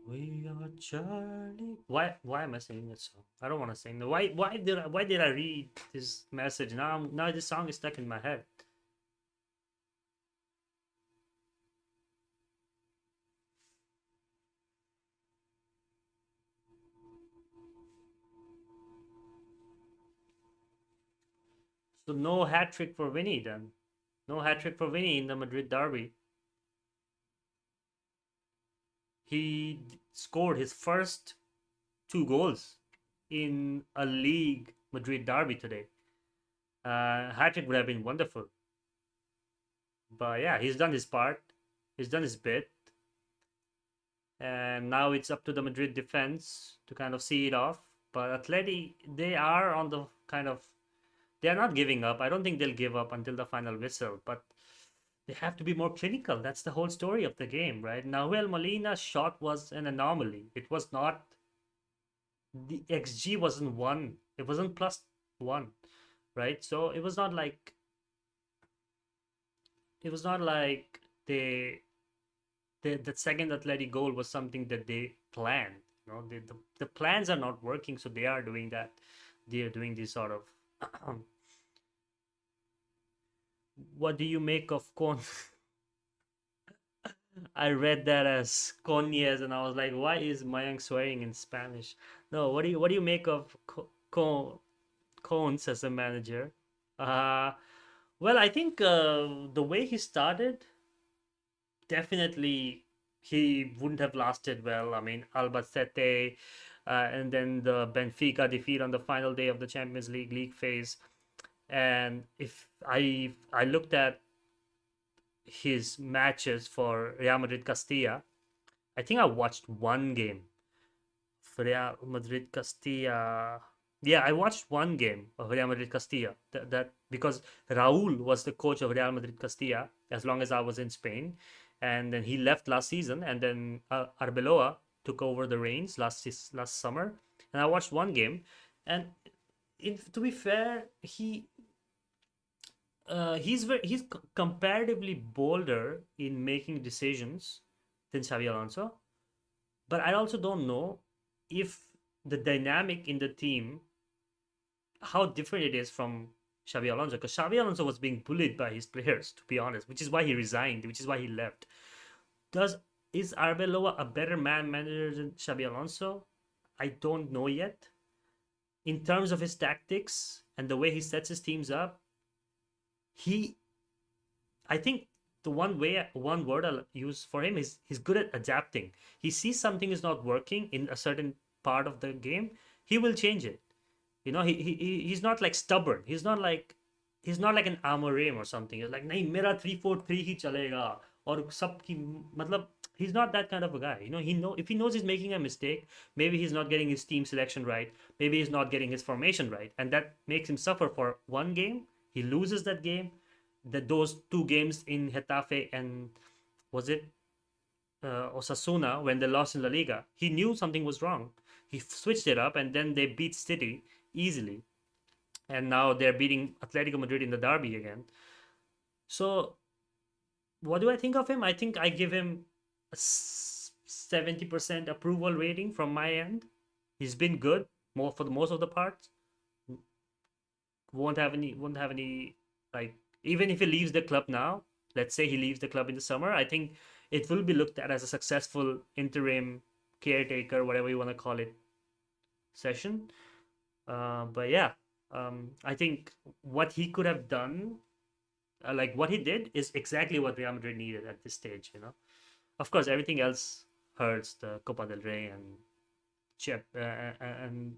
We are Charlie. Why am I singing that song? I don't want to sing. Why did I read this message? Now this song is stuck in my head. So no hat trick for Vinny then. No hat trick for Vinny in the Madrid Derby. He scored his first two goals in a league Madrid derby today. Hat trick would have been wonderful, but yeah, he's done his part. He's done his bit, and now it's up to the Madrid defense to kind of see it off. But Atleti, they are on the kind of they are not giving up. I don't think they'll give up until the final whistle, but they have to be more clinical. That's the whole story of the game, right? Nahuel Molina's shot was an anomaly. It was not the XG wasn't one. It wasn't plus one, right? So it was not like the second athletic goal was something that they planned. You know, the plans are not working, so they are doing that. They are doing this sort of. What do you make of Con? I read that as Conyes, and I was like, why is Mayank swearing in Spanish? No, what do you make of Cones as a manager? Uh, well, I think the way he started, definitely he wouldn't have lasted well. I mean, Albacete, and then the Benfica defeat on the final day of the Champions League phase. And if I looked at his matches for Real Madrid Castilla, I think I watched one game for Real Madrid Castilla. Yeah, I watched one game of Real Madrid Castilla. That because Raúl was the coach of Real Madrid Castilla as long as I was in Spain, and then he left last season, and then Arbeloa took over the reins last summer, and I watched one game, and to be fair, he's comparatively bolder in making decisions than Xavi Alonso, but I also don't know if the dynamic in the team, how different it is from Xavi Alonso, because Xavi Alonso was being bullied by his players, to be honest, which is why he resigned, which is why he left. Does is Arbeloa a better man manager than Xabi Alonso? I don't know yet. In terms of his tactics and the way he sets his teams up, he I think the one word I'll use for him is he's good at adapting. He sees something is not working in a certain part of the game, he will change it. He's not like stubborn. He's not like an Amorim or something. He's like, nahi, mera 3-4-3 ही चलेगा और सब की मतलब he's not that kind of a guy. If he knows he's making a mistake, maybe he's not getting his team selection right, maybe he's not getting his formation right, and that makes him suffer for one game. He loses that game. Those two games in Getafe and was it Osasuna when they lost in La Liga, he knew something was wrong. He switched it up, and then they beat City easily, and now they're beating Atletico Madrid in the derby again. So, what do I think of him? I think I give him a 70% approval rating from my end. He's been good more for the most of the parts. Won't have any like, even if he leaves the club now. Let's say he leaves the club in the summer. I think it will be looked at as a successful interim caretaker, whatever you want to call it, session. But yeah, I think what he could have done, like what he did, is exactly what Real Madrid needed at this stage. Of course, everything else hurts, the Copa del Rey and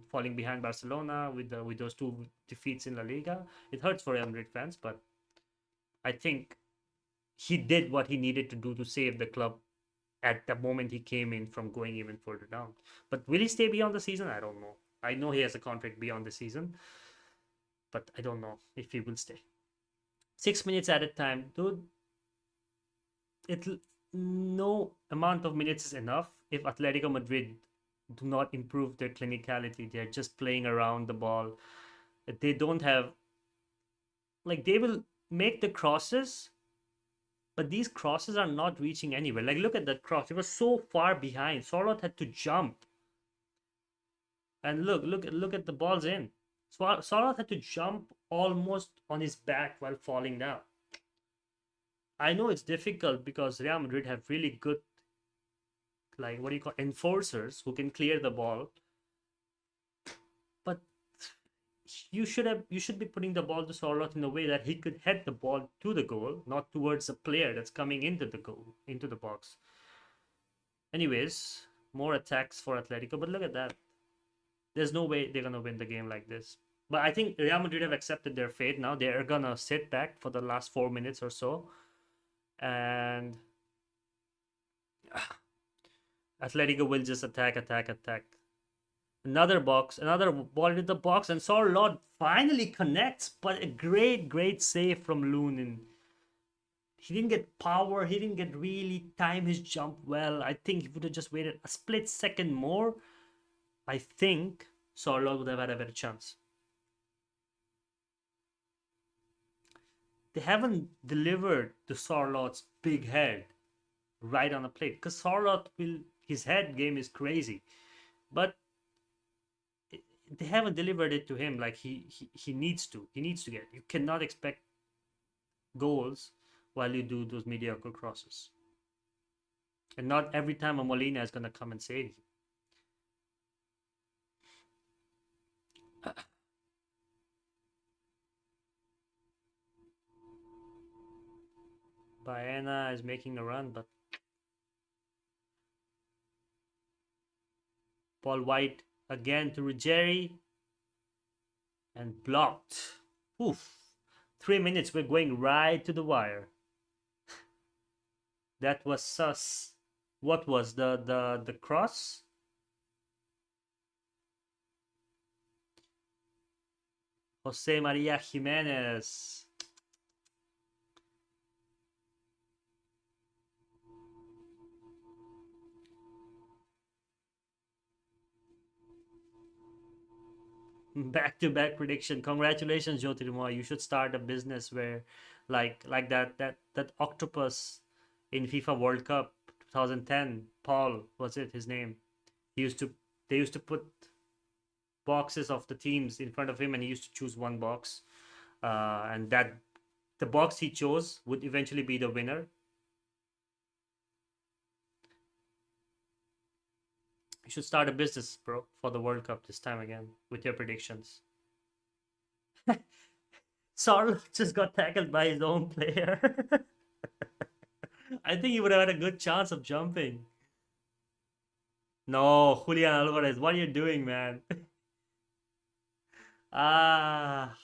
falling behind Barcelona with those two defeats in La Liga. It hurts for Real Madrid fans, but I think he did what he needed to do to save the club at the moment he came in from going even further down. But will he stay beyond the season? I don't know. I know he has a contract beyond the season, but I don't know if he will stay. 6 minutes at a time, dude. It No amount of minutes is enough if Atletico Madrid do not improve their clinicality. They're just playing around the ball. They don't have, like, they will make the crosses, but these crosses are not reaching anywhere. Like, look at that cross. It was so far behind. Sorloth had to jump. And look at the balls in. Sorloth had to jump almost on his back while falling down. I know it's difficult because Real Madrid have really good, like, what do you call, enforcers who can clear the ball. But you should be putting the ball to Sorloth in a way that he could head the ball to the goal, not towards a player that's coming into the box. Anyways, more attacks for Atletico, but look at that. There's no way they're gonna win the game like this. But I think Real Madrid have accepted their fate now. They're gonna sit back for the last 4 minutes or so, and Atletico will just attack, attack, attack. Another ball into the box, and Sorloth finally connects, but a great save from Lunin. He didn't get power, he didn't get really time his jump well. I think he would have just waited a split second more. I think Sorloth would have had a better chance. They haven't delivered to Sorloth's big head right on the plate, because his head game is crazy, but they haven't delivered it to him like he needs to. He needs to get. You cannot expect goals while you do those mediocre crosses. And not every time a Molina is gonna come and save you. Baena is making a run, but Paul White again to Ruggieri and blocked. Oof. 3 minutes, we're going right to the wire. That was sus. What was the cross? Jose Maria Jimenez. Back-to-back prediction. Congratulations, Jyotirmoy. You should start a business where, like that octopus in FIFA World Cup 2010. Paul, what's it? His name. He used to. They used to put boxes of the teams in front of him, and he used to choose one box, and that the box he chose would eventually be the winner. You should start a business, bro, for the World Cup this time again with your predictions. Sorl just got tackled by his own player. I think he would have had a good chance of jumping. No, Julian Alvarez, what are you doing, man? Ah,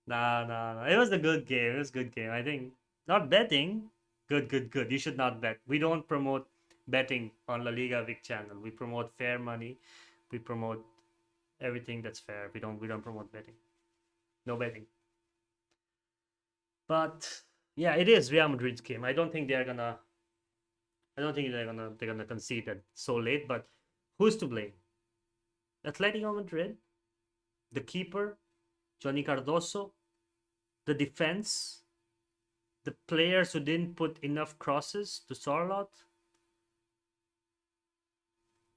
no. It was a good game. It was a good game. I think not betting. Good. You should not bet. We don't promote betting on La Liga Vic channel. We promote fair money. We promote everything that's fair. We don't promote betting. No betting. But yeah, it is Real Madrid's game. I don't think they're gonna concede it so late. But who's to blame? Atletico Madrid, the keeper, Johnny Cardoso, the defense, the players who didn't put enough crosses to Sorlot.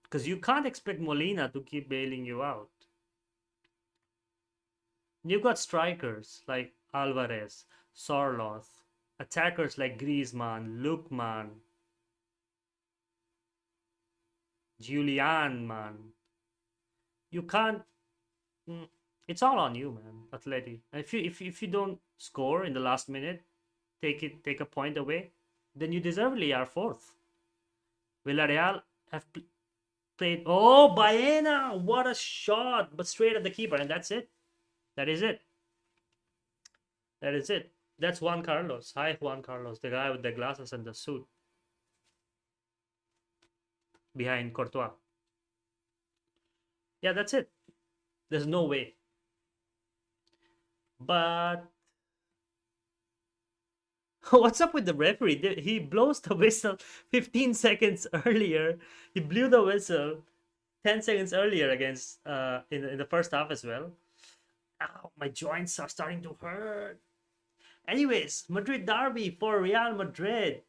Because you can't expect Molina to keep bailing you out. You've got strikers like Alvarez, Sorloth, attackers like Griezmann, Lookman, Julian, man. You can't. It's all on you, man. Atleti. If you don't score in the last minute, take a point away, then you deservedly are fourth. Villarreal have played. Oh, Baena! What a shot! But straight at the keeper, and that's it. That is it. That is it. That's Juan Carlos. Hi, Juan Carlos, the guy with the glasses and the suit behind Courtois. Yeah, that's it. There's no way. But what's up with the referee? He blows the whistle 15 seconds earlier. He blew the whistle 10 seconds earlier against in the first half as well. Ow, my joints are starting to hurt. Anyways, Madrid Derby for Real Madrid.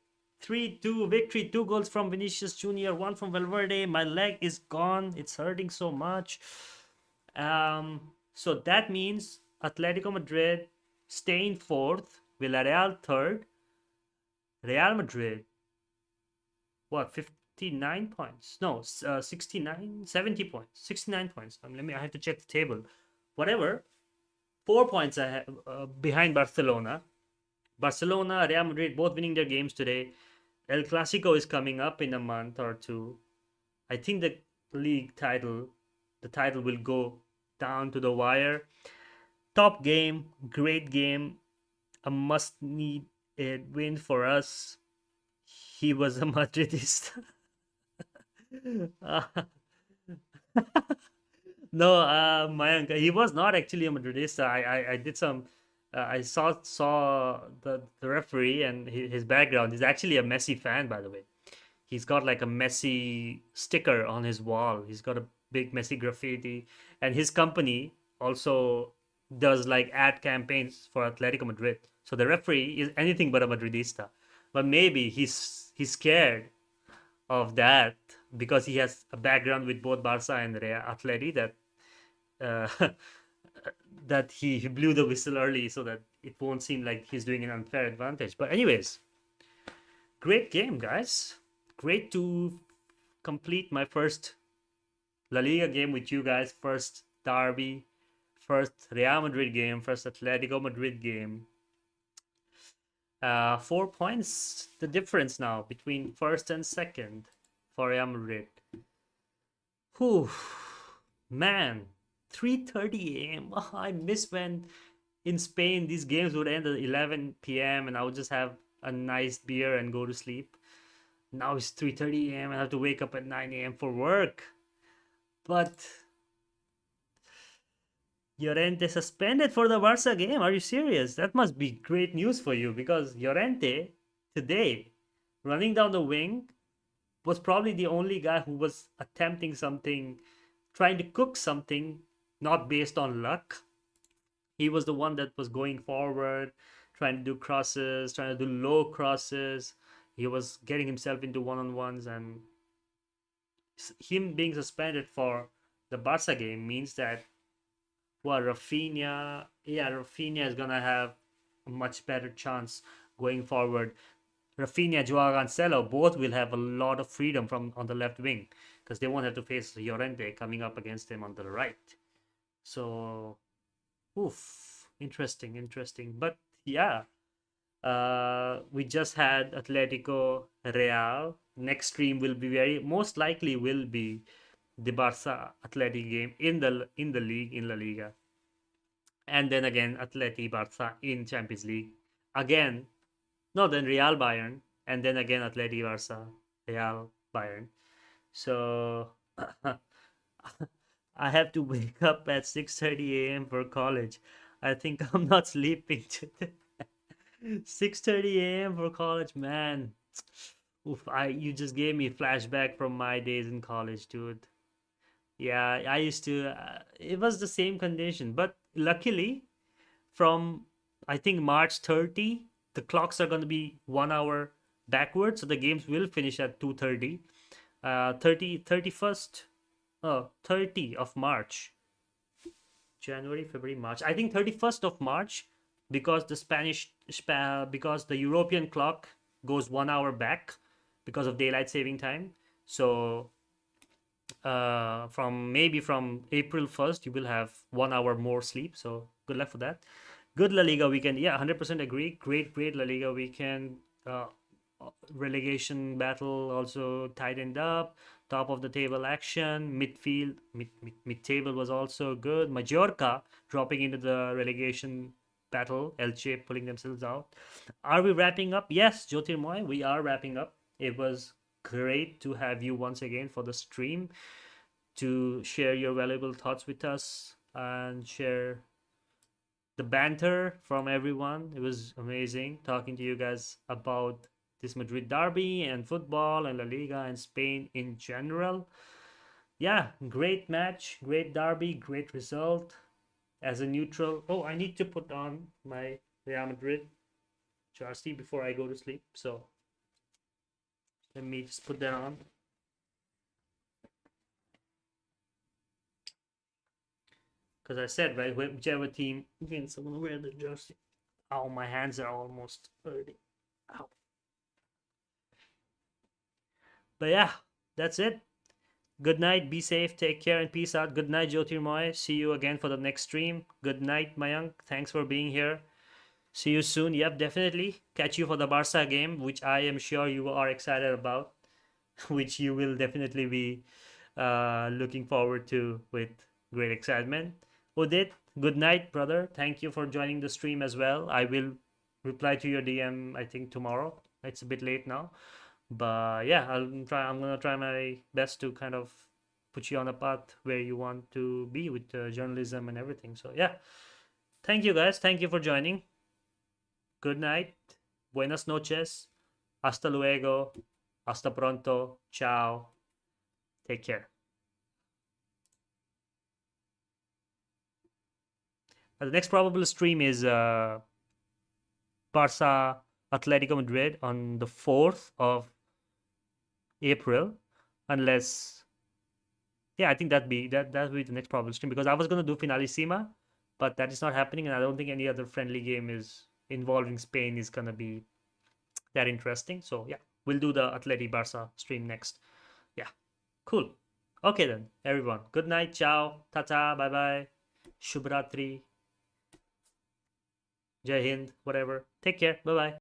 3-2 victory, 2 goals from Vinicius Jr., 1 from Valverde. My leg is gone. It's hurting so much. So that means Atletico Madrid staying fourth, Villarreal third, Real Madrid, what, 59 points? No, 69, 70 points, 69 points. I have to check the table. Whatever, 4 points behind Barcelona. Barcelona, Real Madrid, both winning their games today. El Clasico is coming up in a month or two. I think the title will go down to the wire. Top game, great game, a must-need win for us. He was a Madridista. No, Mayank, he was not actually a Madridista. I did some. I saw the referee and his background. He's actually a Messi fan, by the way. He's got like a Messi sticker on his wall. He's got a big Messi graffiti, and his company also does like ad campaigns for Atletico Madrid. So the referee is anything but a Madridista, but maybe he's scared of that because he has a background with both Barca and Real Atleti that that he blew the whistle early so that it won't seem like he's doing an unfair advantage. But anyways, Great game, guys. Great to complete my first La Liga game with you guys. First Derby, first Real Madrid game, first Atletico Madrid game. 4 points the difference now between first and second for Real Madrid. Whew, man, 3:30 a.m. I miss when in Spain these games would end at 11 p.m. and I would just have a nice beer and go to sleep. Now it's 3:30 a.m. and I have to wake up at 9 a.m. for work. But Llorente suspended for the Barca game. Are you serious? That must be great news for you because Llorente today, running down the wing, was probably the only guy who was attempting something, trying to cook something, not based on luck. He was the one that was going forward, trying to do crosses, trying to do low crosses. He was getting himself into one-on-ones, and him being suspended for the Barca game means that Rafinha, Rafinha is gonna have a much better chance going forward. Rafinha, Joao Cancelo, both will have a lot of freedom from on the left wing because they won't have to face Llorente coming up against him on the right. So, oof, interesting. But yeah, we just had Atletico Real. Next stream will be most likely will be the Barca Atleti game in the league in La Liga, and then again Atleti Barca in Champions League again. No, then Real Bayern, and then again Atleti Barca Real Bayern. So I have to wake up at 6:30 a.m. for college. I think I'm not sleeping today. 6:30 a.m. for college, man. Oof, you just gave me a flashback from my days in college, dude. Yeah, I used to. It was the same condition, but luckily, from I think March 30, the clocks are going to be 1 hour backwards, so the games will finish at 2:30. 31st, 30 of March, January, February, March. I think 31st of March, because because the European clock goes 1 hour back because of daylight saving time. So from April 1st, you will have 1 hour more sleep. So good luck for that. Good La Liga weekend. Yeah, 100% agree. Great La Liga weekend. Relegation battle also tightened up. Top of the table action. Mid table was also good. Mallorca dropping into the relegation battle. Elche pulling themselves out. Are we wrapping up? Yes, Jyotirmoy, we are wrapping up. It was great to have you once again for the stream to share your valuable thoughts with us and share the banter from everyone. It was amazing talking to you guys about this Madrid derby and football and La Liga and Spain in general. Yeah, great match, great derby, great result. As a neutral, oh, I need to put on my Real Madrid jersey before I go to sleep. So let me just put that on. Because I said, right, whichever team wins, I'm going to wear the jersey. Oh, my hands are almost hurting. Ow. But yeah, that's it. Good night, be safe, take care, and peace out. Good night, Jyotirmoy. See you again for the next stream. Good night, Mayank. Thanks for being here. See you soon. Yep, definitely. Catch you for the Barca game, which I am sure you are excited about, which you will definitely be looking forward to with great excitement. Udit, good night, brother. Thank you for joining the stream as well. I will reply to your DM, I think, tomorrow. It's a bit late now. But yeah, I'm gonna try my best to kind of put you on a path where you want to be with journalism and everything. So yeah, thank you guys. Thank you for joining. Good night. Buenas noches. Hasta luego. Hasta pronto. Ciao. Take care. The next probable stream is Barca Atletico Madrid on the 4th of April, unless I think that'd be the next probable stream, because I was gonna do Finalissima, but that is not happening, and I don't think any other friendly game is involving Spain is gonna be that interesting. So yeah. we'll do the Atleti Barca stream next. Yeah, cool. Okay then, everyone. Good night. Ciao. Tata. Bye bye. Shubhratri. Jai Hind. Whatever. Take care. Bye bye.